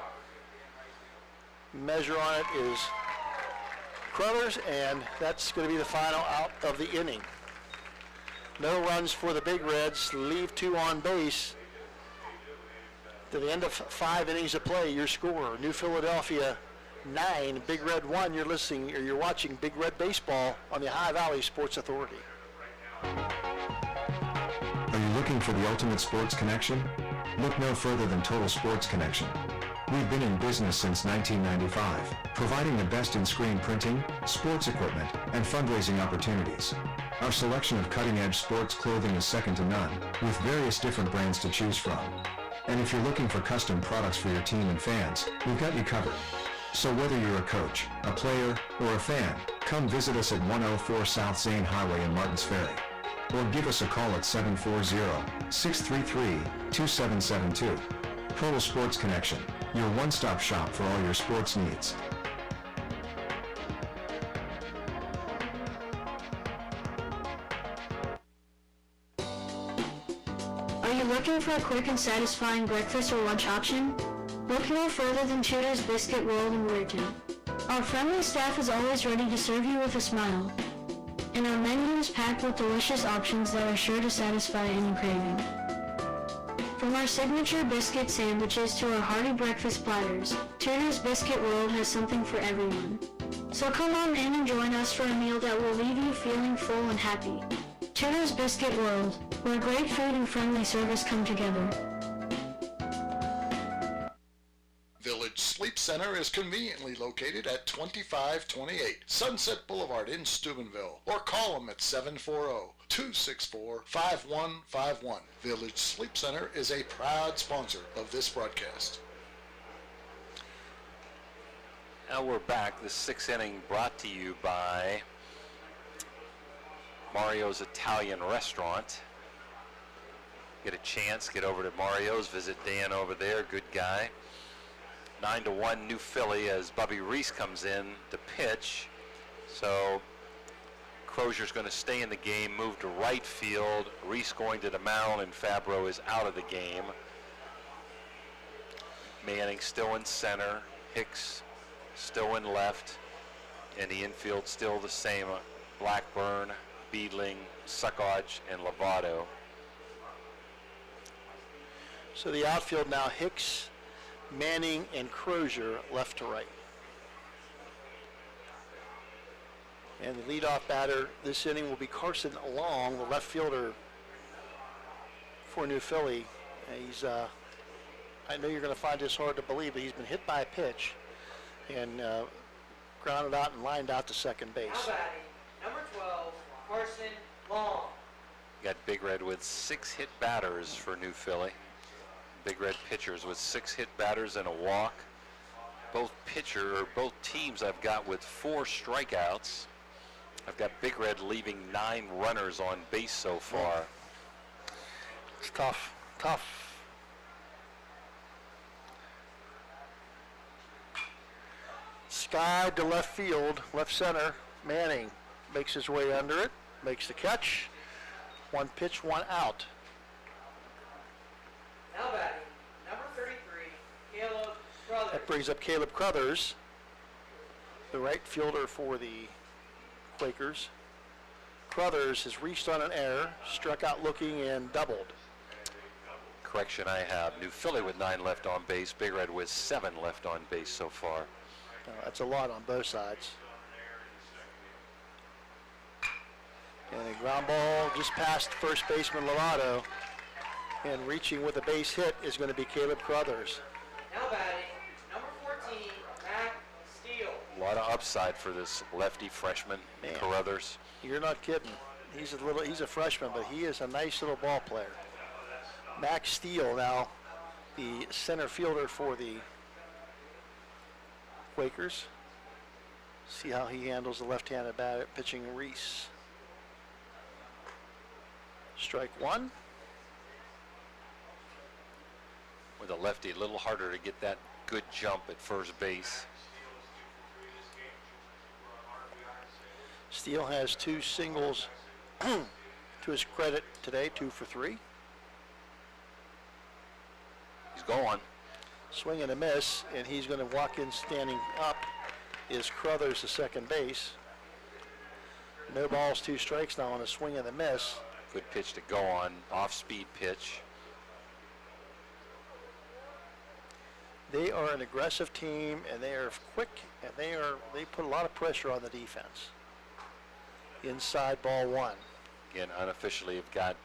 Measure on it is Crothers, and that's going to be the final out of the inning. No runs for the Big Reds, leave 2 on base. To the end of 5 innings of play, your score, New Philadelphia 9, Big Red 1. You're watching Big Red Baseball on the Ohio Valley Sports Authority. Are you looking for the ultimate sports connection? Look no further than Total Sports Connection. We've been in business since 1995, providing the best in screen printing, sports equipment, and fundraising opportunities. Our selection of cutting-edge sports clothing is second to none, with various different brands to choose from. And if you're looking for custom products for your team and fans, we've got you covered. So whether you're a coach, a player, or a fan, come visit us at 104 South Zane Highway in Martins Ferry. Or give us a call at 740-633-2772. Total Sports Connection, your one-stop shop for all your sports needs. Are you looking for a quick and satisfying breakfast or lunch option? Look no further than Tudor's Biscuit World in Weirton. Our friendly staff is always ready to serve you with a smile. And our menu is packed with delicious options that are sure to satisfy any craving. From our signature biscuit sandwiches to our hearty breakfast platters, Tudor's Biscuit World has something for everyone. So come on in and join us for a meal that will leave you feeling full and happy. Tudor's Biscuit World, where great food and friendly service come together. Village Sleep Center is conveniently located at 2528 Sunset Boulevard in Steubenville, or call them at 740-264-5151. Village Sleep Center is a proud sponsor of this broadcast. Now we're back. The sixth inning brought to you by Mario's Italian Restaurant. Get a chance, get over to Mario's, visit Dan over there, good guy. 9-1 New Philly as Bubby Reese comes in to pitch. So Crozier's going to stay in the game, move to right field. Reese going to the mound, and Fabro is out of the game. Manning still in center. Hicks still in left. And the infield still the same. Blackburn, Beedling, Suckage, and Lovato. So the outfield now, Hicks, Manning, and Crozier left to right. And the leadoff batter this inning will be Carson Long, the left fielder for New Philly. He's, I know you're going to find this hard to believe, but he's been hit by a pitch and grounded out and lined out to second base. Now batting, number 12, Carson Long. Got Big Red with 6 hit batters for New Philly. Big Red pitchers with 6 hit batters and a walk. Both teams I've got with 4 strikeouts. I've got Big Red leaving 9 runners on base so far. It's tough, tough. Sky to left field, left center. Manning makes his way under it, makes the catch. 1 pitch, 1 out. Now batting, number 33, Caleb Brothers. That brings up Caleb Crothers, the right fielder for the Quakers. Crothers has reached on an error, struck out looking, and doubled. Correction, I have New Philly with 9 left on base, Big Red with 7 left on base so far. That's a lot on both sides. And a ground ball just past first baseman Lovato. And reaching with a base hit is going to be Caleb Crothers. Now batting, number 14, Mac Steele. A lot of upside for this lefty freshman, Carruthers. You're not kidding. He's a freshman, but he is a nice little ball player. Max Steele now, the center fielder for the Quakers. See how he handles the left-handed batter pitching Reese. Strike 1. With a lefty, a little harder to get that good jump at first base. Steele has 2 singles to his credit today, 2 for 3. He's going. Swing and a miss, and he's going to walk in standing up is Crothers to second base. No balls, 2 strikes now on a swing and a miss. Good pitch to go on, off-speed pitch. They are an aggressive team, and they are quick, and they put a lot of pressure on the defense. Inside ball 1. Again, unofficially, have got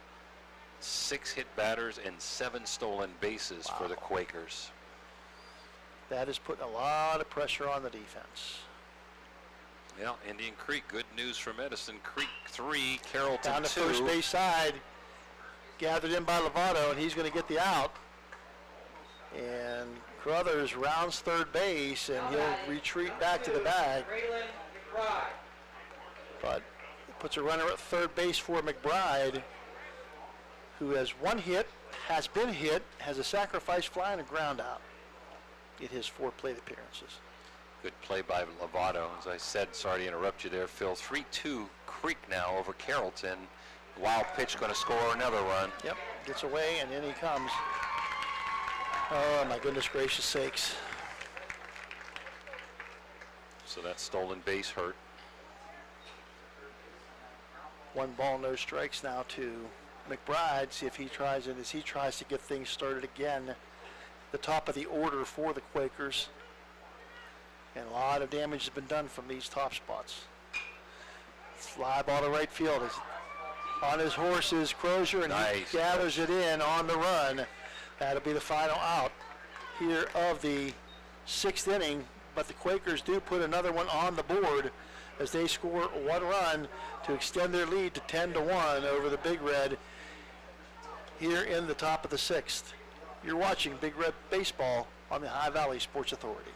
6 hit batters and 7 stolen bases for the Quakers. That is putting a lot of pressure on the defense. Well, Indian Creek, good news for Medicine Creek 3, Carrollton 2. Down the first base side, gathered in by Lovato, and he's going to get the out. And Crothers rounds third base, and he'll retreat back to the bag. But it puts a runner at third base for McBride, who has 1 hit, has been hit, has a sacrifice fly and a ground out in his 4 plate appearances. Good play by Lovato. As I said, sorry to interrupt you there, Phil. 3-2 Creek now over Carrollton. Wild pitch going to score another run. Yep, gets away, and in he comes. Oh, my goodness gracious sakes. So that stolen base hurt. 1 ball, no strikes now to McBride. See if he tries it as he tries to get things started again. The top of the order for the Quakers. And a lot of damage has been done from these top spots. Fly ball to right field. On his horse is Crozier, and nice. He gathers it in on the run. That'll be the final out here of the sixth inning, but the Quakers do put another one on the board as they score one run to extend their lead to 10-1 over the Big Red here in the top of the sixth. You're watching Big Red Baseball on the High Valley Sports Authority.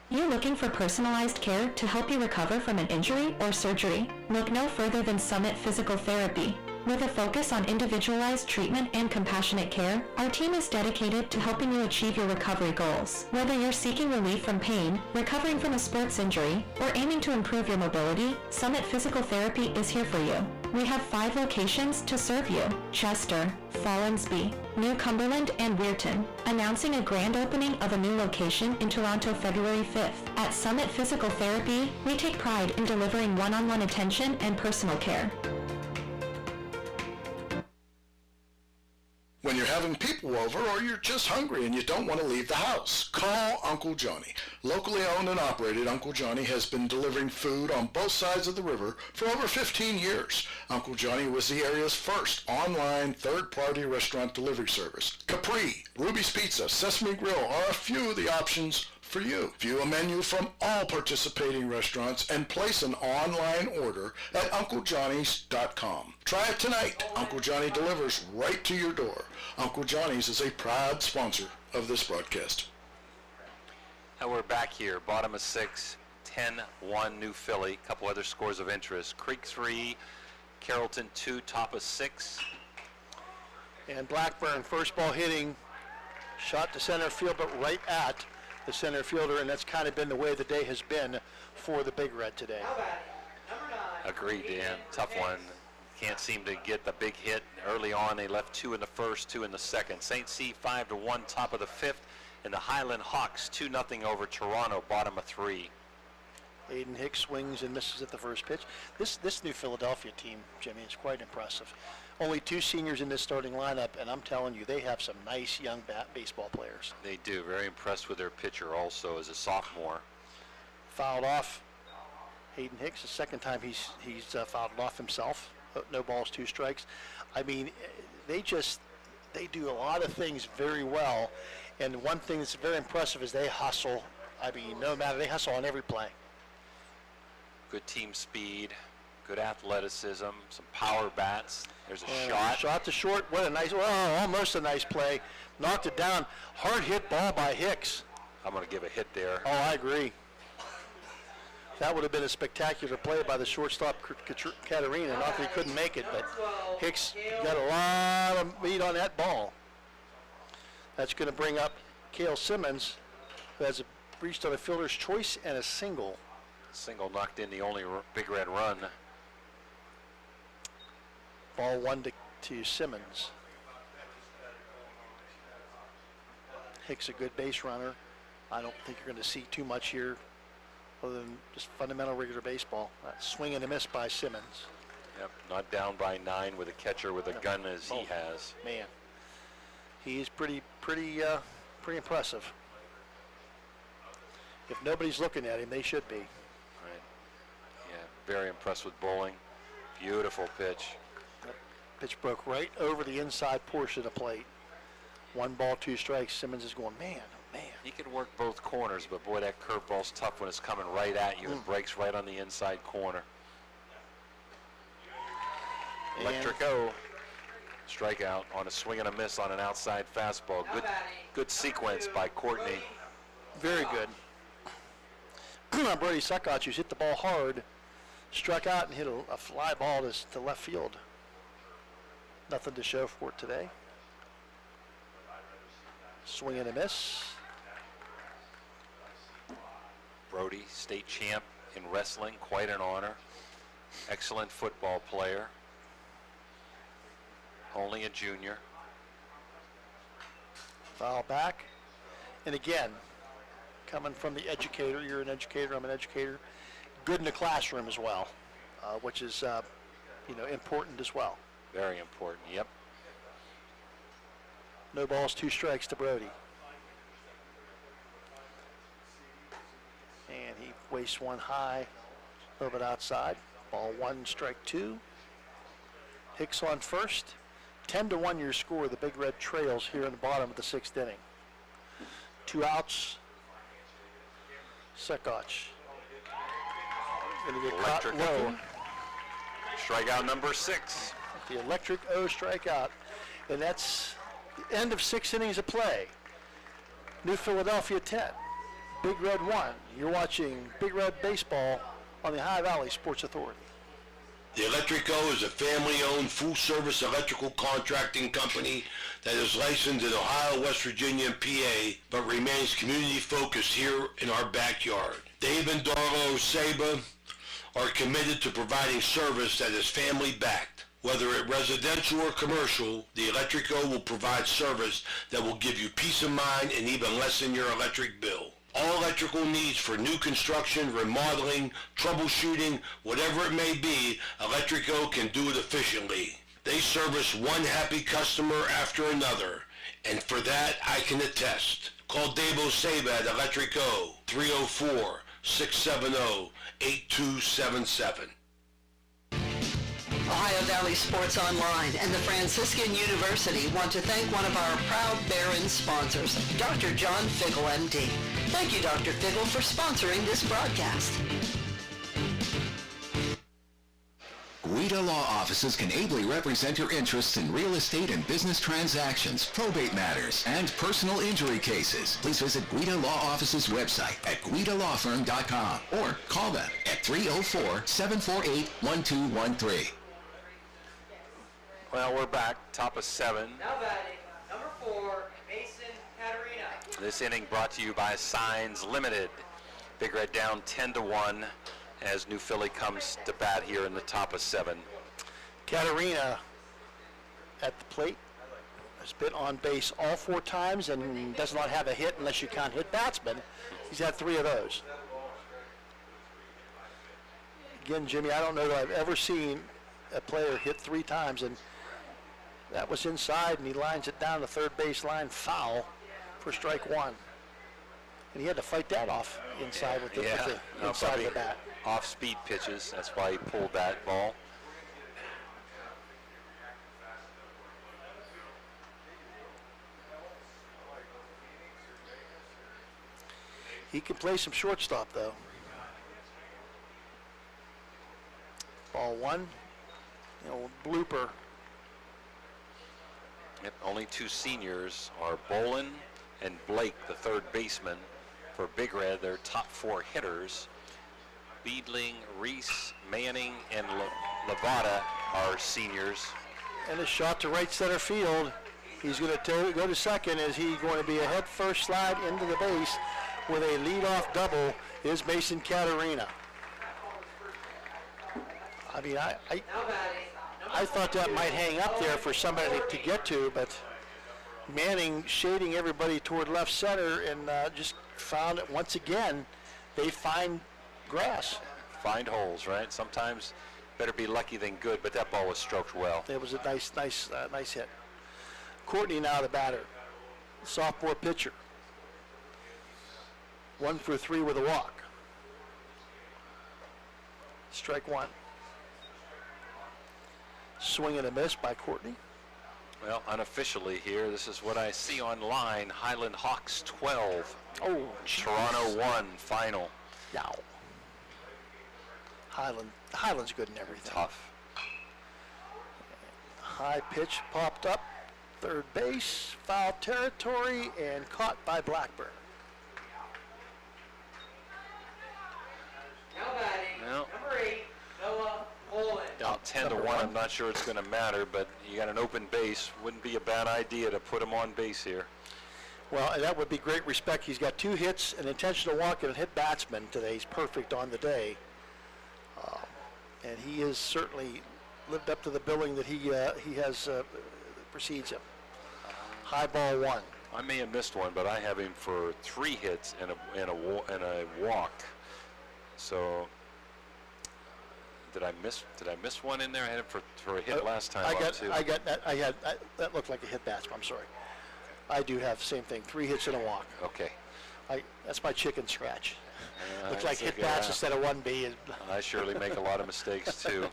You're looking for personalized care to help you recover from an injury or surgery? Look no further than Summit Physical Therapy. With a focus on individualized treatment and compassionate care, our team is dedicated to helping you achieve your recovery goals. Whether you're seeking relief from pain, recovering from a sports injury, or aiming to improve your mobility, Summit Physical Therapy is here for you. We have 5 locations to serve you: Chester, Fallensby, New Cumberland, and Weirton. Announcing a grand opening of a new location in Toronto February 5th. At Summit Physical Therapy, we take pride in delivering one-on-one attention and personal care. When you're having people over or you're just hungry and you don't want to leave the house, call Uncle Johnny. Locally owned and operated, Uncle Johnny has been delivering food on both sides of the river for over 15 years. Uncle Johnny was the area's first online third-party restaurant delivery service. Capri, Ruby's Pizza, Sesame Grill are a few of the options for you. View a menu from all participating restaurants and place an online order at UncleJohnny's.com. Try it tonight. Uncle Johnny delivers right to your door. Uncle Johnny's is a proud sponsor of this broadcast. And we're back here, bottom of 6, 10-1 New Philly. Couple other scores of interest. Creek 3, Carrollton 2, top of 6. And Blackburn, first ball hitting, shot to center field, but right at the center fielder, and that's kind of been the way the day has been for the Big Red today. Agreed, Dan. Tough one. Can't seem to get the big hit early on. They left 2 in the first, 2 in the second. St. C 5-1, top of the 5th, and the Highland Hawks 2-0 over Toronto, bottom of 3. Aiden Hicks swings and misses at the first pitch. This New Philadelphia team, Jimmy, is quite impressive. Only 2 seniors in this starting lineup, and I'm telling you, they have some nice young baseball players. They do. Very impressed with their pitcher also as a sophomore. Fouled off. Aiden Hicks, the second time he's fouled off himself. No balls, 2 strikes. I mean, they do a lot of things very well, and one thing that's very impressive is they hustle. I mean, no matter, they hustle on every play. Good team speed, good athleticism, some power bats. There's a shot. Shot to short. What a nice, almost a nice play. Knocked it down. Hard hit ball by Hicks. I'm going to give a hit there. Oh, I agree. That would have been a spectacular play by the shortstop, Katerina. Not that he couldn't make it, but Hicks got a lot of meat on that ball. That's going to bring up Cale Simmons, who has reached on a fielder's choice and a single. Single knocked in the only Big Red run. Ball 1 to Simmons. Hicks a good base runner. I don't think you're going to see too much here other than just fundamental regular baseball. Swing and a miss by Simmons. Yep, not down by 9 with a catcher with a gun as he has. Man, he's pretty impressive. If nobody's looking at him, they should be. Right. Yeah, very impressed with bowling. Beautiful pitch. That pitch broke right over the inside portion of the plate. 1 ball, 2 strikes. Simmons is going, man, oh man. He can work both corners, but boy, that curveball's tough when it's coming right at you and breaks right on the inside corner. Electric O. Strikeout on a swing and a miss on an outside fastball. Good sequence by Courtney. Very good. Brody Suckotch, who's hit the ball hard, struck out and hit a fly ball to left field. Nothing to show for it today. Swing and a miss. Brody, state champ in wrestling, quite an honor. Excellent football player. Only a junior. Foul back. And again, coming from the educator, you're an educator, I'm an educator. Good in the classroom as well, which is, important as well. Very important, yep. No balls, 2 strikes to Brody. And he wastes 1 high, a little bit outside. Ball 1, strike 2. Hicks on first. 10-1 your score. The Big Red trails here in the bottom of the 6th inning. 2 outs. Sekach. Going to get Electric caught low. Strikeout number 6. The electric O strikeout. And that's the end of 6 innings of play. New Philadelphia 10. Big Red 1. You're watching Big Red Baseball on the Ohio Valley Sports Authority. The Electric O is a family-owned, full-service electrical contracting company that is licensed in Ohio, West Virginia, and PA, but remains community-focused here in our backyard. Dave and Darla Oseba are committed to providing service that is family-backed. Whether it residential or commercial, the Electric O will provide service that will give you peace of mind and even lessen your electric bill. All electrical needs for new construction, remodeling, troubleshooting, whatever it may be, Electric O can do it efficiently. They service one happy customer after another, and for that I can attest. Call Dave Oseba at Electric O, 304-670-8277. Ohio Valley Sports Online and the Franciscan University want to thank one of our proud Barron sponsors, Dr. John Figgle, MD. Thank you, Dr. Figgle, for sponsoring this broadcast. Guida Law Offices can ably represent your interests in real estate and business transactions, probate matters, and personal injury cases. Please visit Guida Law Offices' website at guidalawfirm.com or call them at 304-748-1213. Well, we're back, top of 7. Now batting, number 4, Mason Caterina. This inning brought to you by Signs Limited. Big Red down 10-1 as New Philly comes to bat here in the top of 7. Katerina at the plate has been on base all 4 times and does not have a hit unless you count hit batsmen. He's had 3 of those. Again, Jimmy, I don't know that I've ever seen a player hit 3 times, and that was inside, and he lines it down the third base line foul for strike 1. And he had to fight that off inside with the inside of the bat. Off-speed pitches, that's why he pulled that ball. He can play some shortstop, though. Ball 1, blooper. Yep, only 2 seniors are Bolin and Blake, the third baseman. For Big Red, their top 4 hitters, Beedling, Reese, Manning, and Levada are seniors. And a shot to right center field. He's going to go to second as he's going to be a head first slide into the base with a leadoff double is Mason Caterina. I mean, I thought that might hang up there for somebody to get to, but Manning shading everybody toward left center and just found it once again. They find grass. Find holes, right? Sometimes better be lucky than good, but that ball was stroked well. It was a nice hit. Courtney now the batter, sophomore pitcher. 1 for 3 with a walk. Strike 1. Swing and a miss by Courtney. Well, unofficially here, this is what I see online. Highland Hawks 12. Oh, Toronto 1 final. Yow. Highland's good in everything. Tough. High pitch popped up. Third base, foul territory, and caught by Blackburn. Now batting, number 8, Noah Bolin. Down 10-1. I'm not sure it's going to matter, but you got an open base. Wouldn't be a bad idea to put him on base here. Well, and that would be great respect. He's got 2 hits, an intentional walk, and a hit batsman today. He's perfect on the day. And he has certainly lived up to the billing that he has precedes him. High ball 1. I may have missed one, but I have him for 3 hits and a walk. So did I miss one in there? I had him for a hit last time. That looked like a hit batsman. I'm sorry. I do have the same thing. 3 hits and a walk. Okay. That's my chicken scratch. Looks like hit bats instead of 1B. I surely make a lot of mistakes too.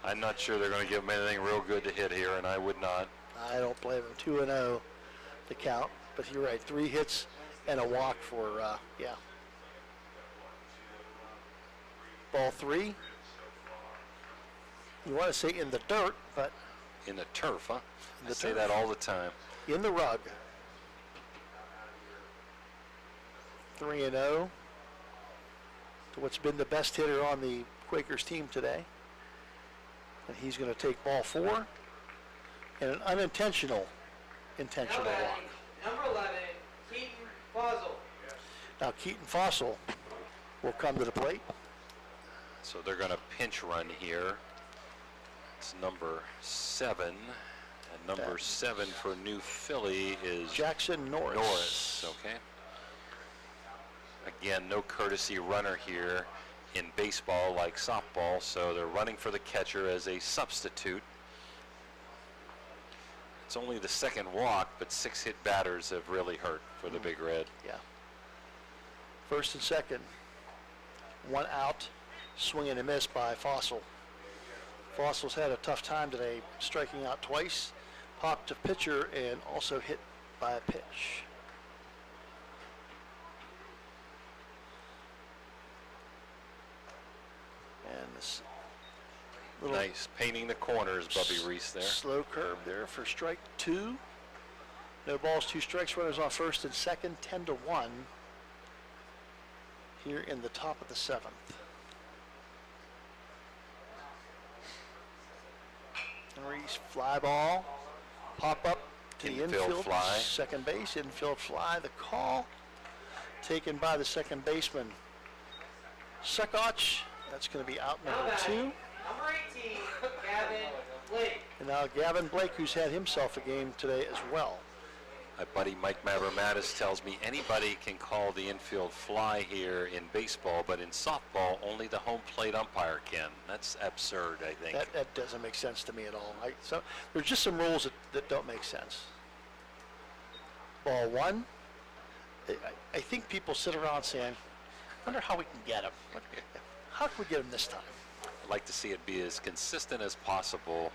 I'm not sure they're going to give him anything real good to hit here, and I would not. I don't blame him. 2-0 to count, but you're right. 3 hits and a walk for Ball 3. You want to say in the dirt, but In the turf, huh? I the say turf. that all the time. in the rug. 3-0 to what's been the best hitter on the Quakers team today. And he's going to take ball 4 and an unintentional Now walk. batting, number 11, Keaton Fossil. Now Keaton Fossil will come to the plate. So they're going to pinch run here. It's number 7. And number 7 for New Philly is Jackson Norris. Okay. Again, no courtesy runner here in baseball like softball, so they're running for the catcher as a substitute. It's only the second walk, but 6 hit batters have really hurt for the Big Red. Yeah. First and second. 1 out. Swing and a miss by Fossil. Fossil's had a tough time today, striking out twice. Popped a pitcher and also hit by a pitch. And this little Nice, painting the corners, Bubby Reese there. slow curve there for strike 2. No balls, 2 strikes. Runners on first and second, 10-1 here in the top of the 7th. Reese, fly ball, pop up to the Infield infield, fly. second base, infield fly. The call taken by the second baseman, Sukoch. That's going to be out Now number 2. batting, number 18, Gavin Blake. And now Gavin Blake, who's had himself a game today as well. My buddy Mike Mavromatis tells me anybody can call the infield fly here in baseball, but in softball, only the home plate umpire can. That's absurd, I think. That doesn't make sense to me at all. So there's just some rules that don't make sense. Ball 1. I think people sit around saying, wonder how we can get him. How can we get him this time? I'd like to see it be as consistent as possible,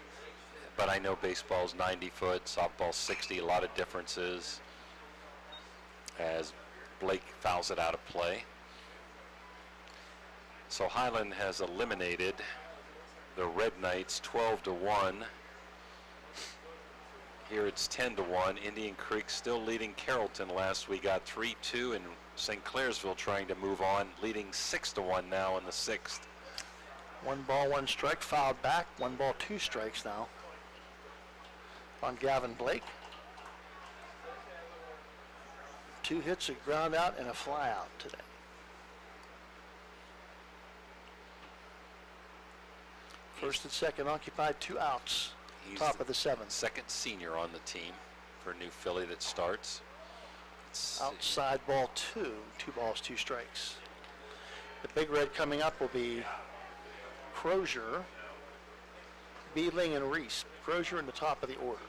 but I know baseball's 90 foot, softball's 60, a lot of differences as Blake fouls it out of play. So Highland has eliminated the Red Knights 12-1. Here it's 10-1. Indian Creek still leading Carrollton. Last we got 3-2, and St. Clairsville trying to move on, leading 6-1 now in the 6th. 1 ball, 1 strike, fouled back. 1 ball, 2 strikes now on Gavin Blake. 2 hits, a ground out, and a fly out today. First and second occupied, 2 outs. He's Top of the 7th. Second senior on the team for New Philly that starts. Outside ball 2. 2 balls, 2 strikes. The Big Red coming up will be Crozier, Beedling, and Reese. Crozier in the top of the order.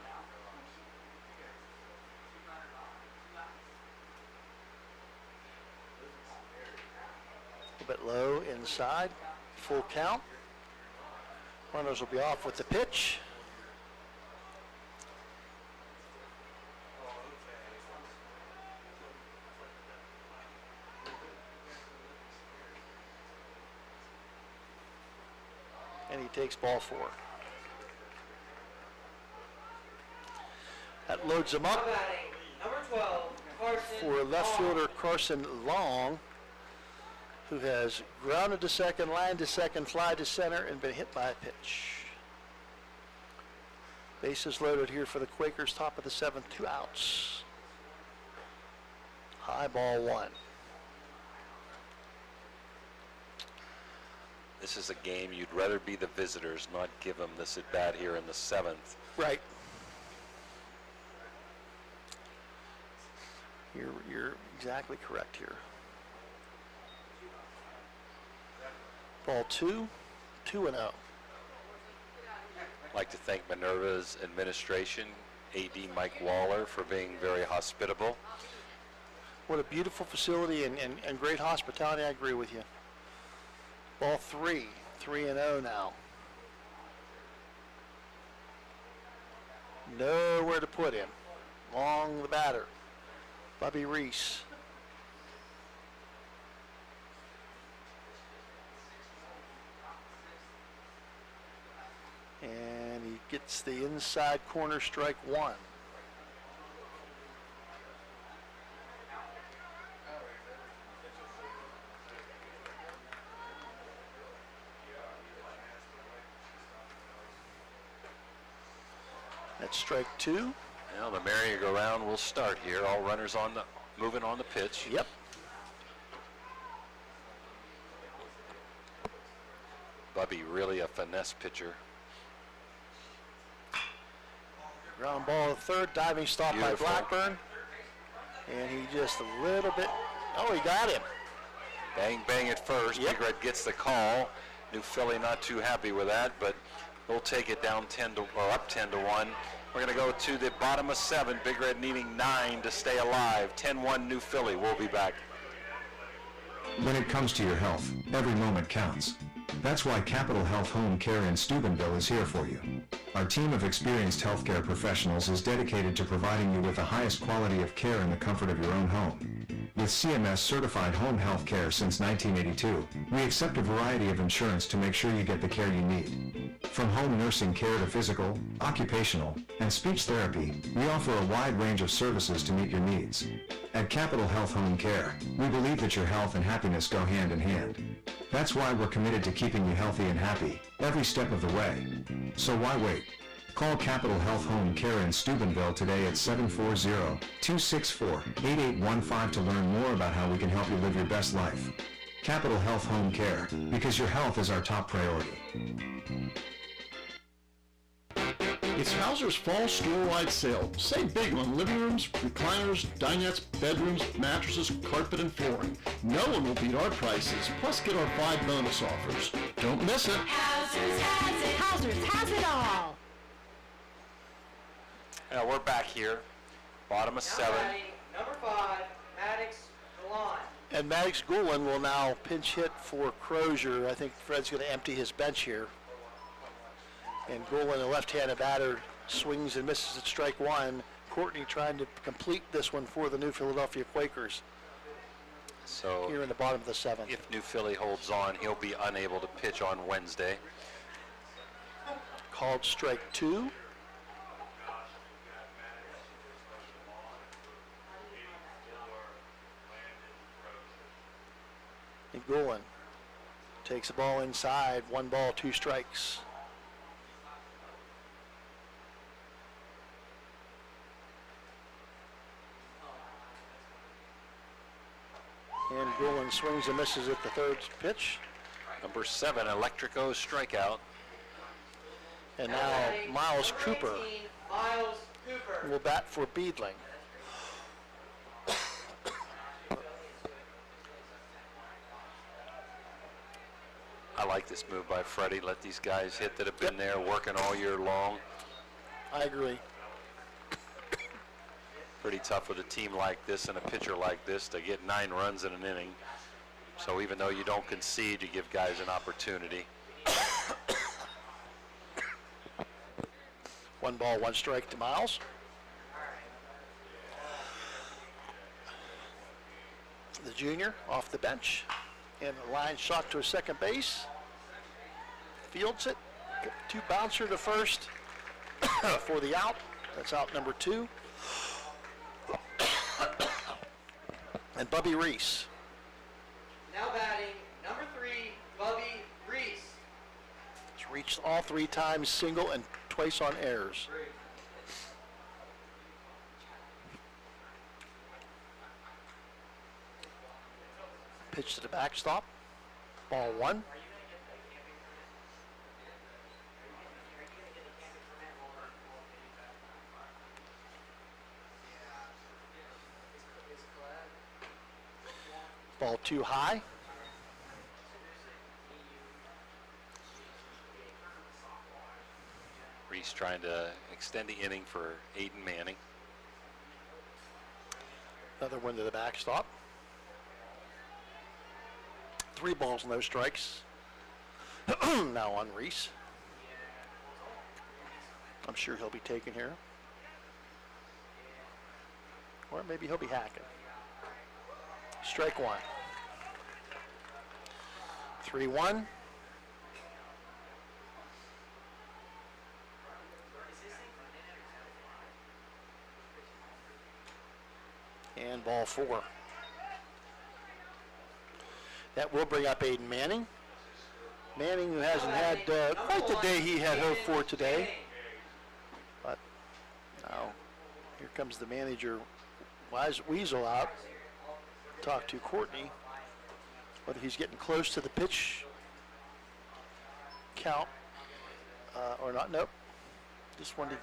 A little bit low inside. Full count. Runners will be off with the pitch. And he takes ball 4. That loads him Now up batting, number 12, Carson for left Long. fielder Carson Long, who has grounded to second, lined to second, fly to center, and been hit by a pitch. Bases loaded here for the Quakers, top of the 7th, 2 outs. High ball 1. This is a game you'd rather be the visitors, not give them this at bat here in the 7th. Right. You're exactly correct here. Ball 2, 2-0. I'd like to thank Minerva's administration, AD Mike Waller, for being very hospitable. What a beautiful facility and great hospitality. I agree with you. Ball 3, 3-0 now. Nowhere to put him. Long the batter. Bubby Reese. gets the inside corner, strike one. That's strike two. Now the merry-go-round will start here. All runners moving on the pitch. Yep. Bubby really a finesse pitcher. Ground ball to third, diving stop Beautiful. by Blackburn. And he just a little bit, oh, he got him. Bang, bang at first. Yep. Big Red gets the call. New Philly not too happy with that, but we'll take it down 10 to, or up 10 to 1. We're going to go to the bottom of 7. Big Red needing 9 to stay alive. 10-1 New Philly. We'll be back. When it comes to your health, every moment counts. That's why Capital Health Home Care in Steubenville is here for you. Our team of experienced healthcare professionals is dedicated to providing you with the highest quality of care in the comfort of your own home. With CMS certified home health care since 1982, we accept a variety of insurance to make sure you get the care you need. From home nursing care to physical, occupational, and speech therapy, we offer a wide range of services to meet your needs. At Capital Health Home Care, we believe that your health and happiness go hand in hand. That's why we're committed to keeping you healthy and happy every step of the way. So why wait? Call Capital Health Home Care in Steubenville today at 740-264-8815 to learn more about how we can help you live your best life. Capital Health Home Care, because your health is our top priority. It's Hauser's fall store-wide sale. Save big on living rooms, recliners, dinettes, bedrooms, mattresses, carpet, and flooring. No one will beat our prices. Plus, get our 5 bonus offers. Don't miss it. Hauser's has it. Hauser's has it all. Now we're back here. Bottom of 7. Number 5, Maddox Gallant. And Maddox Goulin will now pinch hit for Crozier. I think Fred's going to empty his bench here. And Goulin, a left-handed batter, swings and misses at strike one. Courtney trying to complete this one for the New Philadelphia Quakers. So Here in the bottom of the 7th. if New Philly holds on, he'll be unable to pitch on Wednesday. Called strike two. And Goulin takes the ball inside. 1 ball, 2 strikes. And Goulin swings and misses at the third pitch. Number 7, Electrico strikeout. And now Miles Cooper Miles Cooper. will bat for Beedling. I like this move by Freddie. Let these guys hit that have been there working all year long. I agree. Pretty tough with a team like this and a pitcher like this to get 9 runs in an inning. So even though you don't concede, you give guys an opportunity. 1 ball, 1 strike to Miles. The junior off the bench. And a line shot to a second base. Fields it. 2 bouncer to first for the out. That's out number 2. And Bubby Reese. Now batting, number 3, Bubby Reese. He's reached all 3 times single and twice on errors. Pitch to the backstop. Ball 1. Ball 2 high. Reese trying to extend the inning for Aiden Manning. Another one to the backstop. 3 balls, no strikes. Now on Reese. I'm sure he'll be taken here. Or maybe he'll be hacking. Strike 1. 3-1. And ball 4. That will bring up Aiden Manning. Manning, who hasn't had quite the day he had hoped for today. But now, here comes the manager, Weasel, out. Talk to Courtney, whether he's getting close to the pitch count or not. Nope. Just wanted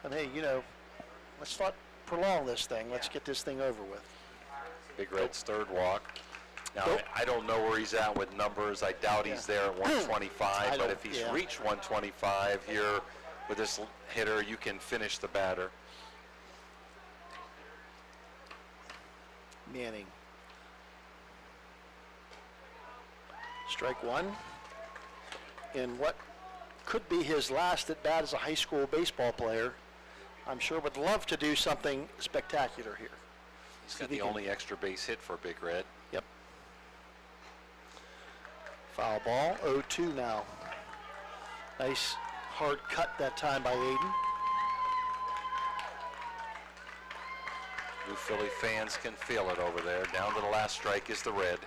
to, hey, let's not prolong this thing. Let's get this thing over with. Big Red's third walk. Now, I don't know where he's at with numbers. I doubt he's there at 125, but if he's reached 125 here with this hitter, you can finish the batter. Manning. Strike 1. In what could be his last at bat as a high school baseball player, I'm sure would love to do something spectacular here. He's got the only extra base hit for Big Red. Yep. Foul ball, 0-2 now. Nice hard cut that time by Aiden. New Philly fans can feel it over there. Down to the last strike is the Red.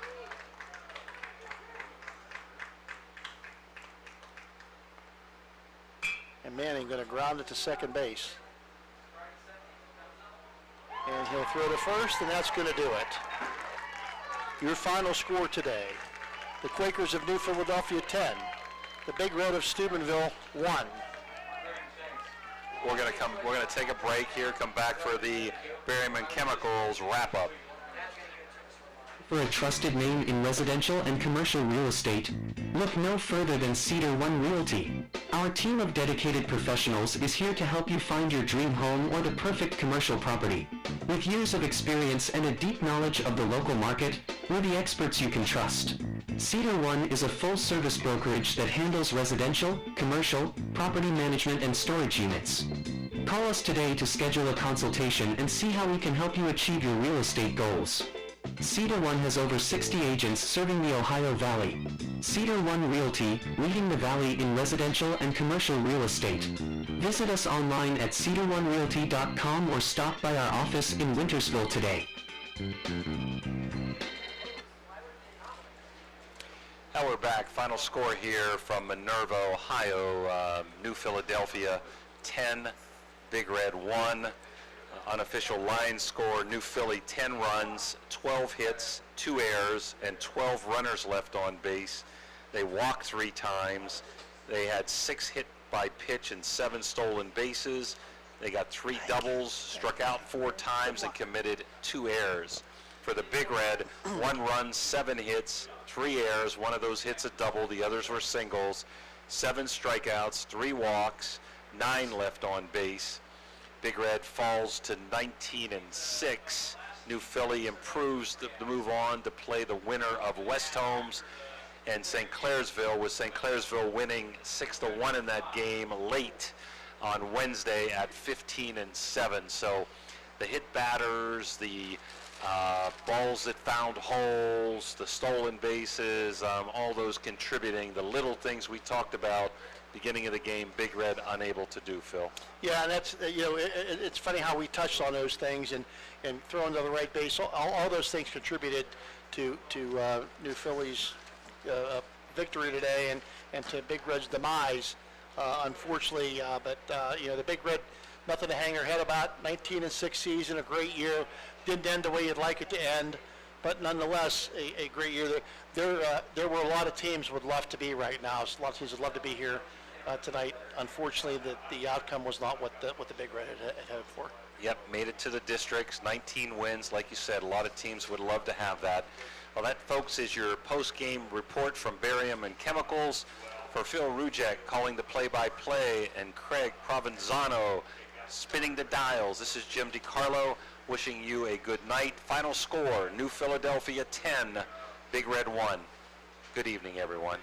And Manning going to ground it to second base. And he'll throw to first, and that's going to do it. Your final score today: the Quakers of New Philadelphia 10, the Big Red of Steubenville 1. We're going to take a break here, come back for the Berryman Chemicals wrap-up. For a trusted name in residential and commercial real estate, look no further than Cedar One Realty. Our team of dedicated professionals is here to help you find your dream home or the perfect commercial property. With years of experience and a deep knowledge of the local market, we're the experts you can trust. Cedar One is a full-service brokerage that handles residential, commercial, property management, and storage units. Call us today to schedule a consultation and see how we can help you achieve your real estate goals. Cedar One has over 60 agents serving the Ohio Valley. Cedar One Realty, leading the valley in residential and commercial real estate. Visit us online at cedaronerealty.com or stop by our office in Wintersville today. Now we're back. Final score here from Minerva, Ohio. New Philadelphia 10, Big Red 1. Unofficial line score: New Philly 10 runs, 12 hits, 2 errors, and 12 runners left on base. They walked 3 times. They had 6 hit by pitch and 7 stolen bases. They got 3 doubles, struck out 4 times, and committed 2 errors. For the Big Red, 1 run, 7 hits, 3 errors. One of those hits a double, the others were singles. 7 strikeouts, 3 walks, 9 left on base. Big Red falls to 19-6. New Philly improves to move on to play the winner of West Holmes and St. Clairsville, with St. Clairsville winning 6-1 in that game late on Wednesday at 15-7. So the hit batters, the balls that found holes, the stolen bases, all those contributing, the little things we talked about beginning of the game, Big Red unable to do, Phil. Yeah, and that's, it's funny how we touched on those things and throwing to the right base. All those things contributed to New Philly's victory today and to Big Red's demise, unfortunately. But the Big Red, nothing to hang our head about. 19-6 season, a great year. Didn't end the way you'd like it to end, but nonetheless, a great year. There were a lot of teams would love to be right now. A lot of teams would love to be here tonight. Unfortunately, the outcome was not what the Big Red had hoped for. Yep, made it to the districts, 19 wins. Like you said, a lot of teams would love to have that. Well, that, folks, is your post-game report from Barium and Chemicals. For Phil Rujek calling the play-by-play and Craig Provenzano spinning the dials, this is Jim DiCarlo wishing you a good night. Final score, New Philadelphia 10, Big Red 1. Good evening, everyone.